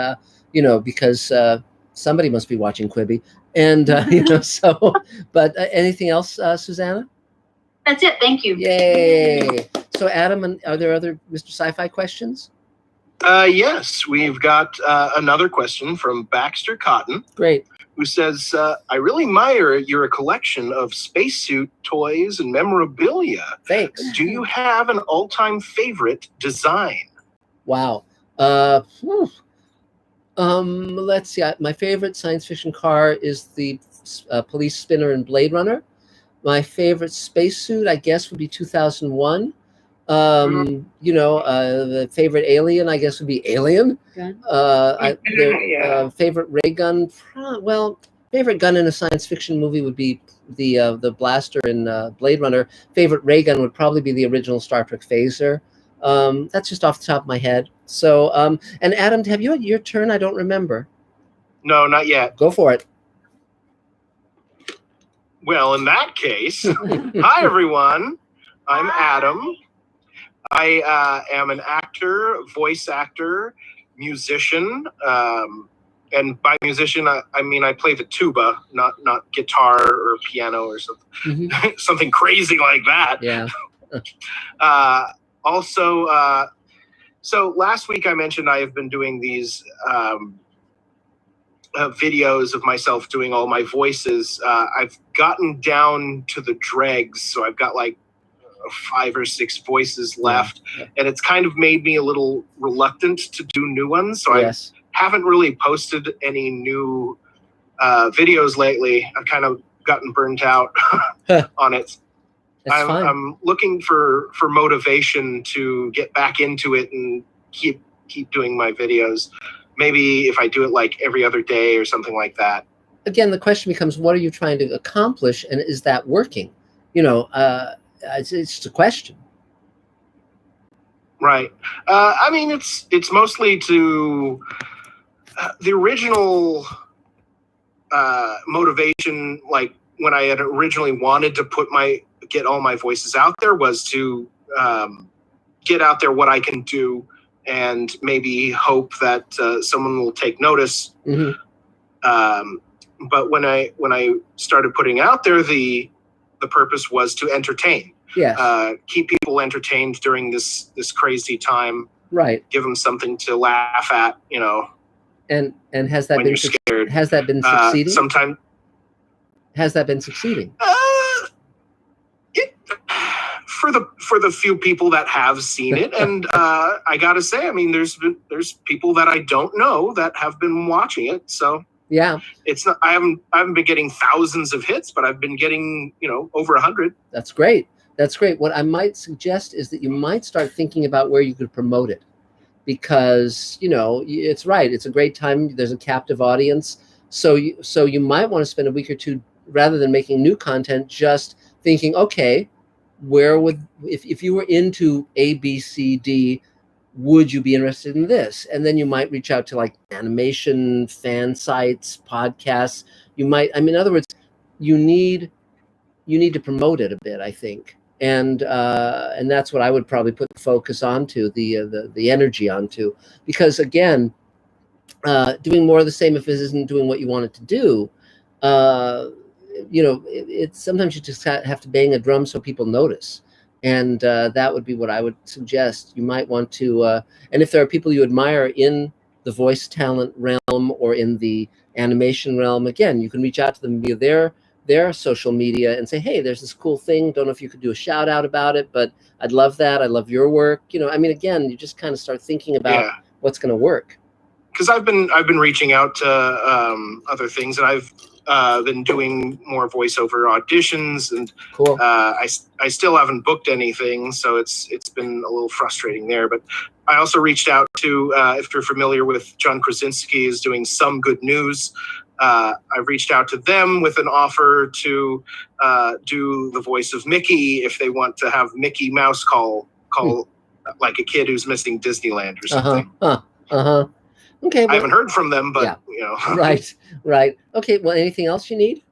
Speaker 2: because somebody must be watching Quibi. And, so, but anything else, Susanna?
Speaker 13: That's it. Thank you.
Speaker 2: Yay. So, Adam, are there other Mr. Sci-Fi questions?
Speaker 4: Yes, we've got another question from Baxter Cotton.
Speaker 2: Great.
Speaker 4: Who says, I really admire your collection of spacesuit toys and memorabilia.
Speaker 2: Thanks.
Speaker 4: Do you have an all-time favorite design?
Speaker 2: Wow. Let's see. My favorite science fiction car is the police spinner in Blade Runner. My favorite spacesuit, I guess, would be 2001. The favorite alien, I guess, would be Alien. Favorite ray gun, favorite gun in a science fiction movie would be the blaster in Blade Runner. Favorite ray gun would probably be the original Star Trek phaser. That's just off the top of my head. So, and Adam, have you had your turn? I don't remember.
Speaker 4: No, not yet.
Speaker 2: Go for it.
Speaker 4: Well, in that case, hi everyone. I'm Adam. I am an actor, voice actor, musician, and by musician I mean I play the tuba, not guitar or piano or something, something crazy like that.
Speaker 2: Yeah.
Speaker 4: Also, so last week I mentioned I have been doing these videos of myself doing all my voices. I've gotten down to the dregs, so I've got like 5 or 6 voices left, and it's kind of made me a little reluctant to do new ones. So I haven't really posted any new videos lately. I've kind of gotten burnt out on it. I'm looking for motivation to get back into it and keep doing my videos. Maybe if I do it like every other day or something like that.
Speaker 2: Again, the question becomes, what are you trying to accomplish, and is that working? It's just a question.
Speaker 4: Right. I mean, it's mostly to the original motivation. Like when I had originally wanted to get all my voices out there, was to get out there what I can do, and maybe hope that someone will take notice. But when I started putting out there, the purpose was to entertain. Keep people entertained during this crazy time.
Speaker 2: Right.
Speaker 4: Give them something to laugh at,
Speaker 2: And has that
Speaker 4: when
Speaker 2: been
Speaker 4: you're scared.
Speaker 2: Has that been succeeding?
Speaker 4: Sometimes.
Speaker 2: Has that been succeeding?
Speaker 4: For the few people that have seen it, and I gotta say, I mean, there's people that I don't know that have been watching it. So
Speaker 2: yeah,
Speaker 4: it's not. I haven't been getting thousands of hits, but I've been getting over 100.
Speaker 2: That's great. That's great. What I might suggest is that you might start thinking about where you could promote it, because it's right. It's a great time. There's a captive audience, so you might want to spend a week or two, rather than making new content, just thinking, okay, where would, if you were into A, B, C, D, would you be interested in this? And then you might reach out to like animation fan sites, podcasts. You might, in other words, you need to promote it a bit, I think. And that's what I would probably put the focus onto, the energy onto, because again, doing more of the same if it isn't doing what you want it to do, it's sometimes you just have to bang a drum so people notice. And that would be what I would suggest. You might want to, and if there are people you admire in the voice talent realm or in the animation realm, again, you can reach out to them via their social media and say, hey, there's this cool thing. Don't know if you could do a shout out about it, but I'd love that. I love your work. Again, you just kind of start thinking about what's going to work.
Speaker 4: Because I've been reaching out to other things, and I've been doing more voiceover auditions, and
Speaker 2: cool.
Speaker 4: I still haven't booked anything, so it's been a little frustrating there. But I also reached out to, if you're familiar with John Krasinski is doing Some Good News, I reached out to them with an offer to do the voice of Mickey if they want to have Mickey Mouse call like a kid who's missing Disneyland or something.
Speaker 2: Okay.
Speaker 4: I haven't heard from them, but
Speaker 2: Right. Okay. Well, anything else you need?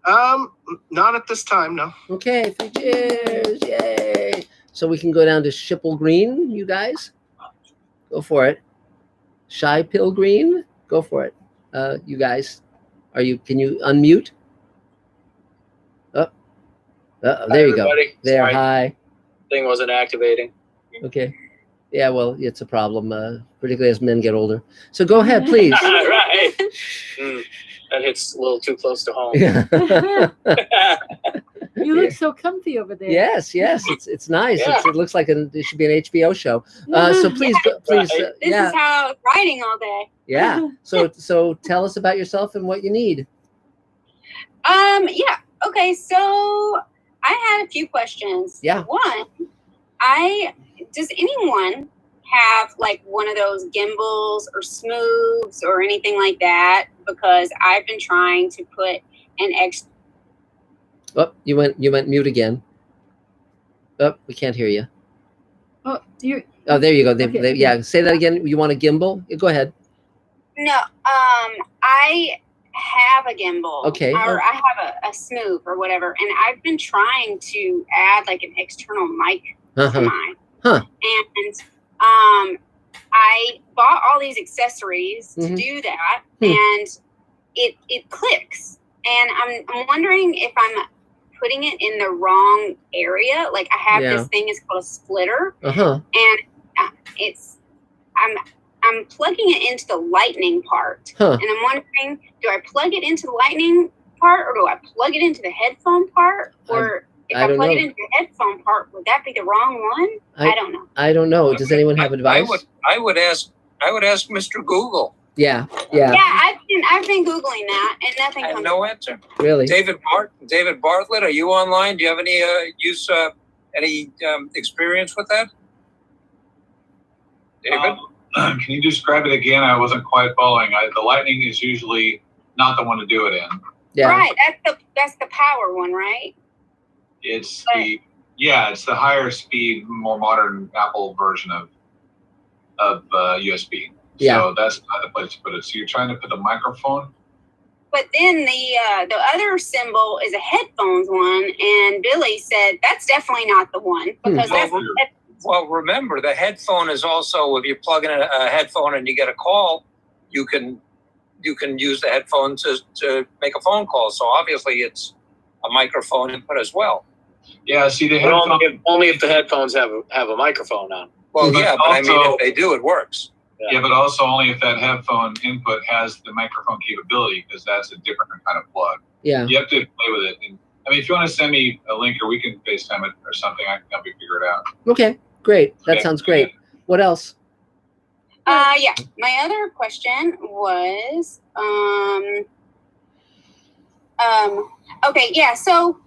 Speaker 4: Not at this time, no.
Speaker 2: Okay. 3 cheers! Yay! So we can go down to Schipple Green, you guys. Go for it. Shy Pill Green, go for it. You guys, can you unmute? There you go. There,
Speaker 6: Sorry.
Speaker 2: hi.
Speaker 6: Thing wasn't activating.
Speaker 2: Okay. Yeah, well, it's a problem, particularly as men get older. So go ahead, please.
Speaker 6: Right. That hits a little too close to home.
Speaker 3: You look so comfy over there.
Speaker 2: Yes, it's nice.
Speaker 13: Yeah.
Speaker 2: It looks like it should be an HBO show. So please, please,
Speaker 13: This is how writing all day.
Speaker 2: yeah. So tell us about yourself and what you need.
Speaker 13: Yeah. Okay. So I had a few questions.
Speaker 2: Yeah.
Speaker 13: One, does anyone have like one of those gimbals or smooths or anything like that? Because I've been trying to put an extra.
Speaker 2: Oh, you went mute again. Oh, we can't hear you.
Speaker 3: Oh, you're.
Speaker 2: Oh, there you go.
Speaker 3: Okay.
Speaker 2: Yeah, say that again. You want a gimbal? Yeah, go ahead.
Speaker 13: No. I have a gimbal.
Speaker 2: Okay.
Speaker 13: Or I have a smooth or whatever, and I've been trying to add like an external mic to mine.
Speaker 2: Huh.
Speaker 13: And I bought all these accessories to do that, and it clicks. And I'm wondering if I'm putting it in the wrong area. Like I have this thing, it's called a splitter, and I'm plugging it into the lightning part, and I'm wondering, do I plug it into the lightning part, or do I plug it into the headphone part, or if I plug it into the headphone part, would that be the wrong one? I don't know.
Speaker 2: I don't know. Does anyone have advice?
Speaker 12: I would ask Mr. Google.
Speaker 2: Yeah.
Speaker 13: Yeah, I've been Googling that, and nothing
Speaker 12: I have
Speaker 13: comes
Speaker 12: no
Speaker 13: up.
Speaker 12: answer.
Speaker 2: Really?
Speaker 12: David Bartlett, are you online? Do you have any any experience with that? David?
Speaker 1: Can you describe it again? I wasn't quite following. The lightning is usually not the one to do it in.
Speaker 2: Yeah.
Speaker 13: Right, that's the power one, right?
Speaker 1: It's the higher speed, more modern Apple version of USB.
Speaker 2: Yeah.
Speaker 1: So that's not the place to put it. So you're trying to put the microphone.
Speaker 13: But then the other symbol is a headphones one, and Billy said that's definitely not the one because
Speaker 12: Well, remember, the headphone is also, if you plug in a headphone and you get a call, you can use the headphone to make a phone call. So obviously it's a microphone input as well.
Speaker 1: Yeah, see the
Speaker 6: headphone. Only if the headphones have a microphone on.
Speaker 12: Well,
Speaker 1: But
Speaker 12: yeah, but I mean,
Speaker 1: also-
Speaker 12: if they do, it works.
Speaker 1: Yeah, but also only if that headphone input has the microphone capability, because that's a different kind of plug.
Speaker 2: Yeah.
Speaker 1: You have to play with it. And I mean, if you want to send me a link or we can FaceTime it or something, I can help you figure it out.
Speaker 2: Okay. Great. That
Speaker 1: Okay.
Speaker 2: sounds great. What else?
Speaker 13: Yeah. My other question was, okay, yeah. So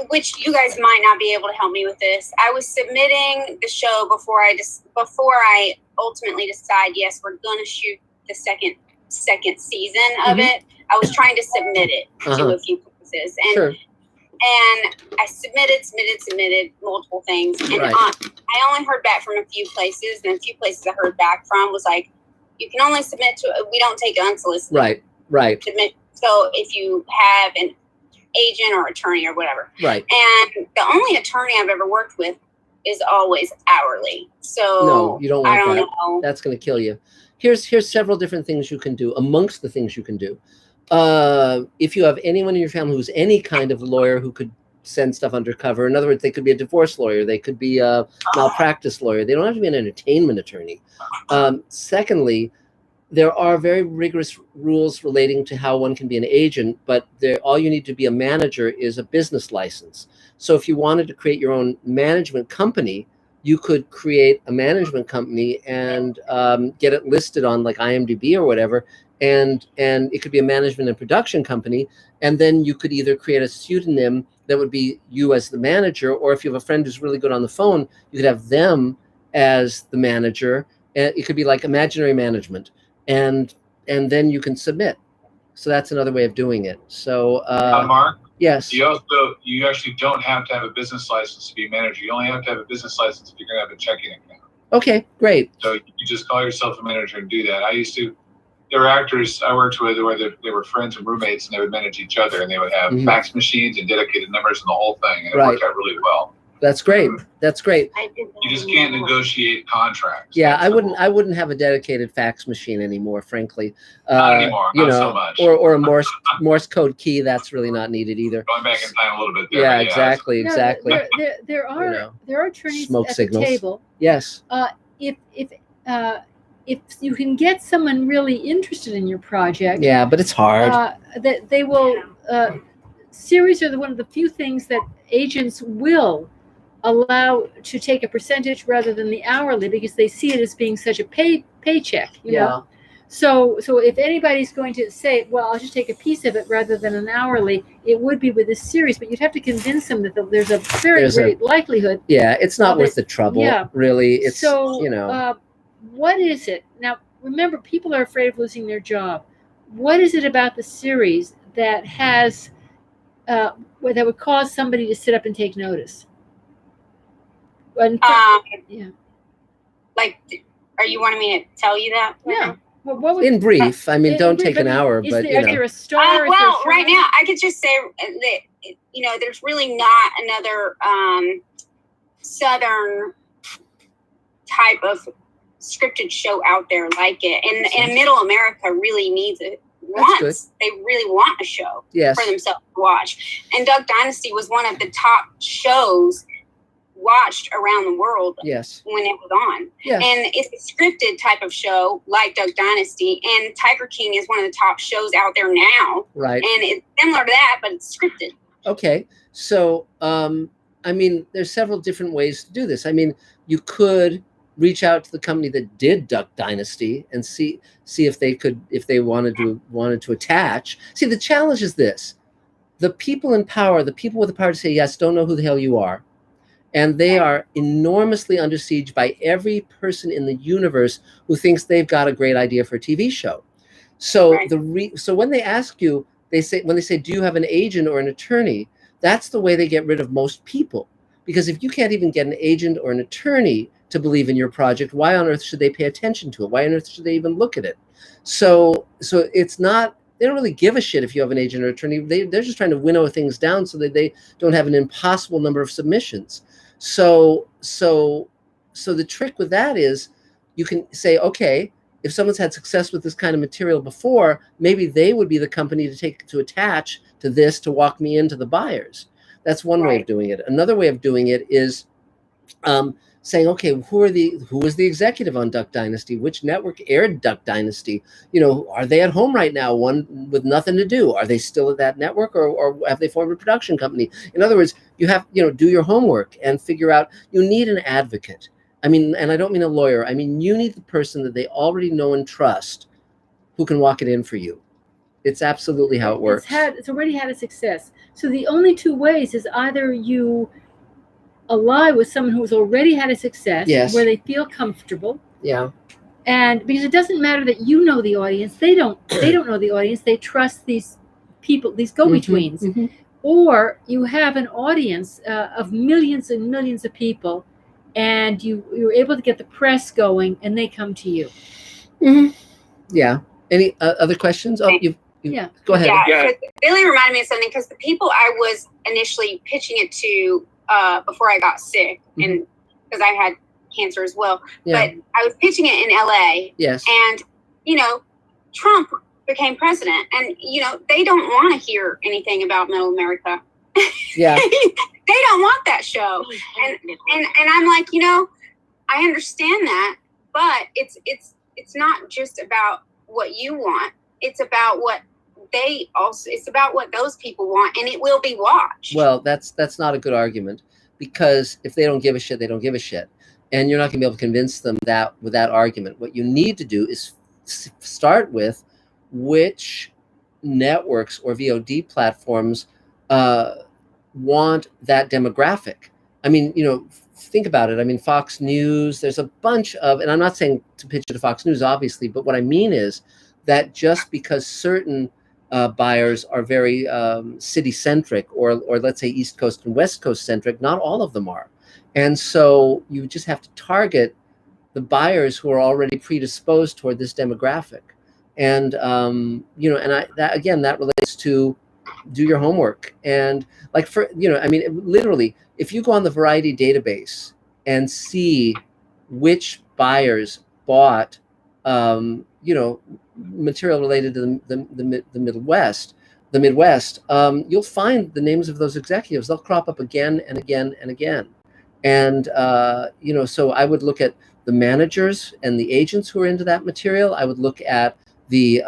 Speaker 13: which you guys might not be able to help me with this, I was submitting the show before I ultimately decide, yes, we're going to shoot the second season of it. I was trying to submit it to a few places, and and I submitted multiple things, and I only heard back from a few places, and a few places I heard back from was like, you can only submit to, we don't take unsolicited.
Speaker 2: Right.
Speaker 13: Submit. So if you have an agent or attorney or whatever.
Speaker 2: Right.
Speaker 13: And the only attorney I've ever worked with is always hourly. So
Speaker 2: No, you don't want
Speaker 13: I don't
Speaker 2: that.
Speaker 13: know.
Speaker 2: That's going to kill you. Here's several different things you can do. Amongst the things you can do, if you have anyone in your family who's any kind of lawyer who could send stuff undercover, in other words, they could be a divorce lawyer, they could be a malpractice lawyer. They don't have to be an entertainment attorney. Secondly, there are very rigorous rules relating to how one can be an agent, but all you need to be a manager is a business license. So if you wanted to create your own management company, you could create a management company and get it listed on like IMDb or whatever, and it could be a management and production company, and then you could either create a pseudonym that would be you as the manager, or if you have a friend who's really good on the phone, you could have them as the manager, and it could be like imaginary management. And then you can submit. So that's another way of doing it. So
Speaker 1: Mark?
Speaker 2: Yes.
Speaker 1: You actually don't have to have a business license to be a manager. You only have to have a business license if you're going to have a checking account.
Speaker 2: Okay, great.
Speaker 1: So you just call yourself a manager and do that. There were actors I worked with where they were friends and roommates, and they would manage each other, and they would have fax machines and dedicated numbers and the whole thing, and it worked out really well.
Speaker 2: That's great. That's great.
Speaker 1: You just can't negotiate contracts.
Speaker 2: Yeah, I wouldn't have a dedicated fax machine anymore, frankly.
Speaker 1: Not anymore, not so much.
Speaker 2: Or a Morse code key, that's really not needed either.
Speaker 1: Going back in time a little bit there.
Speaker 2: Yeah, exactly.
Speaker 3: There are attorneys
Speaker 2: Smoke
Speaker 3: at
Speaker 2: signals.
Speaker 3: the table.
Speaker 2: Yes.
Speaker 3: If you can get someone really interested in your project.
Speaker 2: Yeah, but it's hard.
Speaker 3: That they will series are one of the few things that agents will allow to take a percentage rather than the hourly, because they see it as being such a paycheck, you know. So if anybody's going to say, well, I'll just take a piece of it rather than an hourly, it would be with this series, but you'd have to convince them that there's a very great likelihood.
Speaker 2: Yeah, it's not worth the trouble.
Speaker 3: Yeah.
Speaker 2: Really. It's,
Speaker 3: so,
Speaker 2: you know.
Speaker 3: What is it? Now, remember, people are afraid of losing their job. What is it about the series that has, that would cause somebody to sit up and take notice?
Speaker 13: Yeah. Like, are you wanting me to tell you that?
Speaker 3: Yeah. Well,
Speaker 2: in brief, I mean, don't take an hour, but you know.
Speaker 3: Is there a star?
Speaker 13: Well, right now, I could just say that, you know, there's really not another Southern type of scripted show out there like it. And Middle America really needs it. They really want a show for themselves to watch. And Duck Dynasty was one of the top shows watched around the world when it was on. Yes. And it's a scripted type of show like Duck Dynasty, and Tiger King is one of the top shows out there now.
Speaker 2: Right.
Speaker 13: And it's similar to that, but it's scripted.
Speaker 2: Okay. So, I mean, there's several different ways to do this. I mean, you could reach out to the company that did Duck Dynasty and see if they wanted to attach. See, the challenge is this: the people in power, the people with the power to say yes, don't know who the hell you are. And they are enormously under siege by every person in the universe who thinks they've got a great idea for a TV show. So so when they ask you, when they say, do you have an agent or an attorney? That's the way they get rid of most people. Because if you can't even get an agent or an attorney to believe in your project, why on earth should they pay attention to it? Why on earth should they even look at it? So it's not, they don't really give a shit if you have an agent or attorney. They're just trying to winnow things down so that they don't have an impossible number of submissions. So the trick with that is you can say, okay, if someone's had success with this kind of material before, maybe they would be the company to attach to this to walk me into the buyers. That's one way of doing it. Another way of doing it is saying, okay, who is the executive on Duck Dynasty? Which network aired Duck Dynasty? You know, are they at home right now, one with nothing to do? Are they still at that network, or have they formed a production company? In other words, you have, you know, do your homework and figure out, you need an advocate. I mean, and I don't mean a lawyer. I mean, you need the person that they already know and trust who can walk it in for you. It's absolutely how it works.
Speaker 3: It's already had a success. So the only two ways is either you ally with someone who's already had a success, where they feel comfortable. Yeah. And because it doesn't matter that you know the audience, they don't know the audience. They trust these people, these go-betweens. Mm-hmm. Or you have an audience of millions and millions of people, and you're able to get the press going, and they come to you.
Speaker 2: Mm-hmm. Yeah. Any other questions? Oh,
Speaker 3: yeah.
Speaker 2: Go ahead.
Speaker 13: Yeah. Billy reminded me of something, because the people I was initially pitching it to before I got sick, and because I had cancer as well, but I was pitching it in LA. Yes. And, you know, Trump became president, and, you know, they don't want to hear anything about Middle America. Yeah. They don't want that show. And I'm like, you know, I understand that, but it's not just about what you want. It's about what it's about what those people want, and it will be watched.
Speaker 2: Well, that's not a good argument, because if they don't give a shit, they don't give a shit. And you're not going to be able to convince them that with that argument. What you need to do is start with which networks or VOD platforms want that demographic. I mean, you know, think about it. I mean, Fox News, there's a bunch of, and I'm not saying to pitch it to Fox News, obviously, but what I mean is that just because certain buyers are very city-centric, or let's say East Coast and West Coast-centric, not all of them are. And so you just have to target the buyers who are already predisposed toward this demographic. And, you know, and that relates to do your homework. And like, for, you know, I mean, literally, if you go on the Variety database and see which buyers bought, you know, material related to the Midwest, you'll find the names of those executives. They'll crop up again and again and again. And, you know, so I would look at the managers and the agents who are into that material. I would look at the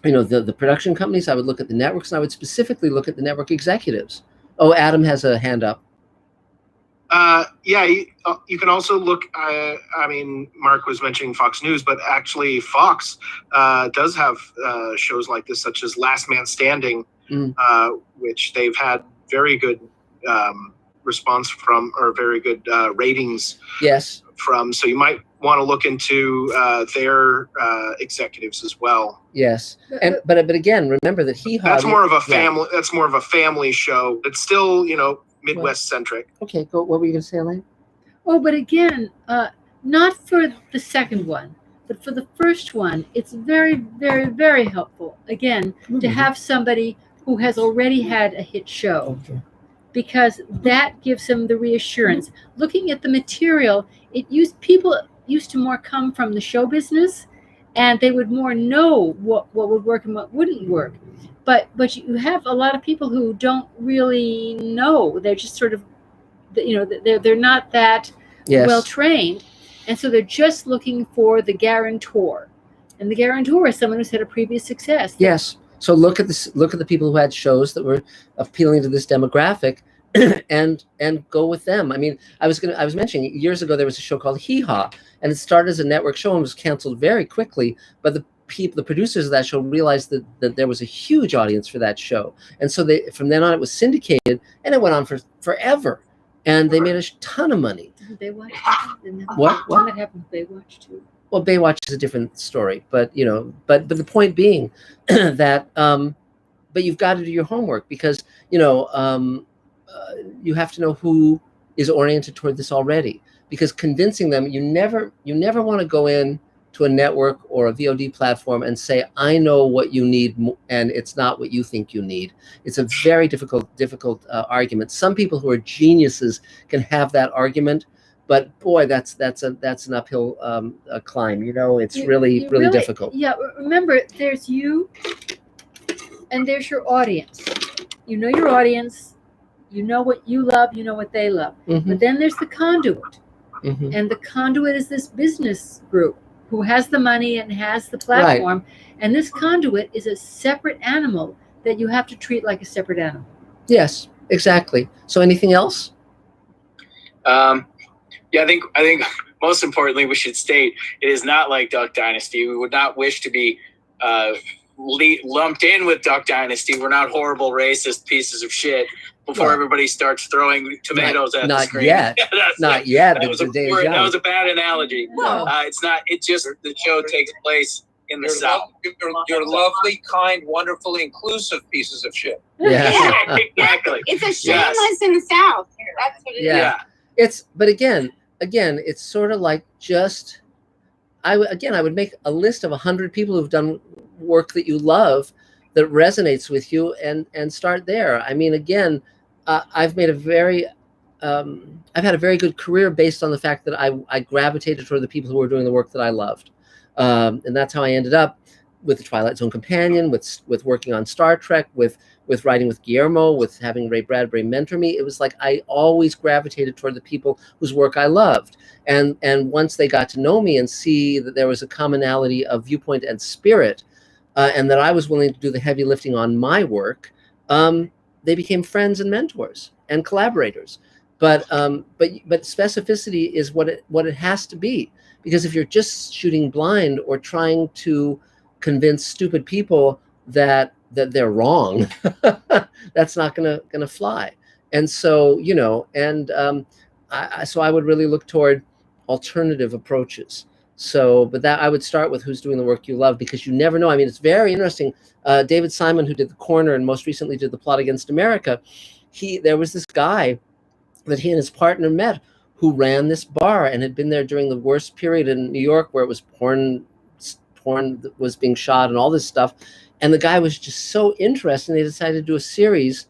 Speaker 2: you know, the production companies. I would look at the networks, and I would specifically look at the network executives. Oh, Adam has a hand up.
Speaker 4: Yeah, you can also look. I mean, Mark was mentioning Fox News, but actually, Fox does have shows like this, such as Last Man Standing, which they've had very good response from, or very good ratings.
Speaker 2: Yes.
Speaker 4: From. So you might want to look into their executives as well.
Speaker 2: Yes, and but again, remember that
Speaker 4: that's more of a family. Yeah. That's more of a family show. It's still, you know, Midwest centric.
Speaker 2: Okay, go. What were you going to say, Elaine?
Speaker 3: Oh, but again, not for the second one, but for the first one, it's very, very, very helpful. Again, to have somebody who has already had a hit show, because that gives them the reassurance. Looking at the material, people used to more come from the show business, and they would more know what would work and what wouldn't work. But you have a lot of people who don't really know. They're just sort of, you know, they're not that well trained, and so they're just looking for the guarantor, and the guarantor is someone who's had a previous success.
Speaker 2: Yes. So look at this. Look at the people who had shows that were appealing to this demographic, and go with them. I mean, I was mentioning years ago there was a show called Hee Haw, and it started as a network show and was canceled very quickly. But the producers of that show realized that there was a huge audience for that show, and so from then on it was syndicated, and it went on for forever, and they made a ton of money.
Speaker 3: Baywatch.
Speaker 2: What?
Speaker 3: What happened with Baywatch too?
Speaker 2: Well, Baywatch is a different story, but you know, but the point being that, but you've got to do your homework, because you know, you have to know who is oriented toward this already, because convincing them, you never want to go in to a network or a VOD platform and say, I know what you need, and it's not what you think you need. It's a very difficult argument. Some people who are geniuses can have that argument, but boy, that's an uphill climb. You know, it's really difficult.
Speaker 3: Yeah, remember, there's you, and there's your audience. You know your audience. You know what you love. You know what they love. But then there's the conduit, and the conduit is this business group who has the money and has the platform, right. And this conduit is a separate animal that you have to treat like a separate animal.
Speaker 2: Yes, exactly. So, anything else?
Speaker 6: Yeah, I think most importantly, we should state it is not like Duck Dynasty. We would not wish to be lumped in with Duck Dynasty. We're not horrible, racist pieces of shit. Before everybody starts throwing tomatoes at the screen.
Speaker 2: Not yet.
Speaker 6: That was a bad analogy. No. It's not. It's just the show takes place in the South.
Speaker 12: You're lovely, kind, wonderfully inclusive pieces of shit.
Speaker 2: Yeah,
Speaker 6: exactly.
Speaker 13: It's a shameless in the South. That's what it is.
Speaker 2: Yeah. But again, it's sort of like just. I would make a list of 100 people who've done work that you love, that resonates with you, and start there. I mean, again, I've had a very good career based on the fact that I gravitated toward the people who were doing the work that I loved, and that's how I ended up with The Twilight Zone Companion, with working on Star Trek, with writing with Guillermo, with having Ray Bradbury mentor me. It was like I always gravitated toward the people whose work I loved, and once they got to know me and see that there was a commonality of viewpoint and spirit, and that I was willing to do the heavy lifting on my work, they became friends and mentors and collaborators. But specificity is what it has to be, because if you're just shooting blind or trying to convince stupid people that they're wrong, that's not gonna fly. And so, you know, so I would really look toward alternative approaches. So, but that I would start with who's doing the work you love, because you never know. I mean, it's very interesting. David Simon, who did The Corner and most recently did The Plot Against America, there was this guy that he and his partner met who ran this bar and had been there during the worst period in New York, where it was porn was being shot and all this stuff. And the guy was just so interesting, they decided to do a series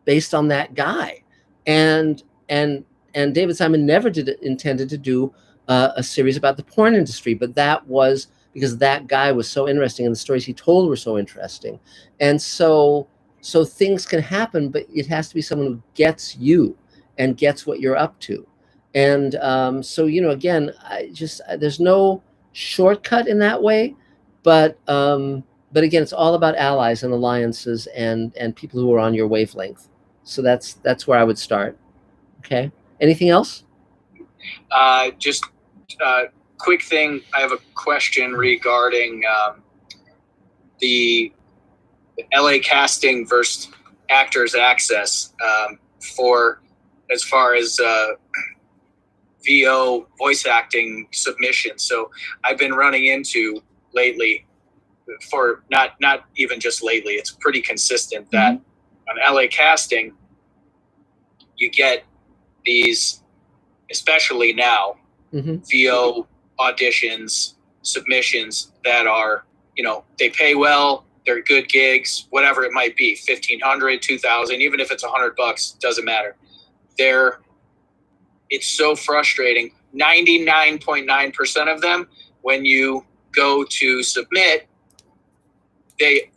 Speaker 2: based on that guy. And David Simon never intended to do a series about the porn industry, but that was because that guy was so interesting and the stories he told were so interesting. And so things can happen, but it has to be someone who gets you and gets what you're up to. And so, you know, again, there's no shortcut in that way, but but again, it's all about allies and alliances and people who are on your wavelength. So that's where I would start. Okay. Anything else?
Speaker 6: Just quick thing. I have a question regarding the LA casting versus Actors Access for as far as VO voice acting submissions. So I've been running into lately, for not even just lately, it's pretty consistent that on LA casting you get these, especially now, VO auditions, submissions that are, they pay well, they're good gigs, whatever it might be, $1,500, $2,000, even if it's $100, doesn't matter. It's so frustrating. 99.9% of them, when you go to submit, they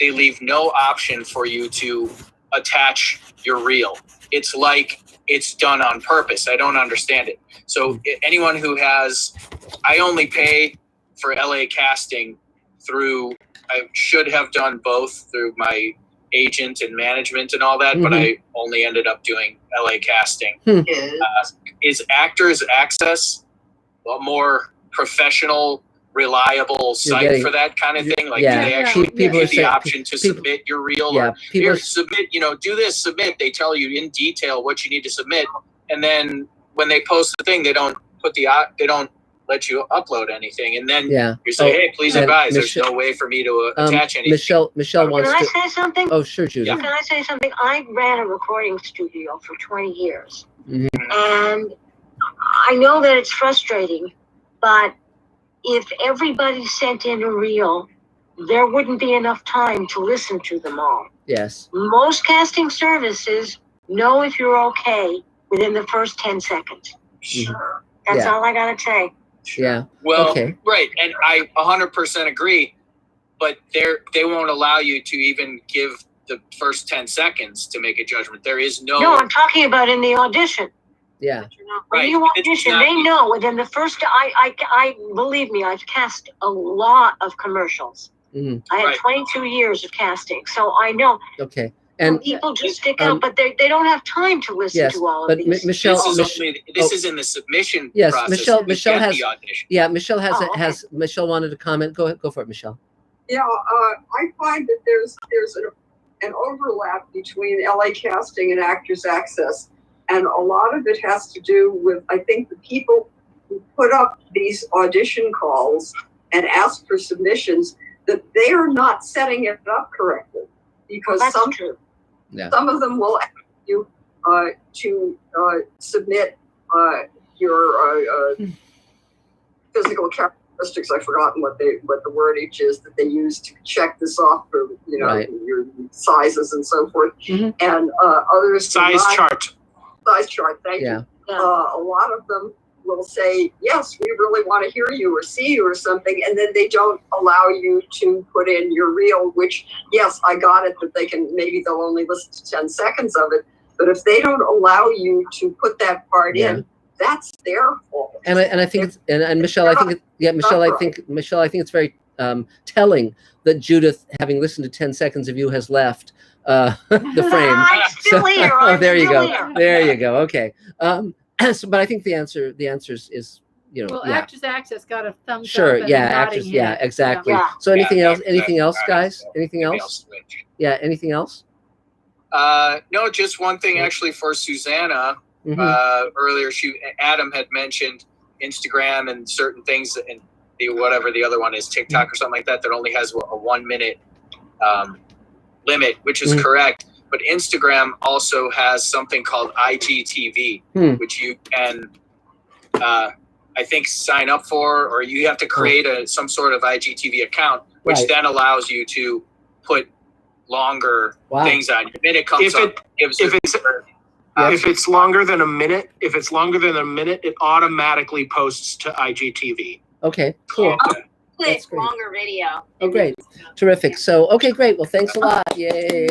Speaker 6: leave no option for you to attach your reel. It's like it's done on purpose. I don't understand it. So anyone who has, I only pay for LA casting through, I should have done both through my agent and management and all that, but I only ended up doing LA casting. Is Actors Access a more professional, reliable site for that kind of thing? Like, do they actually give you the option to submit your reel? Or here, submit, do this, submit. They tell you in detail what you need to submit. And then when they post the thing, they don't let you upload anything. And then you say, hey, please advise. There's no way for me to attach anything.
Speaker 2: Michelle wants
Speaker 23: Can I say something?
Speaker 2: Oh, sure, Judy.
Speaker 23: Can I say something? I ran a recording studio for 20 years. And I know that it's frustrating, but if everybody sent in a reel, there wouldn't be enough time to listen to them all.
Speaker 2: Yes.
Speaker 23: Most casting services know if you're okay within the first 10 seconds. Sure. That's all I gotta say.
Speaker 2: Yeah.
Speaker 6: Well, right. And I 100% agree, but they won't allow you to even give the first 10 seconds to make a judgment. There is no...
Speaker 23: No, I'm talking about in the audition.
Speaker 2: Yeah.
Speaker 23: When you audition, they know within the first, I believe me, I've cast a lot of commercials. I had 22 years of casting, so I know.
Speaker 2: Okay. And
Speaker 23: people just stick out, but they don't have time to listen to all of these.
Speaker 2: Michelle,
Speaker 6: this is in the submission
Speaker 2: yes,
Speaker 6: process.
Speaker 2: Michelle has.
Speaker 6: The audition.
Speaker 2: Yeah, Michelle has Michelle wanted to comment. Go for it, Michelle.
Speaker 21: Yeah, I find that there's an overlap between LA Casting and Actors Access, and a lot of it has to do with, I think, the people who put up these audition calls and ask for submissions, that they are not setting it up correctly, because some of them will ask you to submit your physical characteristics. I've forgotten what the wordage is that they use to check this off for your sizes and so forth, and others
Speaker 4: size chart.
Speaker 21: Thank you. A lot of them will say, yes, we really want to hear you or see you or something, and then they don't allow you to put in your reel, which, yes, I got it, that they'll only listen to 10 seconds of it, but if they don't allow you to put that part in, that's their fault.
Speaker 2: And I think it's, and Michelle, I think Michelle, I think it's very telling that Judith, having listened to 10 seconds of you, has left the frame.
Speaker 23: I'm still here.
Speaker 2: There you go. There you go. Okay. But I think the answer is
Speaker 3: well, Actors Access got a thumbs up.
Speaker 2: Sure. Yeah. Actors. Yeah. Exactly. Yeah. So anything else? Anything else, guys? Anything else? Yeah. Anything else?
Speaker 6: No, just one thing actually for Susanna. Earlier, Adam had mentioned Instagram and certain things, and whatever the other one is, TikTok or something like that only has a 1 minute limit, which is correct. But Instagram also has something called IGTV, which you can, I think, sign up for, or you have to create some sort of IGTV account, which then allows you to put longer things on. And it comes up.
Speaker 4: If it's longer than a minute, it automatically posts to IGTV.
Speaker 2: Okay, cool.
Speaker 13: Click longer video.
Speaker 2: Oh, great. Terrific. So, okay, great. Well, thanks a lot. Yay.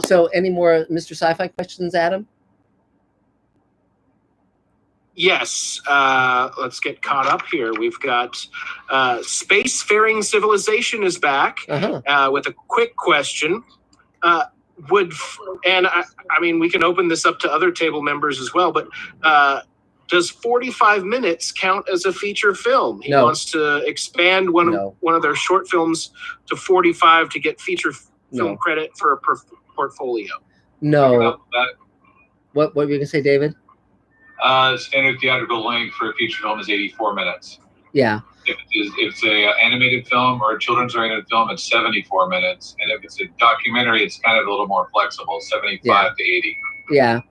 Speaker 2: So, any more Mr. Sci-Fi questions, Adam?
Speaker 4: Yes, let's get caught up here. We've got Spacefaring Civilization is back with a quick question. I mean, we can open this up to other table members as well, but does 45 minutes count as a feature film? He wants to expand one of their short films to 45 to get feature film credit for a portfolio.
Speaker 2: No. What were you going to say, David?
Speaker 1: Standard theatrical length for a feature film is 84 minutes.
Speaker 2: Yeah.
Speaker 1: If it's a animated film or a children's oriented film, it's 74 minutes. And if it's a documentary, it's kind of a little more flexible, 75 to 80.
Speaker 2: Yeah.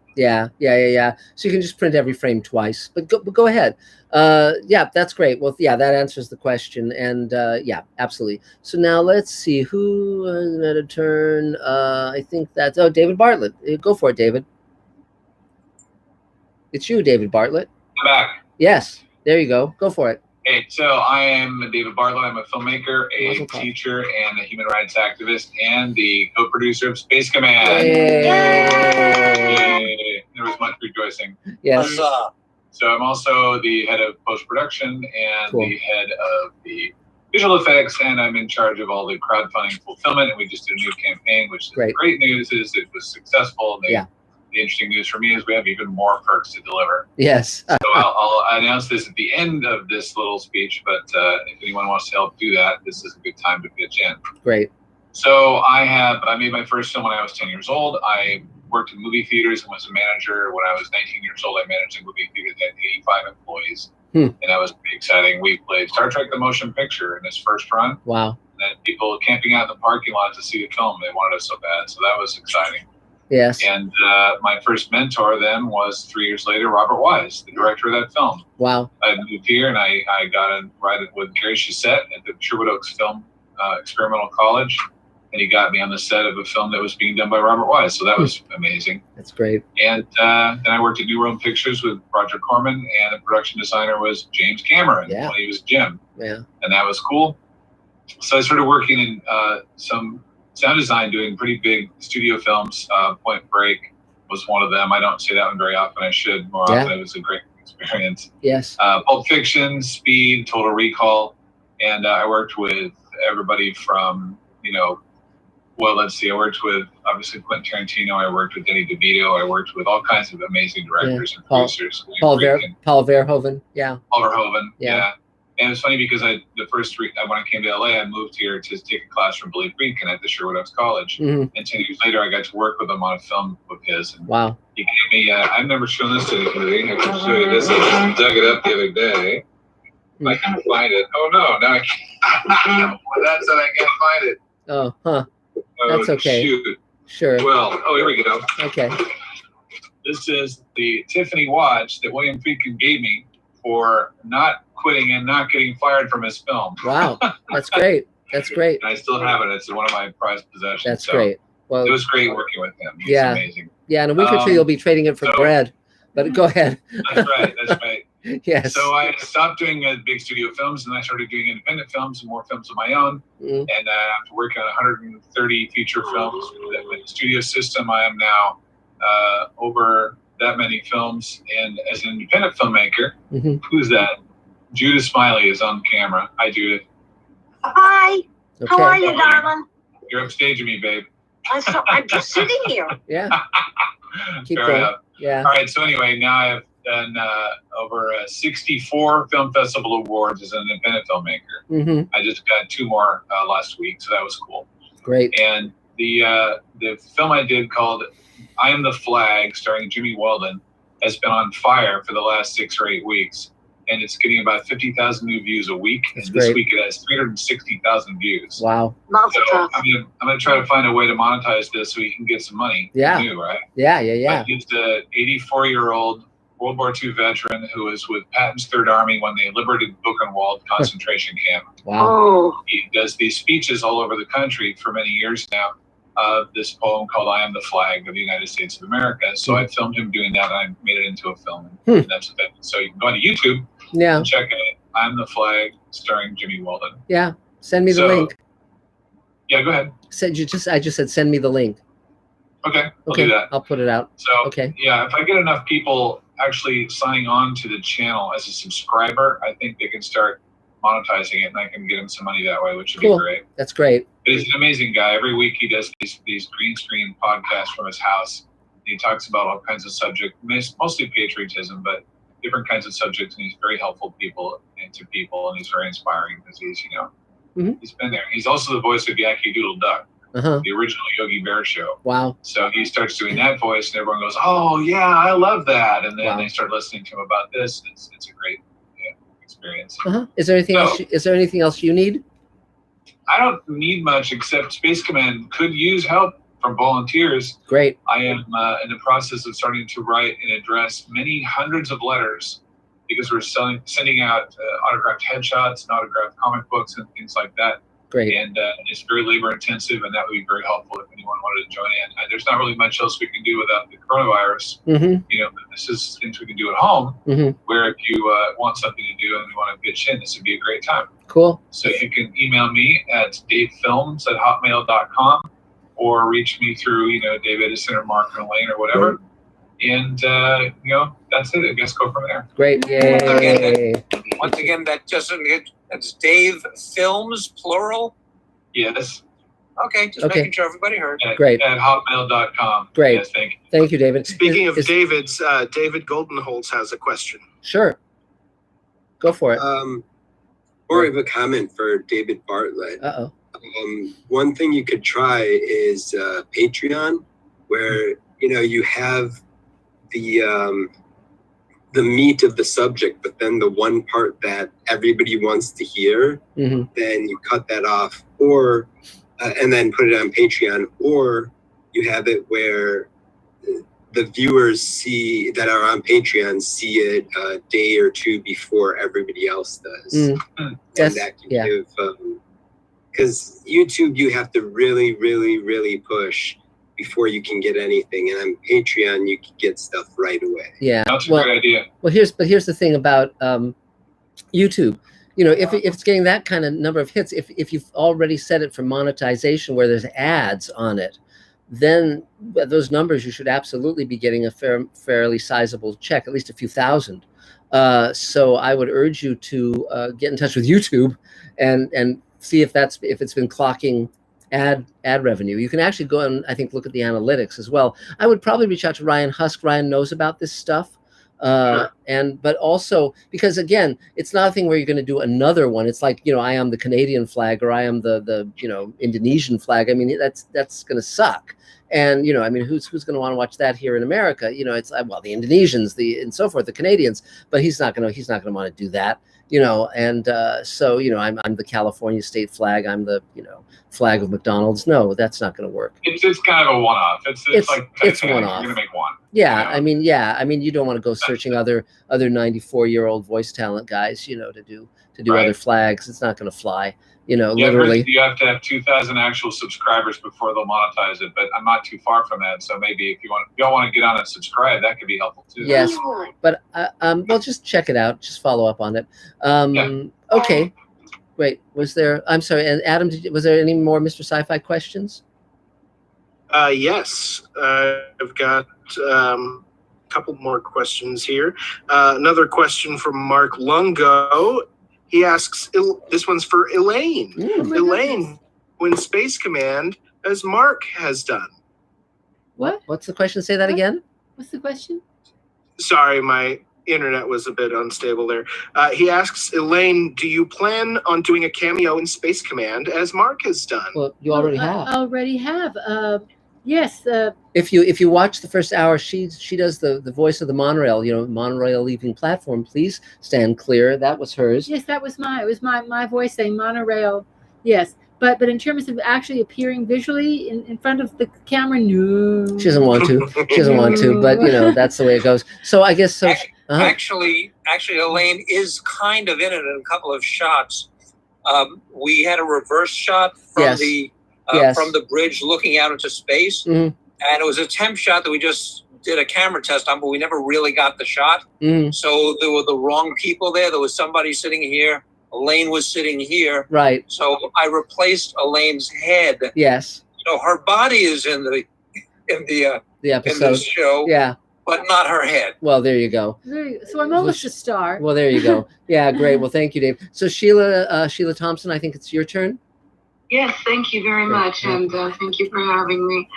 Speaker 2: So you can just print every frame twice. But go ahead. Yeah, that's great. Well, yeah, that answers the question. And yeah, absolutely. So now let's see who had a turn. I think that's David Bartlett. Go for it, David. It's you, David Bartlett.
Speaker 1: I'm back.
Speaker 2: Yes, there you go. Go for it.
Speaker 1: Hey, so I am David Bartlett. I'm a filmmaker, a teacher, and a human rights activist, and the co-producer of Space Command. Yay. There was much rejoicing.
Speaker 2: Yes.
Speaker 1: So I'm also the head of post-production and the head of the visual effects, and I'm in charge of all the crowdfunding fulfillment. And we just did a new campaign, which is great news is it was successful. The interesting news for me is we have even more perks to deliver.
Speaker 2: Yes.
Speaker 1: So I'll announce this at the end of this little speech, but if anyone wants to help do that, this is a good time to pitch in.
Speaker 2: Great.
Speaker 1: So I made my first film when I was 10 years old. I worked in movie theaters and was a manager. When I was 19 years old, I managed a movie theater that had 85 employees. And that was pretty exciting. We played Star Trek The Motion Picture in its first run.
Speaker 2: Wow.
Speaker 1: And then people camping out in the parking lot to see the film. They wanted us so bad. So that was exciting.
Speaker 2: Yes.
Speaker 1: And my first mentor then was 3 years later, Robert Wise, the director of that film.
Speaker 2: Wow.
Speaker 1: I moved here and I got to write it with Gary Shissett at the Sherwood Oaks Film Experimental College. And he got me on the set of a film that was being done by Robert Wise. So that was amazing.
Speaker 2: That's great.
Speaker 1: And then I worked at New Rome Pictures with Roger Corman, and the production designer was James Cameron when he was Jim.
Speaker 2: Yeah.
Speaker 1: And that was cool. So I started working in some sound design, doing pretty big studio films. Point Break was one of them. I don't say that one very often. I should more often. It was a great experience.
Speaker 2: Yes.
Speaker 1: Pulp Fiction, Speed, Total Recall. And I worked with everybody from, let's see. I worked with, obviously, Quentin Tarantino. I worked with Danny DeVito. I worked with all kinds of amazing directors and producers.
Speaker 2: Paul Verhoeven. Yeah.
Speaker 1: Paul Verhoeven. Yeah. And it's funny because when I came to LA, I moved here to take a class from Billy Friedkin at the Sherwood Oaks College. And 10 years later, I got to work with him on a film of his. And
Speaker 2: wow.
Speaker 1: He gave me, I've never shown this to anybody. I can show you this. I just dug it up the other day. I can't find it. Oh, no. Now I can't. That's it. I can't find it.
Speaker 2: Oh, huh. That's okay.
Speaker 1: Shoot.
Speaker 2: Sure.
Speaker 1: Well, here we go.
Speaker 2: Okay.
Speaker 1: This is the Tiffany watch that William Friedkin gave me for not quitting and not getting fired from his film.
Speaker 2: Wow, that's great. That's great.
Speaker 1: And I still have it. It's one of my prized possessions.
Speaker 2: That's great. Well,
Speaker 1: it was great working with him. He's amazing.
Speaker 2: Yeah, in a week or two, you'll be trading it for bread. But go ahead.
Speaker 1: That's right. That's right.
Speaker 2: Yes.
Speaker 1: So I stopped doing big studio films, and I started doing independent films and more films of my own. And after working on 130 feature films with the studio system, I am now over that many films. And as an independent filmmaker, who's that? Judith Smiley is on camera. Hi, Judith.
Speaker 23: Hi.
Speaker 2: Okay.
Speaker 23: How are you, darling?
Speaker 1: You're upstaging me, babe.
Speaker 23: I'm just sitting here.
Speaker 2: Yeah. Keep
Speaker 1: Fair
Speaker 2: going.
Speaker 1: enough.
Speaker 2: Yeah.
Speaker 1: All right. So anyway, now I've done over 64 film festival awards as an independent filmmaker. I just got 2 more last week, so that was cool.
Speaker 2: Great.
Speaker 1: And the film I did called "I Am the Flag," starring Jimmy Weldon, has been on fire for the last 6 or 8 weeks, and it's getting about 50,000 new views a week.
Speaker 2: That's
Speaker 1: and this
Speaker 2: great.
Speaker 1: week it has 360,000 views.
Speaker 2: Wow.
Speaker 1: So I'm gonna try to find a way to monetize this so we can get some money.
Speaker 2: Yeah.
Speaker 1: New, right?
Speaker 2: Yeah.
Speaker 1: But he's an 84-year-old World War II veteran who was with Patton's Third Army when they liberated Buchenwald concentration camp.
Speaker 2: Wow.
Speaker 1: He does these speeches all over the country for many years now. This poem called "I Am the Flag of the United States of America." So I filmed him doing that, and I made it into a film. And that's what that. So you can go to YouTube.
Speaker 2: Yeah.
Speaker 1: And check it. "I'm the Flag," starring Jimmy Weldon.
Speaker 2: Yeah. Send me the link.
Speaker 1: Yeah, go ahead.
Speaker 2: I just said send me the link.
Speaker 1: Okay, I'll do that.
Speaker 2: I'll put it out.
Speaker 1: So yeah, if I get enough people actually signing on to the channel as a subscriber, I think they can start monetizing it, and I can get him some money that way, which would be great.
Speaker 2: That's great.
Speaker 1: But he's an amazing guy. Every week he does these green screen podcasts from his house. He talks about all kinds of subjects, mostly patriotism, but different kinds of subjects, and he's very helpful to people, and he's very inspiring because he's, he's been there. He's also the voice of Yaki Doodle Duck, the original Yogi Bear show.
Speaker 2: Wow.
Speaker 1: So he starts doing that voice, and everyone goes, "Oh yeah, I love that," and then they start listening to him about this. It's a great experience.
Speaker 2: Is there anything else? Is there anything else you need?
Speaker 1: I don't need much, except Space Command could use help from volunteers.
Speaker 2: Great.
Speaker 1: I am in the process of starting to write and address many hundreds of letters because we're sending out autographed headshots and autographed comic books and things like that.
Speaker 2: Great.
Speaker 1: And it's very labor intensive, and that would be very helpful if anyone wanted to join in. There's not really much else we can do without the coronavirus. This is things we can do at home, where if you want something to do and you want to pitch in, this would be a great time.
Speaker 2: Cool.
Speaker 1: So you can email me at davefilms@hotmail.com or reach me through, Dave Edison or Mark or Elaine or whatever. And, that's it. I guess go from there.
Speaker 2: Great. Yay.
Speaker 12: Once again, that's Dave Films, plural?
Speaker 1: Yes.
Speaker 12: Okay, just making sure everybody heard.
Speaker 2: Great.
Speaker 1: At hotmail.com.
Speaker 2: Great.
Speaker 1: Yes, thank you.
Speaker 2: Thank you, David.
Speaker 4: Speaking of David's, David Goldenholtz has a question.
Speaker 2: Sure. Go for it.
Speaker 14: Or I have a comment for David Bartlett.
Speaker 2: Uh-oh.
Speaker 14: One thing you could try is Patreon, where you have the meat of the subject, but then the one part that everybody wants to hear, then you cut that off, or and then put it on Patreon, or you have it where the viewers that are on Patreon see it a day or two before everybody else does. And that can give, because YouTube, you have to really, really, really push before you can get anything. And on Patreon, you can get stuff right away.
Speaker 2: Yeah.
Speaker 1: That's a great idea.
Speaker 2: Well, here's the thing about YouTube. If it's getting that kind of number of hits, if you've already set it for monetization where there's ads on it, then those numbers, you should absolutely be getting a fairly sizable check, at least a few thousand. So I would urge you to get in touch with YouTube and see if it's been clocking ad revenue. You can actually go and I think look at the analytics as well. I would probably reach out to Ryan Husk. Ryan knows about this stuff. But also because again, it's not a thing where you're going to do another one. It's like, I am the Canadian flag, or I am the Indonesian flag. I mean, that's going to suck. And, who's going to want to watch that here in America? It's the Indonesians, and so forth, the Canadians, but he's not going to want to do that, and so, I'm the California state flag. I'm the, flag of McDonald's. No, that's not going to work.
Speaker 1: It's kind of a one-off. It's like,
Speaker 2: it's one-off.
Speaker 1: You're going to make one.
Speaker 2: Yeah. I mean, you don't want to go searching other 94-year-old voice talent guys, to do other flags. It's not going to fly. Literally.
Speaker 1: You have to have 2,000 actual subscribers before they'll monetize it, but I'm not too far from that. So maybe if you don't want to get on and subscribe, that could be helpful too.
Speaker 2: Yes, but well, just check it out. Just follow up on it. Okay. Wait, I'm sorry, and Adam, was there any more Mr. Sci-Fi questions?
Speaker 4: Yes, I've got a couple more questions here. Another question from Mark Lungo. He asks, this one's for Elaine. Elaine, when Space Command, as Mark has done.
Speaker 3: What?
Speaker 2: What's the question? Say that again.
Speaker 3: What's the question?
Speaker 4: Sorry, my internet was a bit unstable there. He asks, Elaine, do you plan on doing a cameo in Space Command as Mark has done?
Speaker 2: Well, you already have.
Speaker 3: I already have. Yes.
Speaker 2: If you watch the first hour, she does the voice of the monorail. Monorail leaving platform. Please stand clear. That was hers.
Speaker 3: Yes, that was my voice saying monorail. Yes, but in terms of actually appearing visually in front of the camera, no.
Speaker 2: She doesn't want to. She doesn't want to. But that's the way it goes. So I guess so.
Speaker 12: Actually, Elaine is kind of in it in a couple of shots. We had a reverse shot from from the bridge looking out into space. And it was a temp shot that we just did a camera test on, but we never really got the shot. So there were the wrong people there. There was somebody sitting here. Elaine was sitting here.
Speaker 2: Right.
Speaker 12: So I replaced Elaine's head.
Speaker 2: Yes.
Speaker 12: So her body is in the
Speaker 2: episode.
Speaker 12: In the show.
Speaker 2: Yeah.
Speaker 12: but not her head.
Speaker 2: Well, there you go.
Speaker 3: So I'm almost a star.
Speaker 2: Well, there you go. Yeah, great. Well, thank you, Dave. So Sheila Thompson, I think it's your turn.
Speaker 15: Yes, thank you very much, and thank you for having me.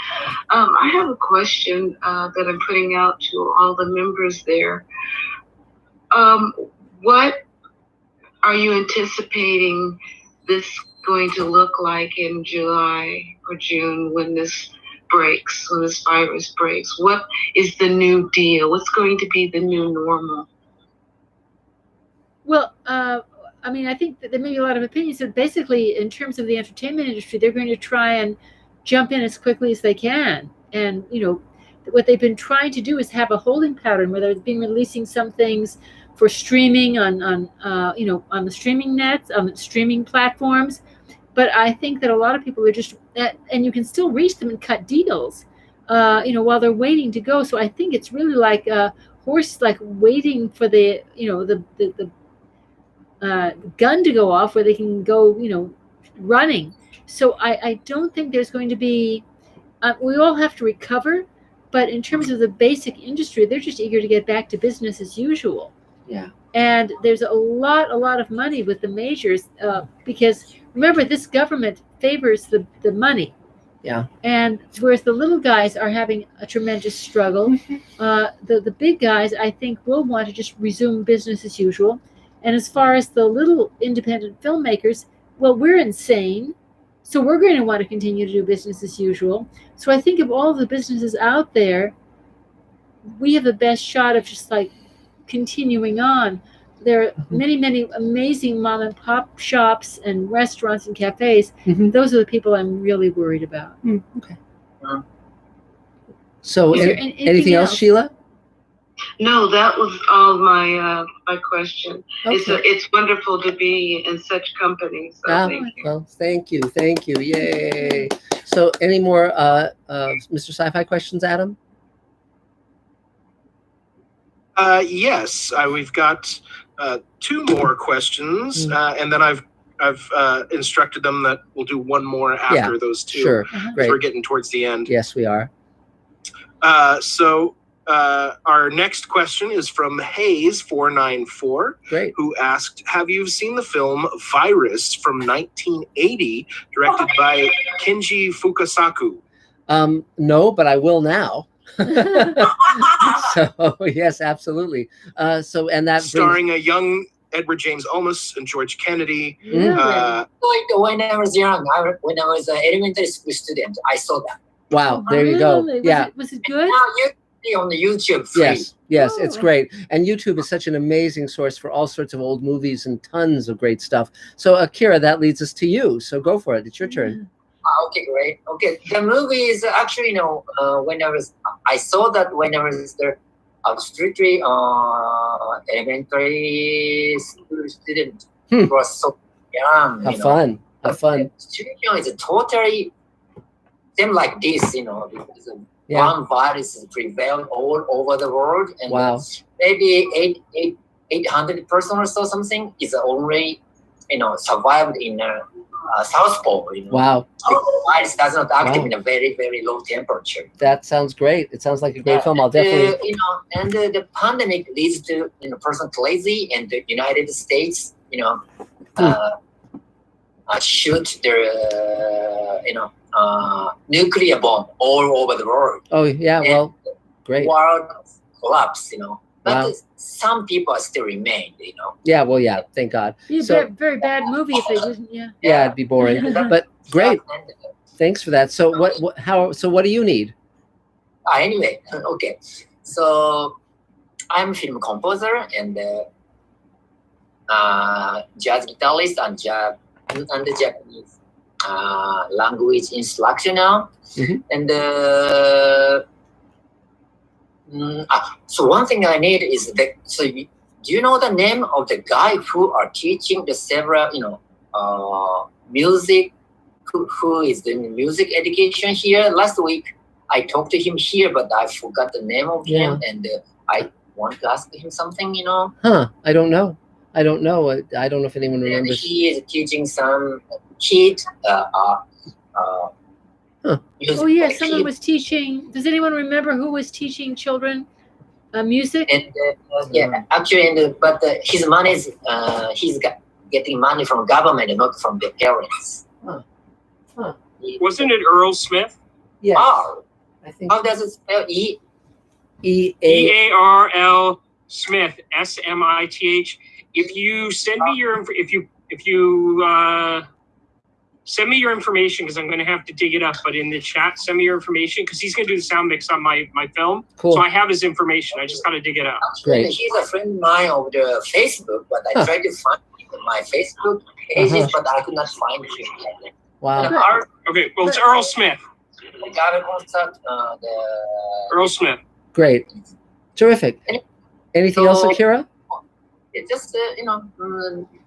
Speaker 15: I have a question that I'm putting out to all the members there. What are you anticipating this going to look like in July or June when this breaks, when this virus breaks? What is the new deal? What's going to be the new normal?
Speaker 3: Well, I mean, I think that there may be a lot of opinions, but basically, in terms of the entertainment industry, they're going to try and jump in as quickly as they can. And, you know, what they've been trying to do is have a holding pattern where they've been releasing some things for streaming on the streaming nets, on the streaming platforms. But I think that a lot of people are just, and you can still reach them and cut deals, while they're waiting to go. So I think it's really like a horse, like waiting for the gun to go off where they can go, running. So I don't think there's going to be, we all have to recover, but in terms of the basic industry, they're just eager to get back to business as usual.
Speaker 2: Yeah.
Speaker 3: And there's a lot of money with the majors, because remember, this government favors the money.
Speaker 2: Yeah.
Speaker 3: And whereas the little guys are having a tremendous struggle, the big guys, I think, will want to just resume business as usual. And as far as the little independent filmmakers, well, we're insane, so we're going to want to continue to do business as usual. So I think of all the businesses out there, we have the best shot of just like continuing on. There are many amazing mom and pop shops and restaurants and cafes. Those are the people I'm really worried about.
Speaker 2: Okay. So anything else, Sheila?
Speaker 15: No, that was all my question.
Speaker 2: Okay.
Speaker 15: It's wonderful to be in such company. So thank you.
Speaker 2: Well, thank you. Yay. So any more Mr. Sci-Fi questions, Adam?
Speaker 4: Yes, we've got 2 more questions, and then I've instructed them that we'll do one more after those 2.
Speaker 2: Sure. Great.
Speaker 4: We're getting towards the end.
Speaker 2: Yes, we are.
Speaker 4: So our next question is from Hayes494,
Speaker 2: great,
Speaker 4: who asked, have you seen the film Virus from 1980, directed by Kenji Fukasaku?
Speaker 2: No, but I will now. So yes, absolutely. And that
Speaker 4: starring a young Edward James Olmos and George Kennedy.
Speaker 16: When I was young, when I was an elementary school student, I saw that.
Speaker 2: Wow, there you go.
Speaker 3: Was it good?
Speaker 16: On the YouTube. Free.
Speaker 2: Yes, it's great. And YouTube is such an amazing source for all sorts of old movies and tons of great stuff. So Akira, that leads us to you. So go for it. It's your turn.
Speaker 16: Okay, great. Okay, the movie is actually, when I saw that when I was there, I was strictly elementary school student. It was so young.
Speaker 2: Have fun.
Speaker 16: The situation is totally same like this, because one virus prevailed all over the world, and maybe 800 person or so something is only, survived in South Pole.
Speaker 2: Wow.
Speaker 16: The virus does not active in a very, very low temperature.
Speaker 2: That sounds great. It sounds like a great film. I'll definitely.
Speaker 16: And the pandemic leads to person crazy, and the United States, shoot their, nuclear bomb all over the world.
Speaker 2: Oh yeah, well, great.
Speaker 16: World collapse, but some people still remain,
Speaker 2: Yeah, well, yeah, thank God.
Speaker 3: Yeah, so, very bad movie if they didn't.
Speaker 2: Yeah, it'd be boring. But great. Thanks for that. So what do you need?
Speaker 16: Anyway, okay. So I'm a film composer and jazz guitarist and Japanese language instructional. And so one thing I need is that. So do you know the name of the guy who are teaching the several music? Who is doing music education here? Last week I talked to him here, but I forgot the name of him, and I want to ask him something.
Speaker 2: Huh? I don't know. I don't know if anyone remembers.
Speaker 16: And he is teaching some kid.
Speaker 3: Oh yeah, someone was teaching. Does anyone remember who was teaching children Music.
Speaker 16: And yeah, actually, but his money is getting money from government, not from the parents.
Speaker 19: Wasn't it Earl Smith?
Speaker 2: Yes.
Speaker 16: Oh,
Speaker 2: I think.
Speaker 16: How does it spell
Speaker 19: EARL Smith, SMITH. If you send me your send me your information, because I'm going to have to dig it up. But in the chat, send me your information, because he's going to do the sound mix on my film.
Speaker 2: Cool.
Speaker 19: So I have his information. I just got to dig it up.
Speaker 16: Great. He's a friend of mine over the Facebook, but I tried to find him in my Facebook pages, but I could not find him.
Speaker 2: Wow.
Speaker 19: Okay, well, it's Earl Smith. Earl Smith.
Speaker 2: Great. Terrific. Anything else, Akira?
Speaker 16: It's just,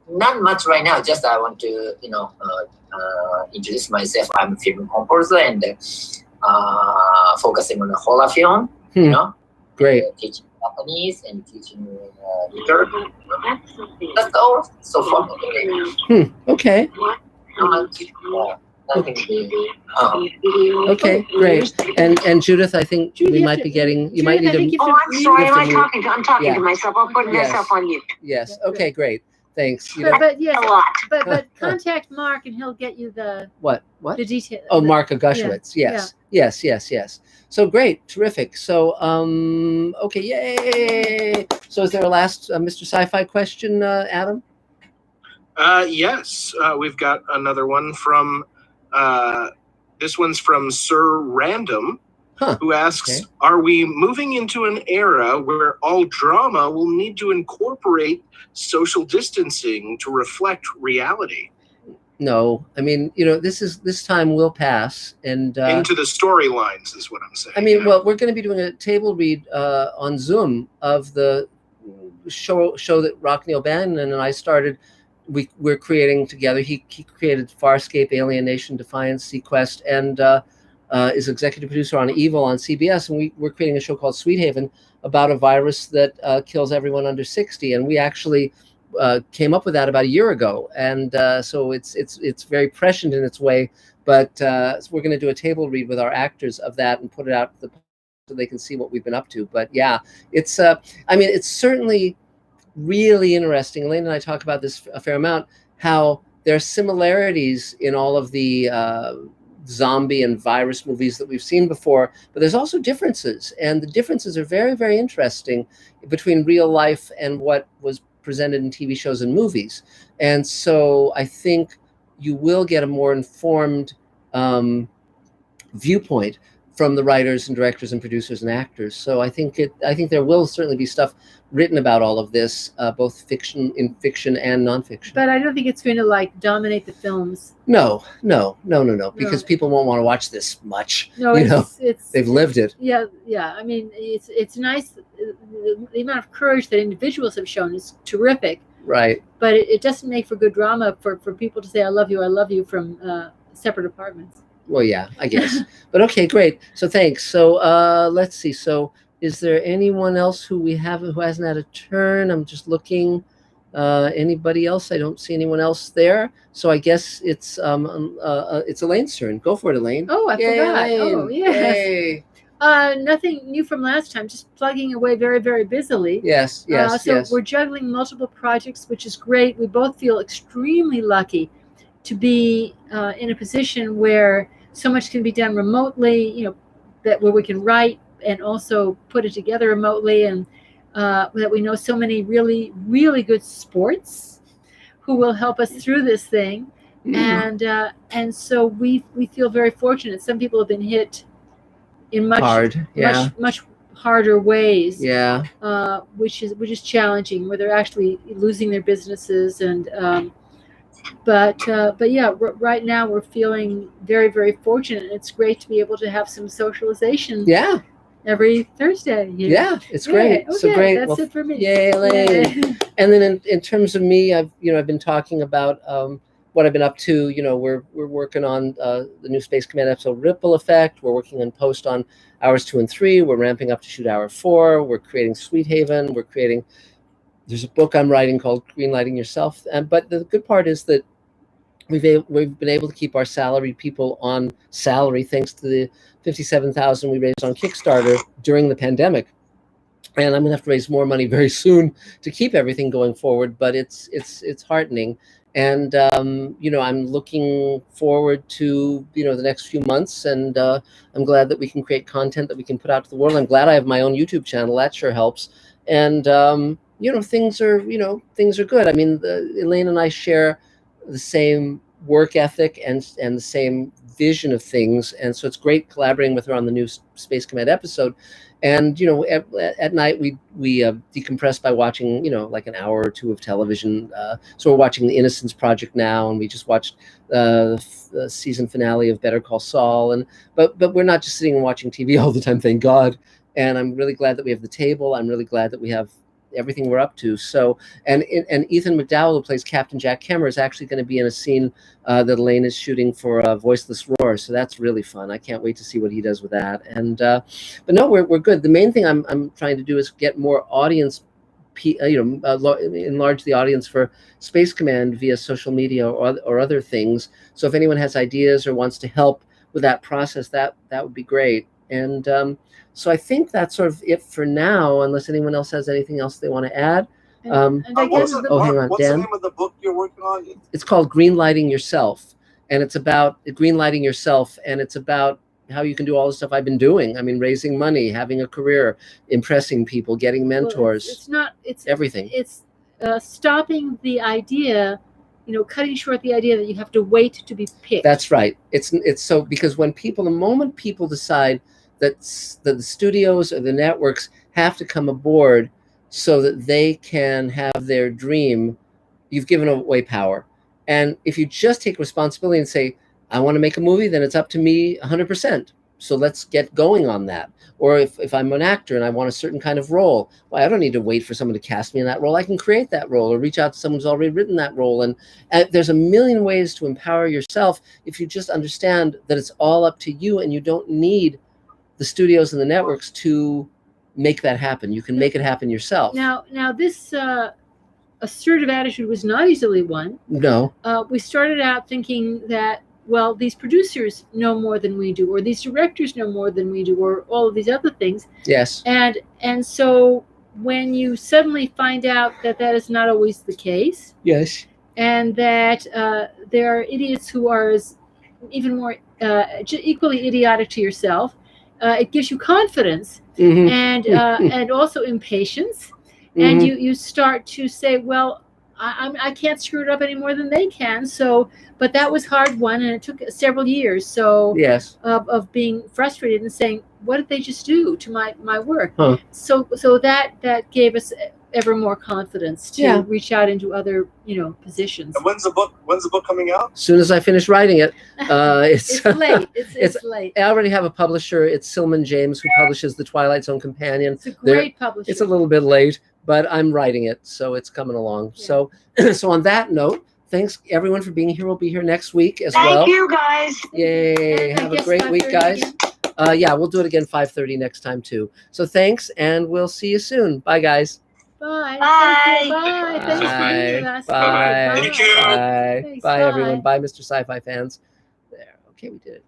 Speaker 16: not much right now. Just I want to, introduce myself. I'm a film composer and focusing on the horror film,
Speaker 2: Great.
Speaker 16: Teaching Japanese and teaching literature. That's all so far.
Speaker 2: Okay. Okay, great. And Judith, I think we might be getting. You might need to.
Speaker 23: Oh, I'm sorry. I'm talking to myself. I'll put myself on mute.
Speaker 2: Yes. Okay. Great. Thanks.
Speaker 3: But yes,
Speaker 23: a lot.
Speaker 3: But contact Mark and he'll get you the
Speaker 2: What?
Speaker 3: the detail.
Speaker 2: Oh, Mark Agushwitz. Yes. Yes. So great, terrific. So okay, yay. So is there a last Mr. Sci-Fi question, Adam?
Speaker 4: Yes, we've got another one from. This one's from Sir Random, who asks, are we moving into an era where all drama will need to incorporate social distancing to reflect reality?
Speaker 2: No, I mean, this time will pass, and
Speaker 4: into the storylines is what I'm saying.
Speaker 2: I mean, well, we're going to be doing a table read on Zoom of the show that Rockne O'Bannon and I started. We're creating together. He created Farscape, Alien Nation, Defiance, Sequest, and is executive producer on Evil on CBS. And we're creating a show called Sweet Haven about a virus that kills everyone under 60. And we actually came up with that about a year ago. And so it's very prescient in its way. But so we're going to do a table read with our actors of that and put it out so they can see what we've been up to. But yeah, it's it's certainly really interesting. Elaine and I talk about this a fair amount, how there are similarities in all of the zombie and virus movies that we've seen before, but there's also differences, and the differences are very, very interesting between real life and what was presented in TV shows and movies. And so I think you will get a more informed viewpoint from the writers and directors and producers and actors. So I think there will certainly be stuff written about all of this, both fiction and nonfiction.
Speaker 3: But I don't think it's going to dominate the films.
Speaker 2: No, because people won't want to watch this much.
Speaker 3: No,
Speaker 2: they've lived it.
Speaker 3: Yeah. I mean, it's nice. The amount of courage that individuals have shown is terrific.
Speaker 2: Right.
Speaker 3: But it doesn't make for good drama for people to say I love you" from separate apartments.
Speaker 2: Well, yeah, I guess. But okay, great. So thanks. So let's see. So is there anyone else who hasn't had a turn? I'm just looking. Anybody else? I don't see anyone else there. So I guess it's Elaine's turn. Go for it, Elaine.
Speaker 3: Oh, I forgot.
Speaker 2: Elaine.
Speaker 3: Oh, yes.
Speaker 2: Yay.
Speaker 3: Nothing new from last time. Just plugging away very, very busily.
Speaker 2: Yes.
Speaker 3: So we're juggling multiple projects, which is great. We both feel extremely lucky to be in a position where so much can be done remotely, where we can write and also put it together remotely, and that we know so many really, really good sports who will help us through this thing. And so we feel very fortunate. Some people have been hit in much harder ways.
Speaker 2: Yeah.
Speaker 3: Which is challenging, where they're actually losing their businesses and but yeah, right now we're feeling very, very fortunate. It's great to be able to have some socialization.
Speaker 2: Yeah.
Speaker 3: Every Thursday.
Speaker 2: Yeah, it's great.
Speaker 3: Okay,
Speaker 2: So great.
Speaker 3: That's it for me.
Speaker 2: Yay, Elaine. And then in terms of me, I've been talking about what I've been up to. We're working on the new Space Command episode Ripple Effect. We're working on post on hours 2 and 3. We're ramping up to shoot hour 4. We're creating Sweet Haven. There's a book I'm writing called Greenlighting Yourself. But the good part is that we've been able to keep our salaried people on salary thanks to the $57,000 we raised on Kickstarter during the pandemic. and I'm gonna have to raise more money very soon to keep everything going forward. But it's heartening, and you know, I'm looking forward to, you know, the next few months, and I'm glad that we can create content that we can put out to the world. I'm glad I have my own YouTube channel. That sure helps, and you know, things are good. I mean, Elaine and I share the same work ethic and the same vision of things, and so it's great collaborating with her on the new Space Command episode. And you know, at night we decompress by watching, you know, like an hour or two of television. So we're watching The Innocence Project now, and we just watched the season finale of Better Call Saul. And but we're not just sitting and watching TV all the time, thank God. And I'm really glad that we have the table. I'm really glad that we have everything we're up to. So, and Ethan McDowell, who plays Captain Jack Kemmer, is actually going to be in a scene that Elaine is shooting for Voiceless Roar. So that's really fun. I can't wait to see what he does with that. And but no, we're good. The main thing I'm trying to do is get more audience, you know, enlarge the audience for Space Command via social media or other things. So if anyone has ideas or wants to help with that process, that would be great. And so I think that's sort of it for now, unless anyone else has anything else they want to add.
Speaker 3: And I guess
Speaker 2: hang on,
Speaker 10: what's
Speaker 2: Dan.
Speaker 10: the name of the book you're working on?
Speaker 2: It's called Greenlighting Yourself, and it's about greenlighting yourself, and it's about how you can do all the stuff I've been doing. I mean, raising money, having a career, impressing people, getting mentors.
Speaker 3: Well, it's
Speaker 2: everything.
Speaker 3: It's stopping the idea, you know, cutting short the idea that you have to wait to be picked.
Speaker 2: That's right. It's so, because when the moment people decide that the studios or the networks have to come aboard so that they can have their dream, you've given away power. And if you just take responsibility and say, I want to make a movie, then it's up to me 100%. So let's get going on that. Or if I'm an actor and I want a certain kind of role, well, I don't need to wait for someone to cast me in that role. I can create that role or reach out to someone who's already written that role. And there's a million ways to empower yourself if you just understand that it's all up to you, and you don't need the studios and the networks to make that happen. You can make it happen yourself.
Speaker 3: Now this assertive attitude was not easily won.
Speaker 2: No.
Speaker 3: We started out thinking that, well, these producers know more than we do, or these directors know more than we do, or all of these other things.
Speaker 2: Yes.
Speaker 3: And so when you suddenly find out that that is not always the case.
Speaker 2: Yes.
Speaker 3: And that there are idiots who are even more equally idiotic to yourself, it gives you confidence and also impatience. And you start to say, well, I can't screw it up any more than they can. So, but that was hard won, and it took several years. So
Speaker 2: yes,
Speaker 3: of being frustrated and saying, what did they just do to my work?
Speaker 2: Huh.
Speaker 3: So that gave us ever more confidence to reach out into other, positions.
Speaker 10: And when's the book coming out?
Speaker 2: As soon as I finish writing it. It's
Speaker 3: late. It's late.
Speaker 2: I already have a publisher. It's Silman James, who publishes The Twilight Zone Companion.
Speaker 3: It's a great publisher.
Speaker 2: It's a little bit late, but I'm writing it, so it's coming along. Yeah. So on that note, thanks everyone for being here. We'll be here next week as well.
Speaker 23: Thank you, guys.
Speaker 2: Yay! Have a great week, guys. Yeah, we'll do it again 5:30 next time too. So thanks, and we'll see you soon. Bye, guys.
Speaker 3: Bye.
Speaker 23: Bye.
Speaker 3: Bye. Thanks for being with us.
Speaker 2: Bye.
Speaker 3: Bye.
Speaker 2: Bye.
Speaker 3: Thanks.
Speaker 2: Bye, everyone. Bye, Mr. Sci-Fi fans. There. Okay, we did it.